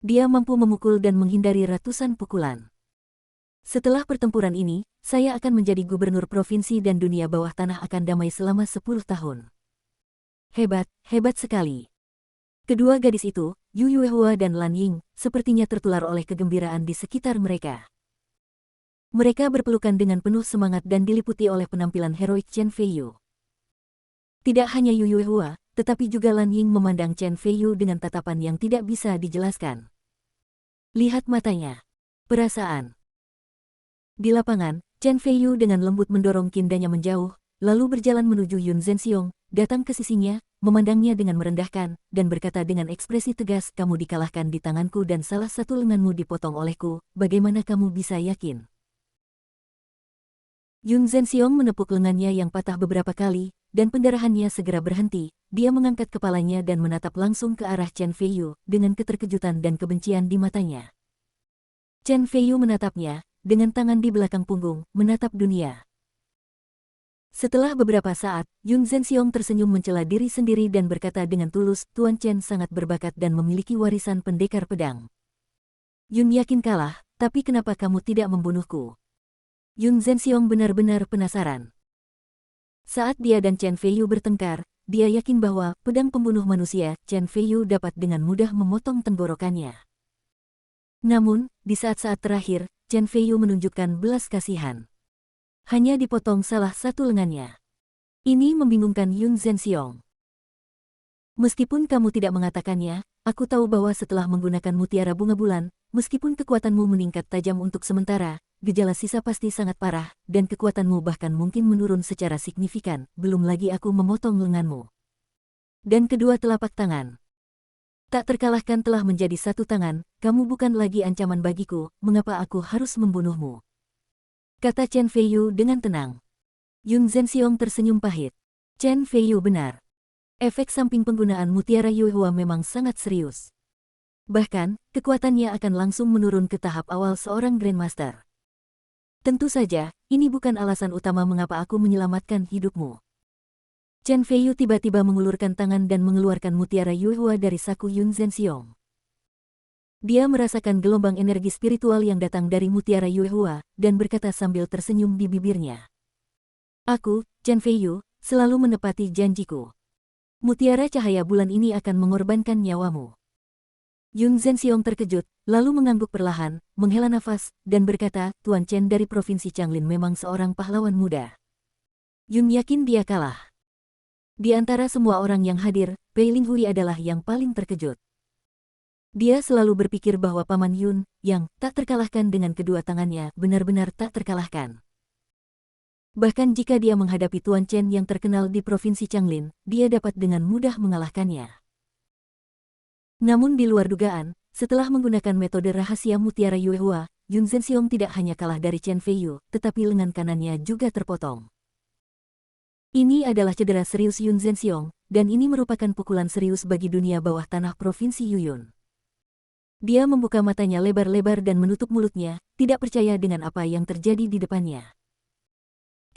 Dia mampu memukul dan menghindari ratusan pukulan. Setelah pertempuran ini, saya akan menjadi gubernur provinsi dan dunia bawah tanah akan damai selama 10 tahun. Hebat, hebat sekali. Kedua gadis itu, Yu Yuehua dan Lan Ying, sepertinya tertular oleh kegembiraan di sekitar mereka. Mereka berpelukan dengan penuh semangat dan diliputi oleh penampilan heroik Chen Feiyu. Tidak hanya Yu Yuehua, tetapi juga Lan Ying memandang Chen Feiyu dengan tatapan yang tidak bisa dijelaskan. Lihat matanya. Perasaan. Di lapangan, Chen Feiyu dengan lembut mendorong kindanya menjauh, lalu berjalan menuju Yun Zhenxiong, datang ke sisinya, memandangnya dengan merendahkan, dan berkata dengan ekspresi tegas, kamu dikalahkan di tanganku dan salah satu lenganmu dipotong olehku, bagaimana kamu bisa yakin? Yun Zhenxiong menepuk lengannya yang patah beberapa kali, dan pendarahannya segera berhenti. Dia mengangkat kepalanya dan menatap langsung ke arah Chen Feiyu, dengan keterkejutan dan kebencian di matanya. Chen Feiyu menatapnya, dengan tangan di belakang punggung, menatap dunia. Setelah beberapa saat, Yun Zhenxiong tersenyum mencela diri sendiri dan berkata dengan tulus, Tuan Chen sangat berbakat dan memiliki warisan pendekar pedang. Yun yakin kalah, tapi kenapa kamu tidak membunuhku? Yun Zhenxiong benar-benar penasaran. Saat dia dan Chen Feiyu bertengkar, dia yakin bahwa pedang pembunuh manusia Chen Feiyu dapat dengan mudah memotong tenggorokannya. Namun, di saat-saat terakhir, Chen Feiyu menunjukkan belas kasihan. Hanya dipotong salah satu lengannya. Ini membingungkan Yun Zhenxiong. Meskipun kamu tidak mengatakannya, aku tahu bahwa setelah menggunakan mutiara bunga bulan, meskipun kekuatanmu meningkat tajam untuk sementara, gejala sisa pasti sangat parah, dan kekuatanmu bahkan mungkin menurun secara signifikan, belum lagi aku memotong lenganmu. Dan kedua telapak tangan. Tak terkalahkan telah menjadi satu tangan, kamu bukan lagi ancaman bagiku, mengapa aku harus membunuhmu? Kata Chen Feiyu dengan tenang. Yun Zhenxiong tersenyum pahit. Chen Feiyu benar. Efek samping penggunaan mutiara Yuehua memang sangat serius. Bahkan, kekuatannya akan langsung menurun ke tahap awal seorang Grandmaster. Tentu saja, ini bukan alasan utama mengapa aku menyelamatkan hidupmu. Chen Feiyu tiba-tiba mengulurkan tangan dan mengeluarkan mutiara Yuehua dari saku Yun Zhenxiong. Dia merasakan gelombang energi spiritual yang datang dari mutiara Yuehua, dan berkata sambil tersenyum di bibirnya. Aku, Chen Feiyu, selalu menepati janjiku. Mutiara cahaya bulan ini akan mengorbankan nyawamu. Yun Zhenxiong terkejut, lalu mengangguk perlahan, menghela nafas, dan berkata, Tuan Chen dari Provinsi Changlin memang seorang pahlawan muda. Yun yakin dia kalah. Di antara semua orang yang hadir, Pei Linghui adalah yang paling terkejut. Dia selalu berpikir bahwa Paman Yun, yang tak terkalahkan dengan kedua tangannya, benar-benar tak terkalahkan. Bahkan jika dia menghadapi Tuan Chen yang terkenal di Provinsi Changlin, dia dapat dengan mudah mengalahkannya. Namun di luar dugaan, setelah menggunakan metode rahasia mutiara Yuehua, Yun Zhenxiong tidak hanya kalah dari Chen Feiyu, tetapi lengan kanannya juga terpotong. Ini adalah cedera serius Yun Zhenxiong, dan ini merupakan pukulan serius bagi dunia bawah tanah Provinsi Yuyun. Dia membuka matanya lebar-lebar dan menutup mulutnya, tidak percaya dengan apa yang terjadi di depannya.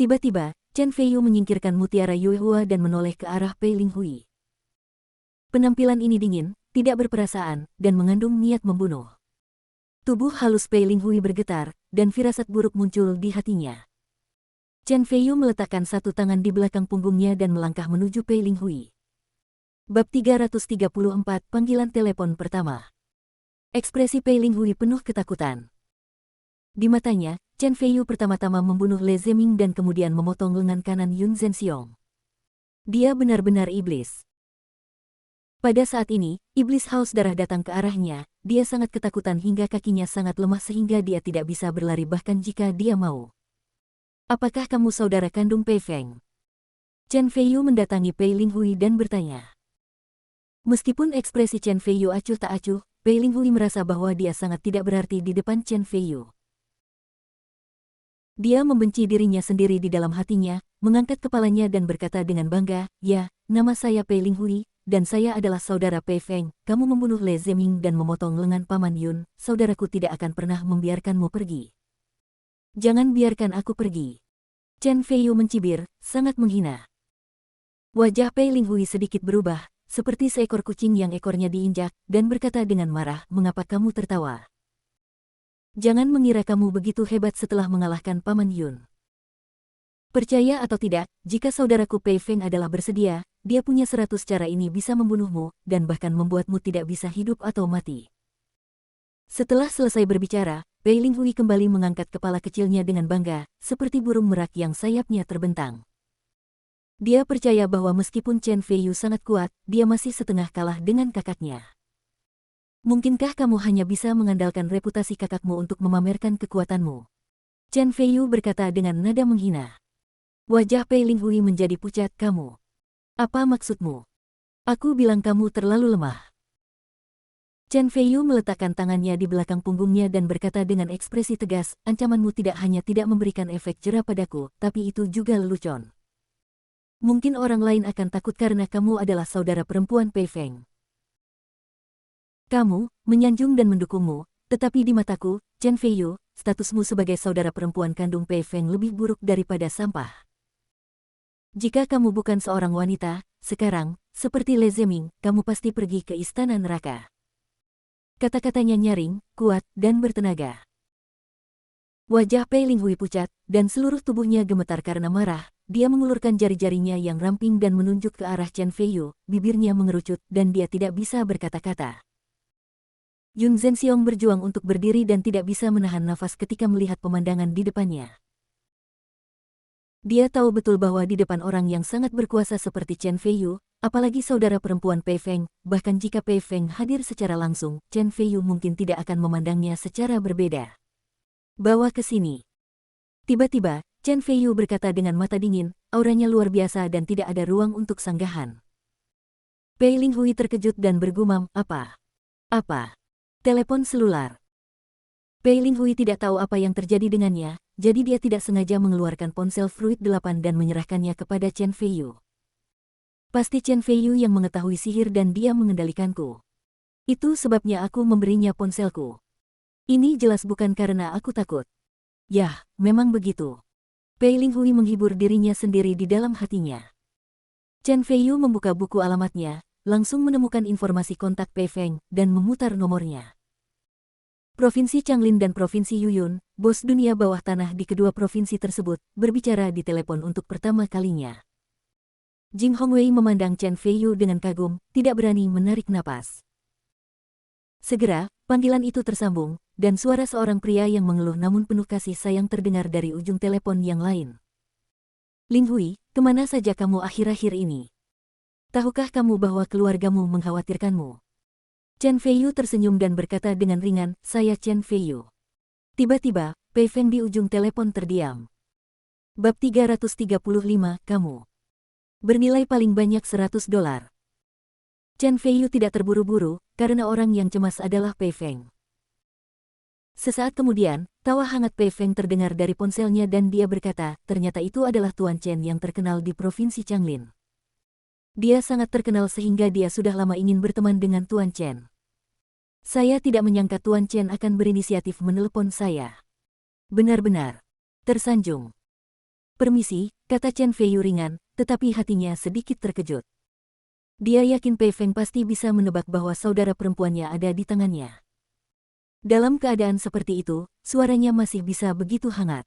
Tiba-tiba, Chen Feiyu menyingkirkan mutiara Yuehua dan menoleh ke arah Pei Linghui. Penampilan ini dingin, tidak berperasaan, dan mengandung niat membunuh. Tubuh halus Pei Linghui bergetar, dan firasat buruk muncul di hatinya. Chen Feiyu meletakkan satu tangan di belakang punggungnya dan melangkah menuju Pei Linghui. Bab 334 Panggilan Telepon Pertama. Ekspresi Pei Linghui penuh ketakutan. Di matanya, Chen Feiyu pertama-tama membunuh Le Zeming dan kemudian memotong lengan kanan Yun Zhenxiong. Dia benar-benar iblis. Pada saat ini, iblis haus darah datang ke arahnya. Dia sangat ketakutan hingga kakinya sangat lemah sehingga dia tidak bisa berlari bahkan jika dia mau. Apakah kamu saudara kandung Pei Feng? Chen Feiyu mendatangi Pei Linghui dan bertanya. Meskipun ekspresi Chen Feiyu acuh tak acuh, Pei Linghui merasa bahwa dia sangat tidak berarti di depan Chen Feiyu. Dia membenci dirinya sendiri di dalam hatinya, mengangkat kepalanya dan berkata dengan bangga, "Ya, nama saya Pei Linghui, dan saya adalah saudara Pei Feng. Kamu membunuh Le Zeming dan memotong lengan Paman Yun, saudaraku tidak akan pernah membiarkanmu pergi. Jangan biarkan aku pergi." Chen Feiyu mencibir, sangat menghina. Wajah Pei Linghui sedikit berubah, seperti seekor kucing yang ekornya diinjak, dan berkata dengan marah, "Mengapa kamu tertawa? Jangan mengira kamu begitu hebat setelah mengalahkan Paman Yun. Percaya atau tidak, jika saudaraku Pei Feng adalah bersedia, dia punya 100 cara ini bisa membunuhmu, dan bahkan membuatmu tidak bisa hidup atau mati." Setelah selesai berbicara, Pei Linghui kembali mengangkat kepala kecilnya dengan bangga, seperti burung merak yang sayapnya terbentang. Dia percaya bahwa meskipun Chen Feiyu sangat kuat, dia masih setengah kalah dengan kakaknya. "Mungkinkah kamu hanya bisa mengandalkan reputasi kakakmu untuk memamerkan kekuatanmu?" Chen Feiyu berkata dengan nada menghina. Wajah Pei Linghui menjadi pucat. "Kamu. Apa maksudmu? Aku bilang kamu terlalu lemah." Chen Feiyu meletakkan tangannya di belakang punggungnya dan berkata dengan ekspresi tegas, "Ancamanmu tidak hanya tidak memberikan efek jera padaku, tapi itu juga lelucon. Mungkin orang lain akan takut karena kamu adalah saudara perempuan Pei Feng. Kamu, menyanjung dan mendukungmu, tetapi di mataku, Chen Feiyu, statusmu sebagai saudara perempuan kandung Pei Feng lebih buruk daripada sampah. Jika kamu bukan seorang wanita, sekarang, seperti Le Zeming, kamu pasti pergi ke istana neraka." Kata-katanya nyaring, kuat, dan bertenaga. Wajah Pei Linghui pucat, dan seluruh tubuhnya gemetar karena marah. Dia mengulurkan jari-jarinya yang ramping dan menunjuk ke arah Chen Feiyu, bibirnya mengerucut, dan dia tidak bisa berkata-kata. Yun Zhenxiong berjuang untuk berdiri dan tidak bisa menahan nafas ketika melihat pemandangan di depannya. Dia tahu betul bahwa di depan orang yang sangat berkuasa seperti Chen Feiyu, apalagi saudara perempuan Pei Feng, bahkan jika Pei Feng hadir secara langsung, Chen Feiyu mungkin tidak akan memandangnya secara berbeda. "Bawa ke sini." Tiba-tiba, Chen Feiyu berkata dengan mata dingin, auranya luar biasa dan tidak ada ruang untuk sanggahan. Pei Linghui terkejut dan bergumam, "Apa? Apa? Telepon selular?" Pei Linghui tidak tahu apa yang terjadi dengannya, jadi dia tidak sengaja mengeluarkan ponsel Fruit 8 dan menyerahkannya kepada Chen Feiyu. "Pasti Chen Feiyu yang mengetahui sihir dan dia mengendalikanku. Itu sebabnya aku memberinya ponselku. Ini jelas bukan karena aku takut." "Yah, memang begitu." Pei Linghui menghibur dirinya sendiri di dalam hatinya. Chen Feiyu membuka buku alamatnya, langsung menemukan informasi kontak Pei Feng, dan memutar nomornya. Provinsi Changlin dan Provinsi Yuyun, bos dunia bawah tanah di kedua provinsi tersebut, berbicara di telepon untuk pertama kalinya. Jing Hongwei memandang Chen Feiyu dengan kagum, tidak berani menarik napas. Segera, panggilan itu tersambung, dan suara seorang pria yang mengeluh namun penuh kasih sayang terdengar dari ujung telepon yang lain. "Linghui, kemana saja kamu akhir-akhir ini? Tahukah kamu bahwa keluargamu mengkhawatirkanmu?" Chen Feiyu tersenyum dan berkata dengan ringan, "Saya Chen Feiyu." Tiba-tiba, Pei Feng di ujung telepon terdiam. Bab 335, kamu. Bernilai paling banyak $100. Chen Feiyu tidak terburu-buru, karena orang yang cemas adalah Pei Feng. Sesaat kemudian, tawa hangat Pei Feng terdengar dari ponselnya dan dia berkata, ternyata itu adalah Tuan Chen yang terkenal di Provinsi Changlin. Dia sangat terkenal sehingga dia sudah lama ingin berteman dengan Tuan Chen. Saya tidak menyangka Tuan Chen akan berinisiatif menelepon saya. Benar-benar tersanjung. Permisi, kata Chen Feiyu ringan, tetapi hatinya sedikit terkejut. Dia yakin Pei Feng pasti bisa menebak bahwa saudara perempuannya ada di tangannya. Dalam keadaan seperti itu, suaranya masih bisa begitu hangat.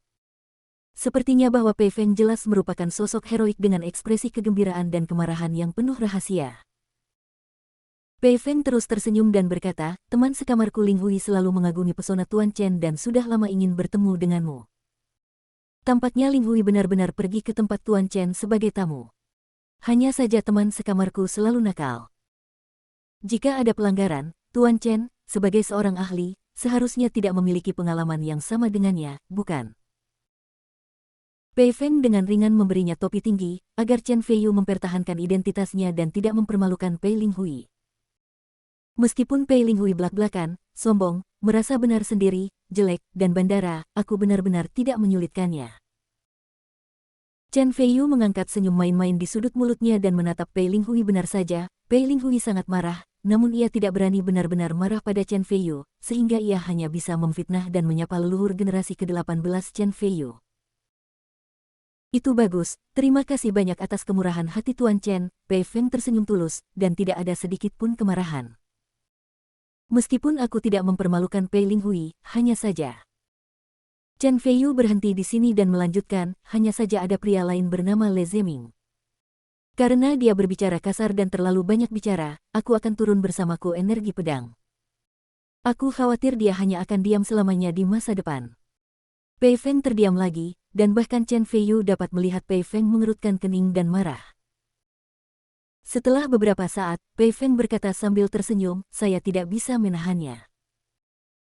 Sepertinya bahwa Pei Feng jelas merupakan sosok heroik dengan ekspresi kegembiraan dan kemarahan yang penuh rahasia. Pei Feng terus tersenyum dan berkata, teman sekamarku Ling Hui selalu mengagumi pesona Tuan Chen dan sudah lama ingin bertemu denganmu. Tampaknya Ling Hui benar-benar pergi ke tempat Tuan Chen sebagai tamu. Hanya saja teman sekamarku selalu nakal. Jika ada pelanggaran, Tuan Chen, sebagai seorang ahli, seharusnya tidak memiliki pengalaman yang sama dengannya, bukan? Pei Feng dengan ringan memberinya topi tinggi, agar Chen Feiyu mempertahankan identitasnya dan tidak mempermalukan Pei Ling Hui. Meskipun Pei Ling Hui belak-belakan, sombong, merasa benar sendiri, jelek, dan bandara, aku benar-benar tidak menyulitkannya. Chen Feiyu mengangkat senyum main-main di sudut mulutnya dan menatap Pei Ling Hui. Benar saja, Pei Ling Hui sangat marah, namun ia tidak berani benar-benar marah pada Chen Feiyu, sehingga ia hanya bisa memfitnah dan menyapa leluhur generasi ke-18 Chen Feiyu. Itu bagus, terima kasih banyak atas kemurahan hati Tuan Chen. Pei Feng tersenyum tulus, dan tidak ada sedikit pun kemarahan. Meskipun aku tidak mempermalukan Pei Ling Hui, hanya saja. Chen Feiyu berhenti di sini dan melanjutkan, hanya saja ada pria lain bernama Le Zeming. Karena dia berbicara kasar dan terlalu banyak bicara, aku akan turun bersamaku energi pedang. Aku khawatir dia hanya akan diam selamanya di masa depan. Pei Feng terdiam lagi, dan bahkan Chen Feiyu dapat melihat Pei Feng mengerutkan kening dan marah. Setelah beberapa saat, Pei Feng berkata sambil tersenyum, saya tidak bisa menahannya.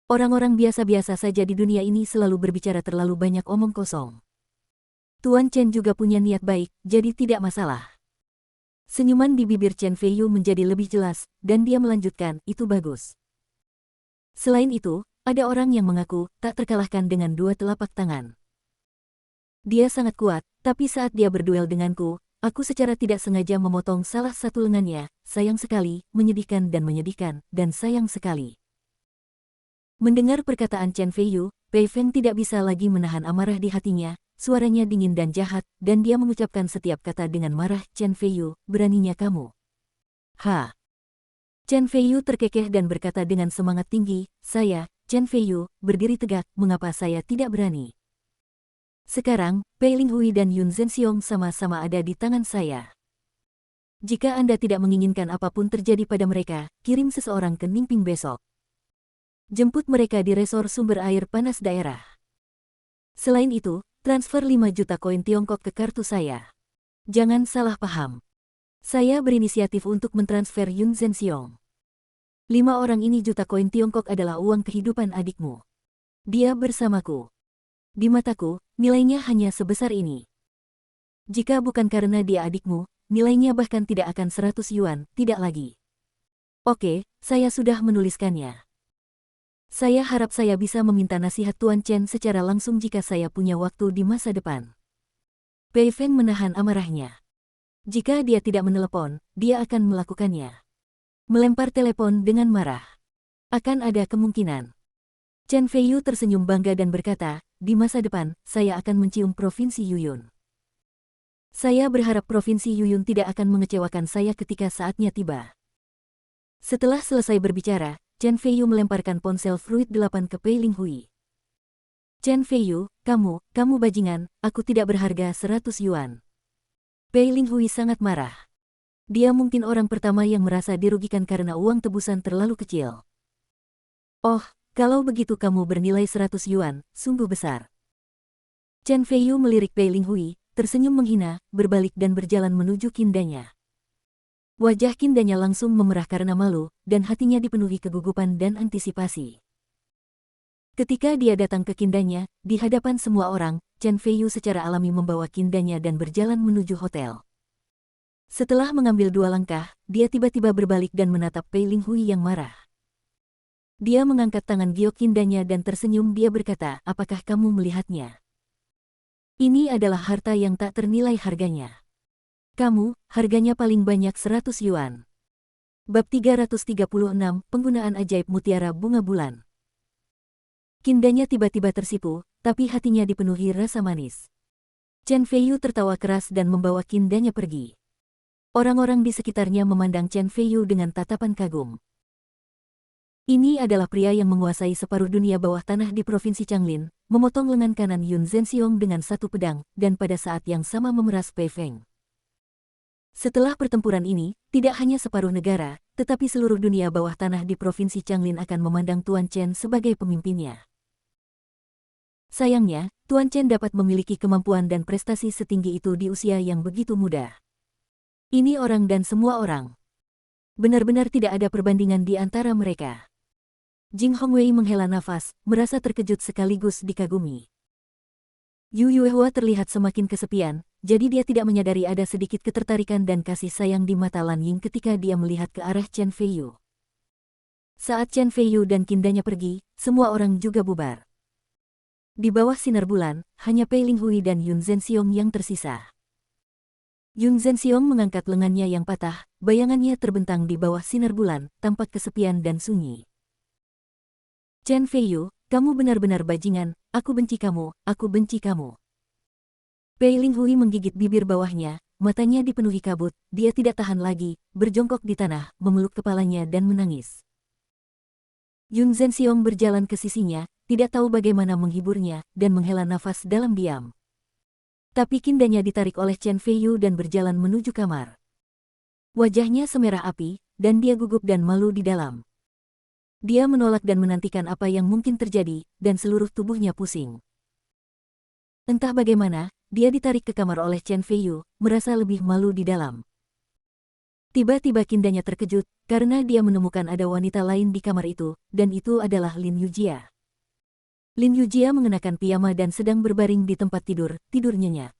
Orang-orang biasa-biasa saja di dunia ini selalu berbicara terlalu banyak omong kosong. Tuan Chen juga punya niat baik, jadi tidak masalah. Senyuman di bibir Chen Feiyu menjadi lebih jelas, dan dia melanjutkan, itu bagus. Selain itu, ada orang yang mengaku tak terkalahkan dengan dua telapak tangan. Dia sangat kuat, tapi saat dia berduel denganku, aku secara tidak sengaja memotong salah satu lengannya, sayang sekali, menyedihkan, dan sayang sekali. Mendengar perkataan Chen Feiyu, Pei Feng tidak bisa lagi menahan amarah di hatinya. Suaranya dingin dan jahat, dan dia mengucapkan setiap kata dengan marah. Chen Feiyu, beraninya kamu. Ha! Chen Feiyu terkekeh dan berkata dengan semangat tinggi, saya, Chen Feiyu, berdiri tegak, mengapa saya tidak berani? Sekarang, Pei Ling Hui dan Yun Zhenxiong sama-sama ada di tangan saya. Jika Anda tidak menginginkan apapun terjadi pada mereka, kirim seseorang ke Ningping besok. Jemput mereka di resor sumber air panas daerah. Selain itu, transfer 5 juta koin Tiongkok ke kartu saya. Jangan salah paham. Saya berinisiatif untuk mentransfer Yun Zhenxiong. 5 orang ini juta koin Tiongkok adalah uang kehidupan adikmu. Dia bersamaku. Di mataku, nilainya hanya sebesar ini. Jika bukan karena dia adikmu, nilainya bahkan tidak akan 100 yuan, tidak lagi. Oke, saya sudah menuliskannya. Saya harap saya bisa meminta nasihat Tuan Chen secara langsung jika saya punya waktu di masa depan. Pei Feng menahan amarahnya. Jika dia tidak menelepon, dia akan melakukannya. Melempar telepon dengan marah. Akan ada kemungkinan. Chen Feiyu tersenyum bangga dan berkata, di masa depan, saya akan mencium Provinsi Yuyun. Saya berharap Provinsi Yuyun tidak akan mengecewakan saya ketika saatnya tiba. Setelah selesai berbicara, Chen Feiyu melemparkan ponsel Fruit 8 ke Pei Ling Hui. Chen Feiyu, kamu bajingan, aku tidak berharga 100 yuan. Pei Ling Hui sangat marah. Dia mungkin orang pertama yang merasa dirugikan karena uang tebusan terlalu kecil. Oh, kalau begitu kamu bernilai 100 yuan, sungguh besar. Chen Feiyu melirik Pei Ling Hui, tersenyum menghina, berbalik dan berjalan menuju kindanya. Wajah kindanya langsung memerah karena malu, dan hatinya dipenuhi kegugupan dan antisipasi. Ketika dia datang ke kindanya, di hadapan semua orang, Chen Feiyu secara alami membawa kindanya dan berjalan menuju hotel. Setelah mengambil 2 langkah, dia tiba-tiba berbalik dan menatap Pei Ling Hui yang marah. Dia mengangkat tangan giok kindanya dan tersenyum. Dia berkata, apakah kamu melihatnya? Ini adalah harta yang tak ternilai harganya. Kamu, harganya paling banyak 100 yuan. Bab 336, Penggunaan Ajaib Mutiara Bunga Bulan. Kindanya tiba-tiba tersipu, tapi hatinya dipenuhi rasa manis. Chen Feiyu tertawa keras dan membawa kindanya pergi. Orang-orang di sekitarnya memandang Chen Feiyu dengan tatapan kagum. Ini adalah pria yang menguasai separuh dunia bawah tanah di Provinsi Changlin, memotong lengan kanan Yun Zhenxiong dengan satu pedang, dan pada saat yang sama memeras Pei Feng. Setelah pertempuran ini, tidak hanya separuh negara, tetapi seluruh dunia bawah tanah di Provinsi Changlin akan memandang Tuan Chen sebagai pemimpinnya. Sayangnya, Tuan Chen dapat memiliki kemampuan dan prestasi setinggi itu di usia yang begitu muda. Ini orang dan semua orang. Benar-benar tidak ada perbandingan di antara mereka. Jing Hongwei menghela nafas, merasa terkejut sekaligus dikagumi. Yu Yuehua terlihat semakin kesepian, jadi dia tidak menyadari ada sedikit ketertarikan dan kasih sayang di mata Lan Ying ketika dia melihat ke arah Chen Feiyu. Saat Chen Feiyu dan kindanya pergi, semua orang juga bubar. Di bawah sinar bulan, hanya Pei Linghui dan Yun Zhenxiong yang tersisa. Yun Zhenxiong mengangkat lengannya yang patah, bayangannya terbentang di bawah sinar bulan, tampak kesepian dan sunyi. Chen Feiyu, kamu benar-benar bajingan, aku benci kamu, aku benci kamu. Pei Linghui menggigit bibir bawahnya, matanya dipenuhi kabut, dia tidak tahan lagi, berjongkok di tanah, memeluk kepalanya dan menangis. Yun Zhenxiong berjalan ke sisinya, tidak tahu bagaimana menghiburnya, dan menghela nafas dalam diam. Tapi kindanya ditarik oleh Chen Feiyu dan berjalan menuju kamar. Wajahnya semerah api, dan dia gugup dan malu di dalam. Dia menolak dan menantikan apa yang mungkin terjadi, dan seluruh tubuhnya pusing. Entah bagaimana, dia ditarik ke kamar oleh Chen Feiyu, merasa lebih malu di dalam. Tiba-tiba kindanya terkejut, karena dia menemukan ada wanita lain di kamar itu, dan itu adalah Lin Yujia. Lin Yujia mengenakan piyama dan sedang berbaring di tempat tidur nyenyak.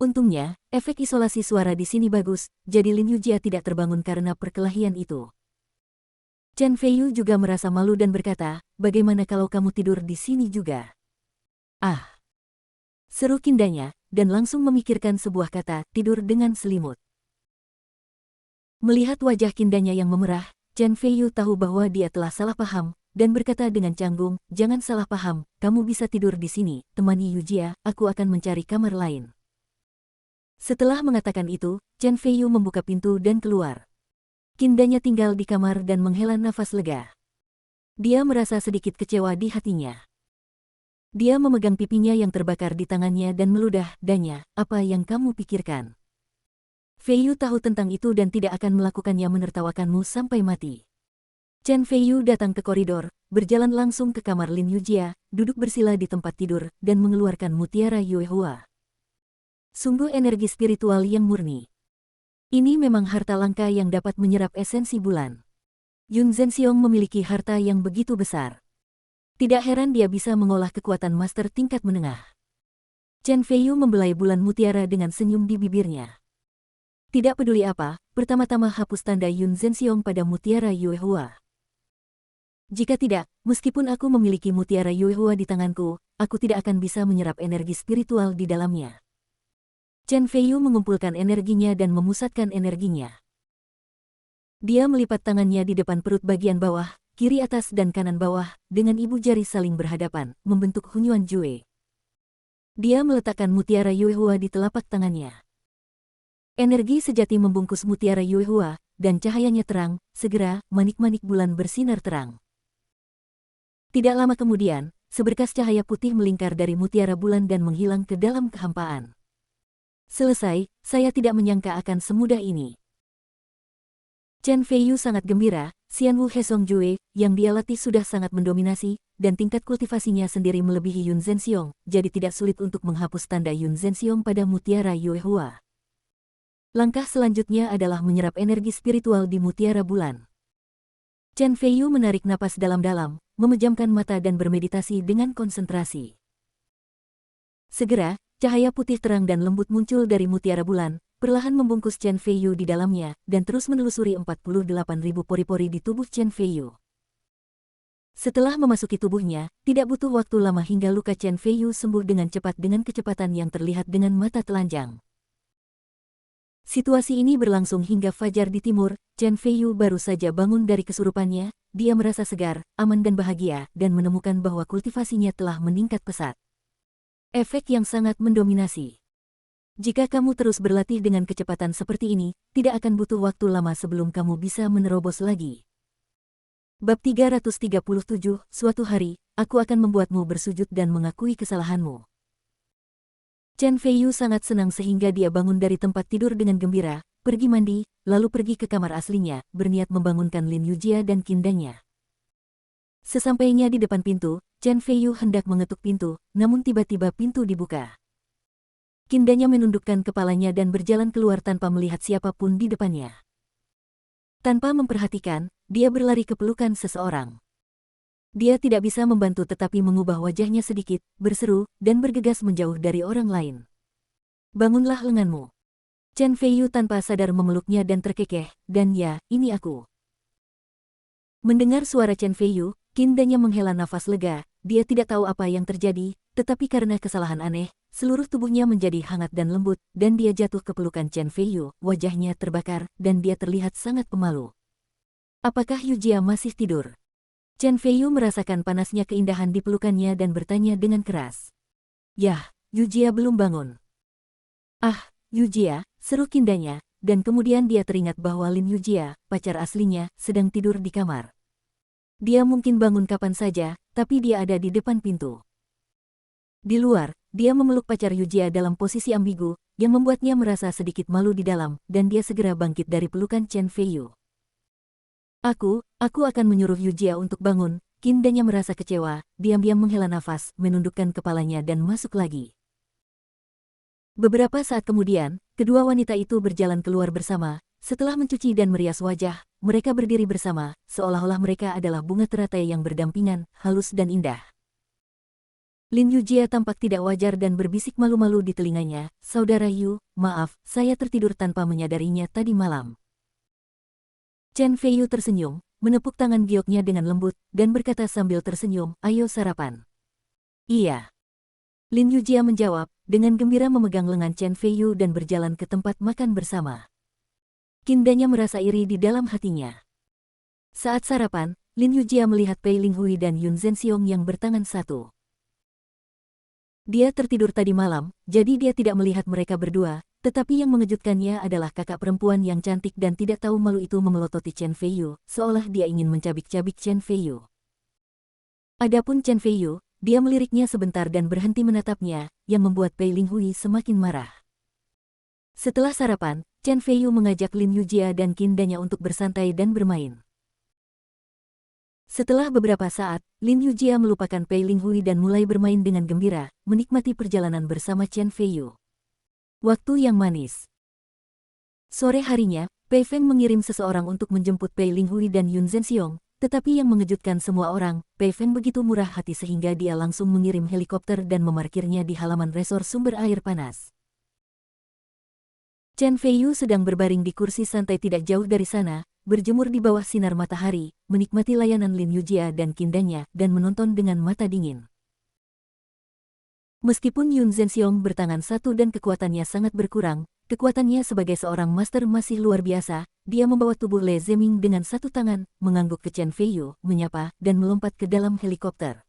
Untungnya, efek isolasi suara di sini bagus, jadi Lin Yujia tidak terbangun karena perkelahian itu. Chen Feiyu juga merasa malu dan berkata, bagaimana kalau kamu tidur di sini juga? Ah! Seru kindanya, dan langsung memikirkan sebuah kata, tidur dengan selimut. Melihat wajah kindanya yang memerah, Chen Feiyu tahu bahwa dia telah salah paham, dan berkata dengan canggung, jangan salah paham, kamu bisa tidur di sini, temani Yujia, aku akan mencari kamar lain. Setelah mengatakan itu, Chen Feiyu membuka pintu dan keluar. Kindanya tinggal di kamar dan menghela nafas lega. Dia merasa sedikit kecewa di hatinya. Dia memegang pipinya yang terbakar di tangannya dan meludah, danya, apa yang kamu pikirkan? Feiyu tahu tentang itu dan tidak akan melakukannya menertawakanmu sampai mati. Chen Feiyu datang ke koridor, berjalan langsung ke kamar Lin Yujia, duduk bersila di tempat tidur, dan mengeluarkan mutiara Yuehua. Sungguh energi spiritual yang murni. Ini memang harta langka yang dapat menyerap esensi bulan. Yun Zhenxiong memiliki harta yang begitu besar. Tidak heran dia bisa mengolah kekuatan master tingkat menengah. Chen Feiyu membelai bulan mutiara dengan senyum di bibirnya. Tidak peduli apa, pertama-tama hapus tanda Yun Zhenxiong pada mutiara Yuehua. Jika tidak, meskipun aku memiliki mutiara Yuehua di tanganku, aku tidak akan bisa menyerap energi spiritual di dalamnya. Chen Feiyu mengumpulkan energinya dan memusatkan energinya. Dia melipat tangannya di depan perut bagian bawah, kiri atas dan kanan bawah, dengan ibu jari saling berhadapan, membentuk Hunyuan Jue. Dia meletakkan mutiara Yuehua di telapak tangannya. Energi sejati membungkus mutiara Yuehua, dan cahayanya terang, segera, manik-manik bulan bersinar terang. Tidak lama kemudian, seberkas cahaya putih melingkar dari mutiara bulan dan menghilang ke dalam kehampaan. Selesai, saya tidak menyangka akan semudah ini. Chen Feiyu sangat gembira, Xianwu Hesong Jue, yang dia latih sudah sangat mendominasi, dan tingkat kultivasinya sendiri melebihi Yun Zhenxiong, jadi tidak sulit untuk menghapus tanda Yun Zhenxiong pada mutiara Yuehua. Langkah selanjutnya adalah menyerap energi spiritual di mutiara bulan. Chen Feiyu menarik napas dalam-dalam, memejamkan mata dan bermeditasi dengan konsentrasi. Segera, cahaya putih terang dan lembut muncul dari mutiara bulan, perlahan membungkus Chen Feiyu di dalamnya, dan terus menelusuri 48.000 pori-pori di tubuh Chen Feiyu. Setelah memasuki tubuhnya, tidak butuh waktu lama hingga luka Chen Feiyu sembuh dengan cepat dengan kecepatan yang terlihat dengan mata telanjang. Situasi ini berlangsung hingga fajar di timur. Chen Feiyu baru saja bangun dari kesurupannya, dia merasa segar, aman dan bahagia, dan menemukan bahwa kultivasinya telah meningkat pesat. Efek yang sangat mendominasi. Jika kamu terus berlatih dengan kecepatan seperti ini, tidak akan butuh waktu lama sebelum kamu bisa menerobos lagi. Bab 337, suatu hari, aku akan membuatmu bersujud dan mengakui kesalahanmu. Chen Feiyu sangat senang sehingga dia bangun dari tempat tidur dengan gembira, pergi mandi, lalu pergi ke kamar aslinya, berniat membangunkan Lin Yujia dan Kindanya. Sesampainya di depan pintu, Chen Feiyu hendak mengetuk pintu, namun tiba-tiba pintu dibuka. Kindanya menundukkan kepalanya dan berjalan keluar tanpa melihat siapapun di depannya. Tanpa memperhatikan, dia berlari ke pelukan seseorang. Dia tidak bisa membantu tetapi mengubah wajahnya sedikit, berseru, dan bergegas menjauh dari orang lain. Bangunlah lenganmu. Chen Feiyu tanpa sadar memeluknya dan terkekeh, dan ya, ini aku. Mendengar suara Chen Feiyu, Kindanya menghela nafas lega, dia tidak tahu apa yang terjadi, tetapi karena kesalahan aneh, seluruh tubuhnya menjadi hangat dan lembut, dan dia jatuh ke pelukan Chen Feiyu, wajahnya terbakar, dan dia terlihat sangat pemalu. Apakah Yujia masih tidur? Chen Feiyu merasakan panasnya keindahan di pelukannya dan bertanya dengan keras. Yah, Yujia belum bangun. Ah, Yujia, seru Kindanya, dan kemudian dia teringat bahwa Lin Yujia, pacar aslinya, sedang tidur di kamar. Dia mungkin bangun kapan saja, tapi dia ada di depan pintu. Di luar, dia memeluk pacar Yujia dalam posisi ambigu, yang membuatnya merasa sedikit malu di dalam, dan dia segera bangkit dari pelukan Chen Feiyu. Aku akan menyuruh Yujia untuk bangun. Kindanya merasa kecewa, diam-diam menghela nafas, menundukkan kepalanya dan masuk lagi. Beberapa saat kemudian, kedua wanita itu berjalan keluar bersama. Setelah mencuci dan merias wajah, mereka berdiri bersama, seolah-olah mereka adalah bunga teratai yang berdampingan, halus dan indah. Lin Yujia tampak tidak wajar dan berbisik malu-malu di telinganya, "Saudara Yu, maaf, saya tertidur tanpa menyadarinya tadi malam." Chen Feiyu tersenyum, menepuk tangan gioknya dengan lembut, dan berkata sambil tersenyum, "Ayo sarapan." Iya. Lin Yujia menjawab, dengan gembira memegang lengan Chen Feiyu dan berjalan ke tempat makan bersama. Kindanya merasa iri di dalam hatinya. Saat sarapan, Lin Yujia melihat Pei Linghui dan Yun Zhenxiong yang bertangan satu. Dia tertidur tadi malam, jadi dia tidak melihat mereka berdua, tetapi yang mengejutkannya adalah kakak perempuan yang cantik dan tidak tahu malu itu memelototi Chen Feiyu, seolah dia ingin mencabik-cabik Chen Feiyu. Adapun Chen Feiyu, dia meliriknya sebentar dan berhenti menatapnya, yang membuat Pei Linghui semakin marah. Setelah sarapan, Chen Feiyu mengajak Lin Yujia dan Kindanya untuk bersantai dan bermain. Setelah beberapa saat, Lin Yujia melupakan Pei Linghui dan mulai bermain dengan gembira, menikmati perjalanan bersama Chen Feiyu. Waktu yang manis. Sore harinya, Pei Feng mengirim seseorang untuk menjemput Pei Linghui dan Yun Zhenxiong, tetapi yang mengejutkan semua orang, Pei Feng begitu murah hati sehingga dia langsung mengirim helikopter dan memarkirnya di halaman resor sumber air panas. Chen Feiyu sedang berbaring di kursi santai tidak jauh dari sana, berjemur di bawah sinar matahari, menikmati layanan Lin Yujia dan Kindanya, dan menonton dengan mata dingin. Meskipun Yun Zhenxiong bertangan satu dan kekuatannya sangat berkurang, kekuatannya sebagai seorang master masih luar biasa, dia membawa tubuh Le Zeming dengan satu tangan, mengangguk ke Chen Feiyu, menyapa, dan melompat ke dalam helikopter.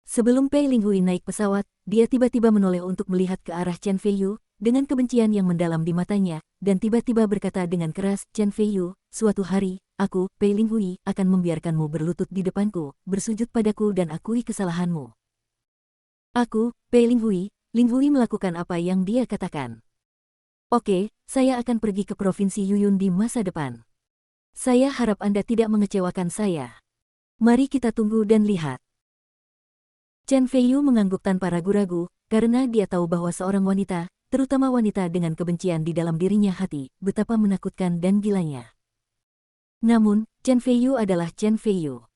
Sebelum Pei Linghui naik pesawat, dia tiba-tiba menoleh untuk melihat ke arah Chen Feiyu, dengan kebencian yang mendalam di matanya, dan tiba-tiba berkata dengan keras, "Chen Feiyu, suatu hari, aku, Pei Linghui, akan membiarkanmu berlutut di depanku, bersujud padaku dan akui kesalahanmu." Aku, Pei Linghui, Linghui melakukan apa yang dia katakan. Oke, saya akan pergi ke Provinsi Yuyun di masa depan. Saya harap Anda tidak mengecewakan saya. Mari kita tunggu dan lihat. Chen Feiyu mengangguk tanpa ragu-ragu, karena dia tahu bahwa seorang wanita, terutama wanita dengan kebencian di dalam dirinya hati, betapa menakutkan dan gilanya. Namun, Chen Feiyu adalah Chen Feiyu.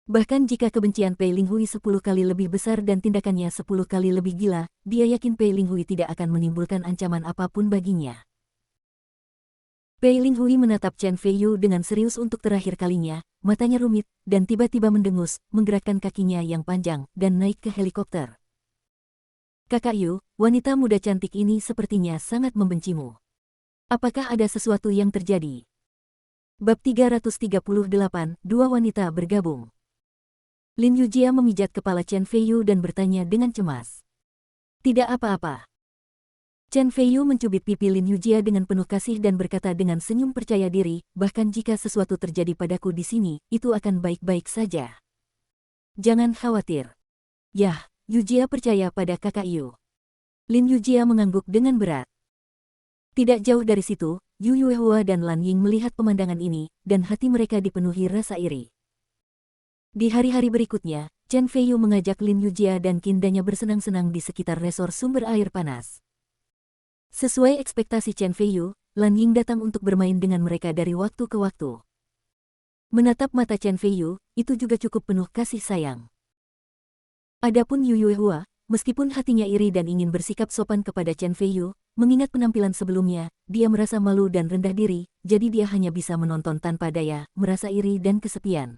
Bahkan jika kebencian Pei Linghui 10 kali lebih besar dan tindakannya 10 kali lebih gila, dia yakin Pei Linghui tidak akan menimbulkan ancaman apapun baginya. Pei Linghui menatap Chen Feiyu dengan serius untuk terakhir kalinya, matanya rumit, dan tiba-tiba mendengus, menggerakkan kakinya yang panjang, dan naik ke helikopter. Kakak Yu, wanita muda cantik ini sepertinya sangat membencimu. Apakah ada sesuatu yang terjadi? Bab 338, dua wanita bergabung. Lin Yujia memijat kepala Chen Feiyu dan bertanya dengan cemas. Tidak apa-apa. Chen Feiyu mencubit pipi Lin Yujia dengan penuh kasih dan berkata dengan senyum percaya diri, bahkan jika sesuatu terjadi padaku di sini, itu akan baik-baik saja. Jangan khawatir. Yah, Yujia percaya pada kakak Yu. Lin Yujia mengangguk dengan berat. Tidak jauh dari situ, Yu Yuehua dan Lan Ying melihat pemandangan ini, dan hati mereka dipenuhi rasa iri. Di hari-hari berikutnya, Chen Feiyu mengajak Lin Yujia dan kindanya bersenang-senang di sekitar resor sumber air panas. Sesuai ekspektasi Chen Feiyu, Lan Ying datang untuk bermain dengan mereka dari waktu ke waktu. Menatap mata Chen Feiyu, itu juga cukup penuh kasih sayang. Adapun Yu Yuehua, meskipun hatinya iri dan ingin bersikap sopan kepada Chen Feiyu, mengingat penampilan sebelumnya, dia merasa malu dan rendah diri, jadi dia hanya bisa menonton tanpa daya, merasa iri dan kesepian.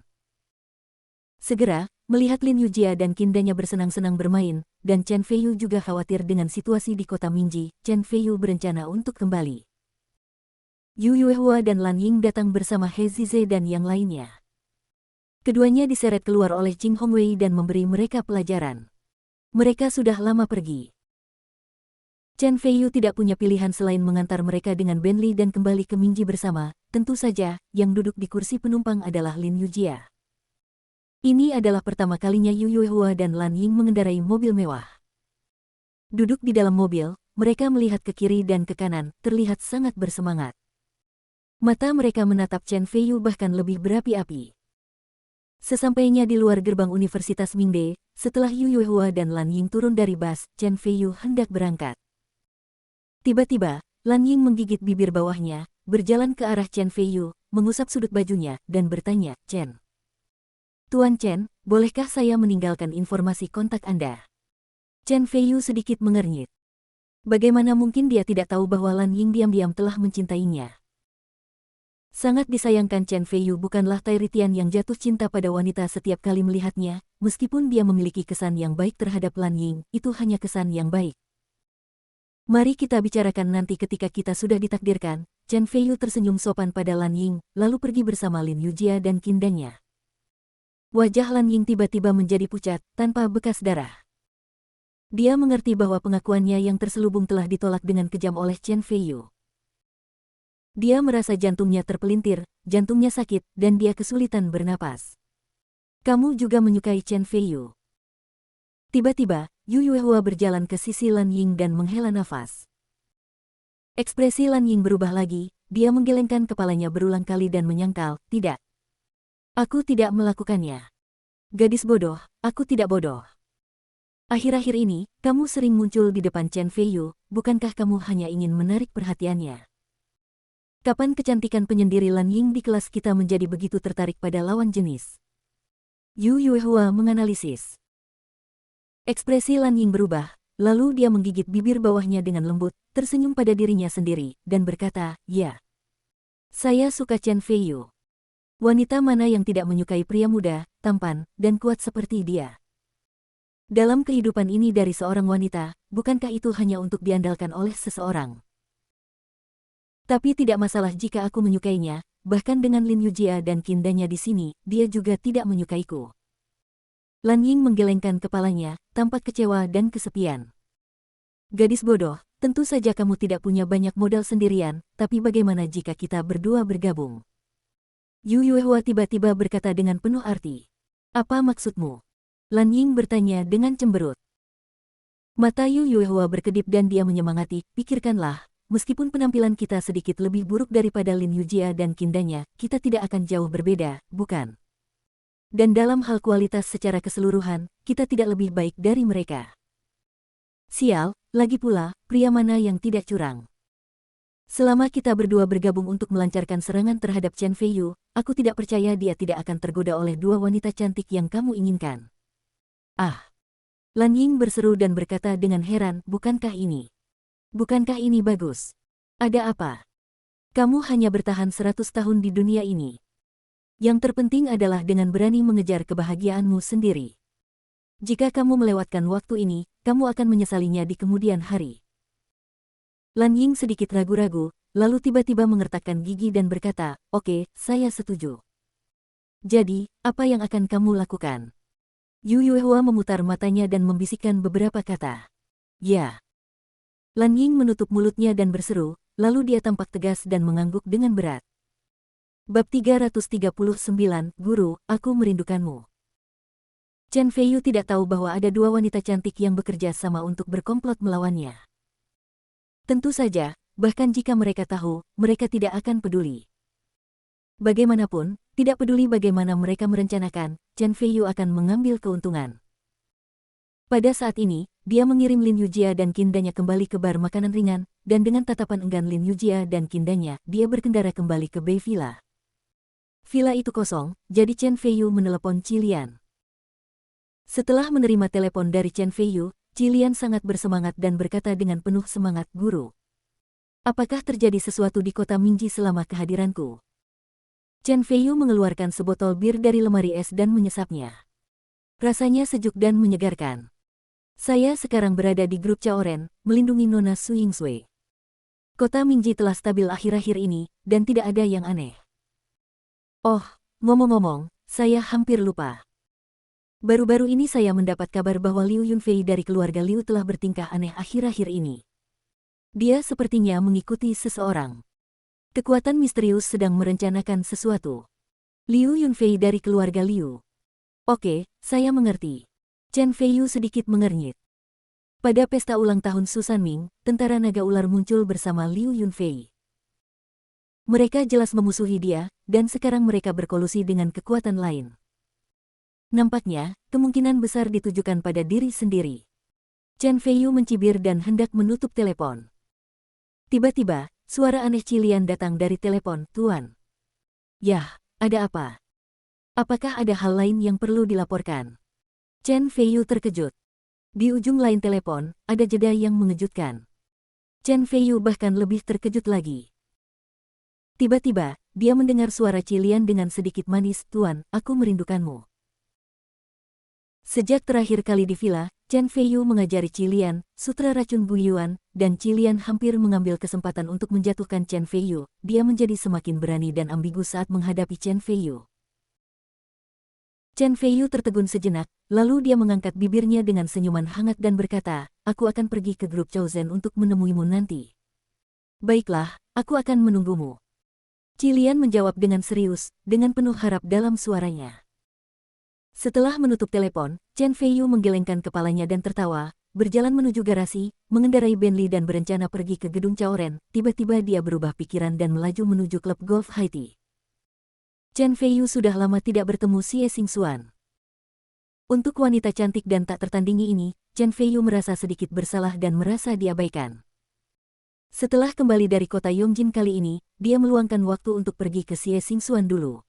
Segera, melihat Lin Yujia dan kindanya bersenang-senang bermain, dan Chen Feiyu juga khawatir dengan situasi di kota Minji, Chen Feiyu berencana untuk kembali. Yu Yuehua dan Lan Ying datang bersama He Zize dan yang lainnya. Keduanya diseret keluar oleh Jing Hongwei dan memberi mereka pelajaran. Mereka sudah lama pergi. Chen Feiyu tidak punya pilihan selain mengantar mereka dengan Bentley dan kembali ke Minji bersama, tentu saja, yang duduk di kursi penumpang adalah Lin Yujia. Ini adalah pertama kalinya Yu Yuehua dan Lan Ying mengendarai mobil mewah. Duduk di dalam mobil, mereka melihat ke kiri dan ke kanan, terlihat sangat bersemangat. Mata mereka menatap Chen Feiyu bahkan lebih berapi-api. Sesampainya di luar gerbang Universitas Mingde, setelah Yu Yuehua dan Lan Ying turun dari bus, Chen Feiyu hendak berangkat. Tiba-tiba, Lan Ying menggigit bibir bawahnya, berjalan ke arah Chen Feiyu, mengusap sudut bajunya, dan bertanya, Chen. Tuan Chen, bolehkah saya meninggalkan informasi kontak Anda? Chen Feiyu sedikit mengernyit. Bagaimana mungkin dia tidak tahu bahwa Lan Ying diam-diam telah mencintainya? Sangat disayangkan Chen Feiyu bukanlah Tairitian yang jatuh cinta pada wanita setiap kali melihatnya, meskipun dia memiliki kesan yang baik terhadap Lan Ying, itu hanya kesan yang baik. Mari kita bicarakan nanti ketika kita sudah ditakdirkan. Chen Feiyu tersenyum sopan pada Lan Ying, lalu pergi bersama Lin Yujia dan kindanya. Wajah Lan Ying tiba-tiba menjadi pucat, tanpa bekas darah. Dia mengerti bahwa pengakuannya yang terselubung telah ditolak dengan kejam oleh Chen Feiyu. Dia merasa jantungnya terpelintir, jantungnya sakit, dan dia kesulitan bernapas. Kamu juga menyukai Chen Feiyu. Tiba-tiba, Yu Yuehua berjalan ke sisi Lan Ying dan menghela nafas. Ekspresi Lan Ying berubah lagi, dia menggelengkan kepalanya berulang kali dan menyangkal, tidak. Aku tidak melakukannya. Gadis bodoh, aku tidak bodoh. Akhir-akhir ini, kamu sering muncul di depan Chen Feiyu, bukankah kamu hanya ingin menarik perhatiannya? Kapan kecantikan penyendiri Lan Ying di kelas kita menjadi begitu tertarik pada lawan jenis? Yu Yuehua menganalisis. Ekspresi Lan Ying berubah, lalu dia menggigit bibir bawahnya dengan lembut, tersenyum pada dirinya sendiri, dan berkata, ya. Saya suka Chen Feiyu. Wanita mana yang tidak menyukai pria muda, tampan, dan kuat seperti dia? Dalam kehidupan ini dari seorang wanita, bukankah itu hanya untuk diandalkan oleh seseorang? Tapi tidak masalah jika aku menyukainya, bahkan dengan Lin Yujia dan kindanya di sini, dia juga tidak menyukaiku. Lan Ying menggelengkan kepalanya, tampak kecewa dan kesepian. Gadis bodoh, tentu saja kamu tidak punya banyak modal sendirian, tapi bagaimana jika kita berdua bergabung? Yu Yuehua tiba-tiba berkata dengan penuh arti. Apa maksudmu? Lan Ying bertanya dengan cemberut. Mata Yu Yuehua berkedip dan dia menyemangati, pikirkanlah, meskipun penampilan kita sedikit lebih buruk daripada Lin Yujia dan kindanya, kita tidak akan jauh berbeda, bukan? Dan dalam hal kualitas secara keseluruhan, kita tidak lebih baik dari mereka. Sial, lagi pula, pria mana yang tidak curang? Selama kita berdua bergabung untuk melancarkan serangan terhadap Chen Feiyu, aku tidak percaya dia tidak akan tergoda oleh dua wanita cantik yang kamu inginkan. Ah! Lan Ying berseru dan berkata dengan heran, bukankah ini bagus? Ada apa? Kamu hanya bertahan 100 tahun di dunia ini. Yang terpenting adalah dengan berani mengejar kebahagiaanmu sendiri. Jika kamu melewatkan waktu ini, kamu akan menyesalinya di kemudian hari. Lan Ying sedikit ragu-ragu, lalu tiba-tiba mengertakkan gigi dan berkata, "Oke, saya setuju." "Jadi, apa yang akan kamu lakukan?" Yu Yuehua memutar matanya dan membisikkan beberapa kata. "Ya." Lan Ying menutup mulutnya dan berseru, lalu dia tampak tegas dan mengangguk dengan berat. Bab 339, Guru, aku merindukanmu. Chen Feiyu tidak tahu bahwa ada dua wanita cantik yang bekerja sama untuk berkomplot melawannya. Tentu saja, bahkan jika mereka tahu, mereka tidak akan peduli. Bagaimanapun, tidak peduli bagaimana mereka merencanakan, Chen Feiyu akan mengambil keuntungan. Pada saat ini, dia mengirim Lin Yujia dan Kindanya kembali ke bar makanan ringan, dan dengan tatapan enggan Lin Yujia dan Kindanya, dia berkendara kembali ke Bei Villa. Villa itu kosong, jadi Chen Feiyu menelepon Cilian. Setelah menerima telepon dari Chen Feiyu, Cilian sangat bersemangat dan berkata dengan penuh semangat, "Guru, apakah terjadi sesuatu di kota Mingji selama kehadiranku?" Chen Feiyu mengeluarkan sebotol bir dari lemari es dan menyesapnya. Rasanya sejuk dan menyegarkan. "Saya sekarang berada di grup Chaoren, melindungi Nona Su Yingsui. Kota Mingji telah stabil akhir-akhir ini, dan tidak ada yang aneh. Oh, ngomong-ngomong, saya hampir lupa. Baru-baru ini saya mendapat kabar bahwa Liu Yunfei dari keluarga Liu telah bertingkah aneh akhir-akhir ini. Dia sepertinya mengikuti seseorang. Kekuatan misterius sedang merencanakan sesuatu. Liu Yunfei dari keluarga Liu. Oke, saya mengerti." Chen Feiyu sedikit mengernyit. Pada pesta ulang tahun Susan Ming, tentara naga ular muncul bersama Liu Yunfei. Mereka jelas memusuhi dia, dan sekarang mereka berkolusi dengan kekuatan lain. Nampaknya, kemungkinan besar ditujukan pada diri sendiri. Chen Feiyu mencibir dan hendak menutup telepon. Tiba-tiba, suara aneh Cilian datang dari telepon, "Tuan." "Yah, ada apa? Apakah ada hal lain yang perlu dilaporkan?" Chen Feiyu terkejut. Di ujung lain telepon, ada jeda yang mengejutkan. Chen Feiyu bahkan lebih terkejut lagi. Tiba-tiba, dia mendengar suara Cilian dengan sedikit manis, "Tuan, aku merindukanmu." Sejak terakhir kali di villa, Chen Feiyu mengajari Cilian, sutra racun Guiyuan, dan Cilian hampir mengambil kesempatan untuk menjatuhkan Chen Feiyu. Dia menjadi semakin berani dan ambigu saat menghadapi Chen Feiyu. Chen Feiyu tertegun sejenak, lalu dia mengangkat bibirnya dengan senyuman hangat dan berkata, "Aku akan pergi ke grup Chouzhen untuk menemuimu nanti." "Baiklah, aku akan menunggumu." Cilian menjawab dengan serius, dengan penuh harap dalam suaranya. Setelah menutup telepon, Chen Feiyu menggelengkan kepalanya dan tertawa, berjalan menuju garasi, mengendarai Bentley dan berencana pergi ke gedung Chaoren. Tiba-tiba dia berubah pikiran dan melaju menuju klub golf Haiti. Chen Feiyu sudah lama tidak bertemu Xie Xingxuan. Untuk wanita cantik dan tak tertandingi ini, Chen Feiyu merasa sedikit bersalah dan merasa diabaikan. Setelah kembali dari kota Yongjin kali ini, dia meluangkan waktu untuk pergi ke Xie Xingxuan dulu.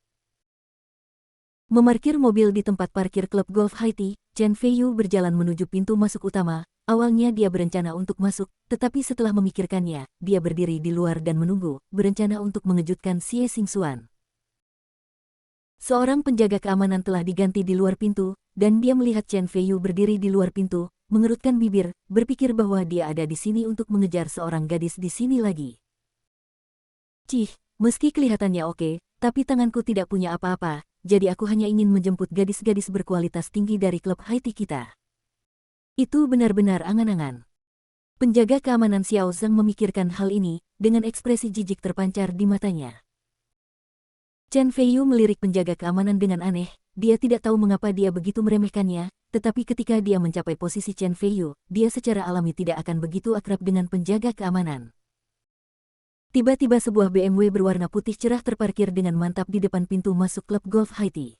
Memarkir mobil di tempat parkir klub golf Haiti, Chen Feiyu berjalan menuju pintu masuk utama. Awalnya dia berencana untuk masuk, tetapi setelah memikirkannya, dia berdiri di luar dan menunggu, berencana untuk mengejutkan Xie Xingxuan. Seorang penjaga keamanan telah diganti di luar pintu, dan dia melihat Chen Feiyu berdiri di luar pintu, mengerutkan bibir, berpikir bahwa dia ada di sini untuk mengejar seorang gadis di sini lagi. "Cih, meski kelihatannya oke, tapi tanganku tidak punya apa-apa. Jadi aku hanya ingin menjemput gadis-gadis berkualitas tinggi dari klub Haiti kita." Itu benar-benar angan-angan. Penjaga keamanan Xiao Zhang memikirkan hal ini, dengan ekspresi jijik terpancar di matanya. Chen Feiyu melirik penjaga keamanan dengan aneh, dia tidak tahu mengapa dia begitu meremehkannya, tetapi ketika dia mencapai posisi Chen Feiyu, dia secara alami tidak akan begitu akrab dengan penjaga keamanan. Tiba-tiba sebuah BMW berwarna putih cerah terparkir dengan mantap di depan pintu masuk klub golf Haiti.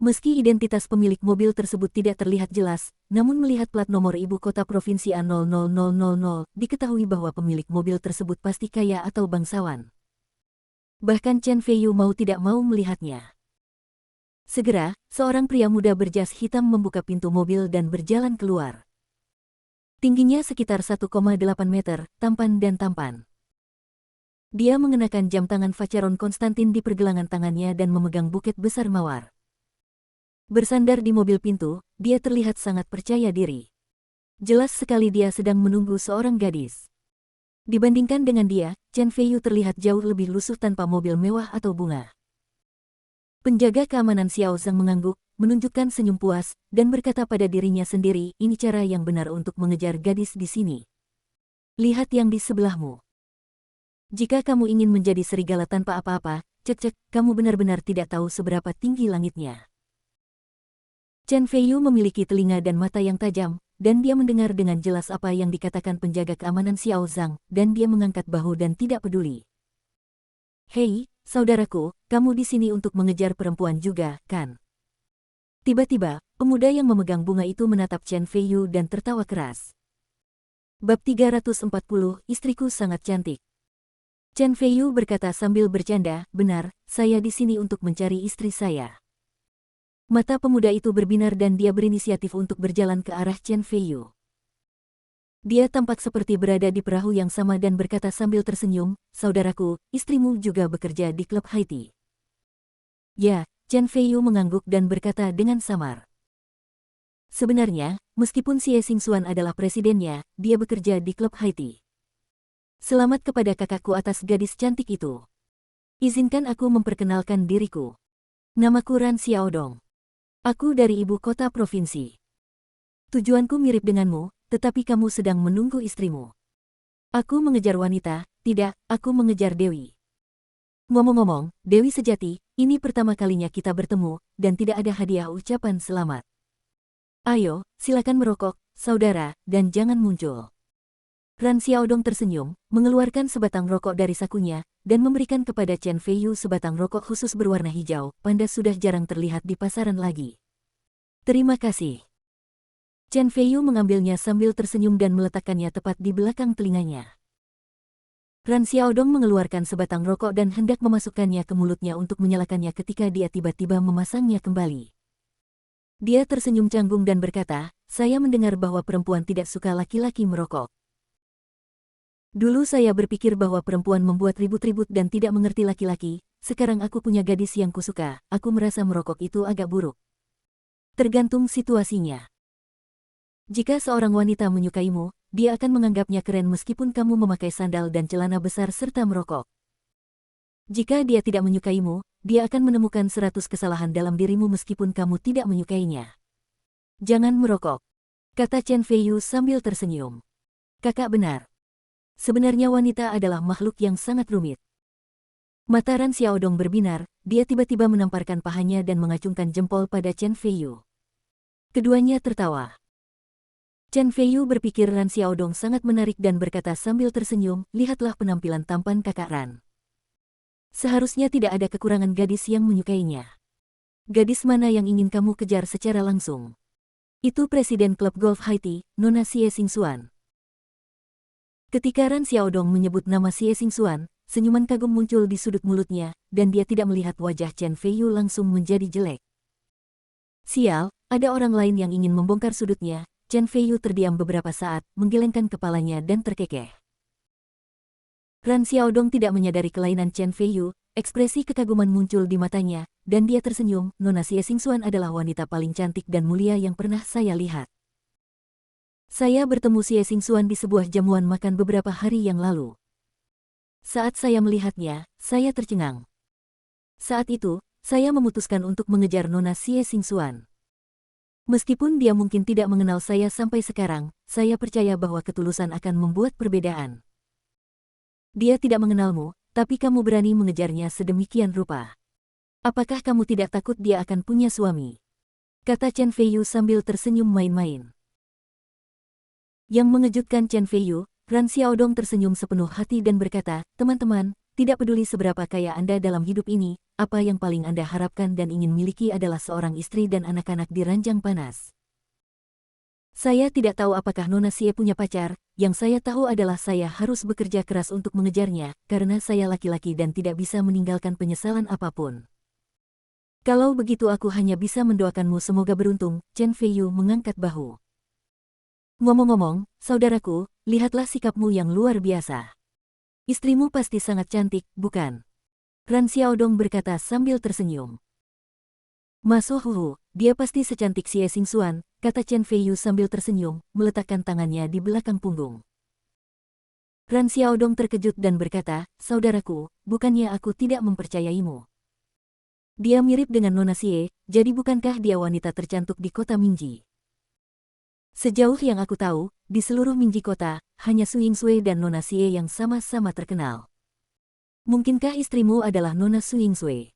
Meski identitas pemilik mobil tersebut tidak terlihat jelas, namun melihat plat nomor ibu kota provinsi A00000, diketahui bahwa pemilik mobil tersebut pasti kaya atau bangsawan. Bahkan Chen Feiyu mau tidak mau melihatnya. Segera, seorang pria muda berjas hitam membuka pintu mobil dan berjalan keluar. Tingginya sekitar 1,8 meter, tampan dan tampan. Dia mengenakan jam tangan Vacheron Konstantin di pergelangan tangannya dan memegang buket besar mawar. Bersandar di mobil pintu, dia terlihat sangat percaya diri. Jelas sekali dia sedang menunggu seorang gadis. Dibandingkan dengan dia, Chen Feiyu terlihat jauh lebih lusuh tanpa mobil mewah atau bunga. Penjaga keamanan Xiao Zhang mengangguk, menunjukkan senyum puas, dan berkata pada dirinya sendiri, ini cara yang benar untuk mengejar gadis di sini. Lihat yang di sebelahmu. Jika kamu ingin menjadi serigala tanpa apa-apa, cek-cek, kamu benar-benar tidak tahu seberapa tinggi langitnya. Chen Feiyu memiliki telinga dan mata yang tajam, dan dia mendengar dengan jelas apa yang dikatakan penjaga keamanan Xiao Zhang, dan dia mengangkat bahu dan tidak peduli. Hei, saudaraku, kamu di sini untuk mengejar perempuan juga, kan? Tiba-tiba, pemuda yang memegang bunga itu menatap Chen Feiyu dan tertawa keras. Bab 340, istriku sangat cantik. Chen Feiyu berkata sambil bercanda, benar, saya di sini untuk mencari istri saya. Mata pemuda itu berbinar dan dia berinisiatif untuk berjalan ke arah Chen Feiyu. Dia tampak seperti berada di perahu yang sama dan berkata sambil tersenyum, saudaraku, istrimu juga bekerja di klub Haiti. Ya, Chen Feiyu mengangguk dan berkata dengan samar. Sebenarnya, meskipun Xie Xingxuan adalah presidennya, dia bekerja di klub Haiti. Selamat kepada kakakku atas gadis cantik itu. Izinkan aku memperkenalkan diriku. Namaku Ran Xiaodong. Aku dari ibu kota provinsi. Tujuanku mirip denganmu, tetapi kamu sedang menunggu istrimu. Aku mengejar wanita, tidak, aku mengejar Dewi. Ngomong-ngomong, Dewi sejati, ini pertama kalinya kita bertemu, dan tidak ada hadiah ucapan selamat. Ayo, silakan merokok, saudara, dan jangan muncul. Ran Xiaodong tersenyum, mengeluarkan sebatang rokok dari sakunya, dan memberikan kepada Chen Feiyu sebatang rokok khusus berwarna hijau, panda sudah jarang terlihat di pasaran lagi. Terima kasih. Chen Feiyu mengambilnya sambil tersenyum dan meletakkannya tepat di belakang telinganya. Ran Xiaodong mengeluarkan sebatang rokok dan hendak memasukkannya ke mulutnya untuk menyalakannya ketika dia tiba-tiba memasangnya kembali. Dia tersenyum canggung dan berkata, saya mendengar bahwa perempuan tidak suka laki-laki merokok. Dulu saya berpikir bahwa perempuan membuat ribut-ribut dan tidak mengerti laki-laki, sekarang aku punya gadis yang kusuka, aku merasa merokok itu agak buruk. Tergantung situasinya. Jika seorang wanita menyukaimu, dia akan menganggapnya keren meskipun kamu memakai sandal dan celana besar serta merokok. Jika dia tidak menyukaimu, dia akan menemukan 100 kesalahan dalam dirimu meskipun kamu tidak menyukainya. Jangan merokok, kata Chen Feiyu sambil tersenyum. Kakak benar. Sebenarnya wanita adalah makhluk yang sangat rumit. Mata Ran Xiaodong berbinar, dia tiba-tiba menamparkan pahanya dan mengacungkan jempol pada Chen Feiyu. Keduanya tertawa. Chen Feiyu berpikir Ran Xiaodong sangat menarik dan berkata sambil tersenyum, lihatlah penampilan tampan kakak Ran. Seharusnya tidak ada kekurangan gadis yang menyukainya. Gadis mana yang ingin kamu kejar secara langsung? Itu presiden klub golf Haiti, Nona Xie Xingxuan. Ketika Ran Xiaodong menyebut nama Xie Xingxuan, senyuman kagum muncul di sudut mulutnya, dan dia tidak melihat wajah Chen Feiyu langsung menjadi jelek. Sial, ada orang lain yang ingin membongkar sudutnya. Chen Feiyu terdiam beberapa saat, menggelengkan kepalanya dan terkekeh. Ran Xiaodong tidak menyadari kelainan Chen Feiyu, ekspresi kekaguman muncul di matanya, dan dia tersenyum, Nona Xie Xingxuan adalah wanita paling cantik dan mulia yang pernah saya lihat. Saya bertemu Xie Xingxuan di sebuah jamuan makan beberapa hari yang lalu. Saat saya melihatnya, saya tercengang. Saat itu, saya memutuskan untuk mengejar Nona Xie Xingxuan. Meskipun dia mungkin tidak mengenal saya sampai sekarang, saya percaya bahwa ketulusan akan membuat perbedaan. Dia tidak mengenalmu, tapi kamu berani mengejarnya sedemikian rupa. Apakah kamu tidak takut dia akan punya suami? Kata Chen Feiyu sambil tersenyum main-main. Yang mengejutkan Chen Feiyu, Ran Xiaodong tersenyum sepenuh hati dan berkata, teman-teman, tidak peduli seberapa kaya Anda dalam hidup ini, apa yang paling Anda harapkan dan ingin miliki adalah seorang istri dan anak-anak di ranjang panas. Saya tidak tahu apakah Nona Xie punya pacar, yang saya tahu adalah saya harus bekerja keras untuk mengejarnya, karena saya laki-laki dan tidak bisa meninggalkan penyesalan apapun. Kalau begitu aku hanya bisa mendoakanmu semoga beruntung, Chen Feiyu mengangkat bahu. Ngomong-ngomong, saudaraku, lihatlah sikapmu yang luar biasa. Istrimu pasti sangat cantik, bukan? Ran Xiaodong berkata sambil tersenyum. Masohu, dia pasti secantik Xie Xingxuan, kata Chen Feiyu sambil tersenyum, meletakkan tangannya di belakang punggung. Ran Xiaodong terkejut dan berkata, saudaraku, bukannya aku tidak mempercayaimu. Dia mirip dengan Nona Xie, jadi bukankah dia wanita tercantik di kota Minji? Sejauh yang aku tahu, di seluruh Minji kota, hanya Su Yingsui dan Nona Xie yang sama-sama terkenal. Mungkinkah istrimu adalah Nona Su Yingsui?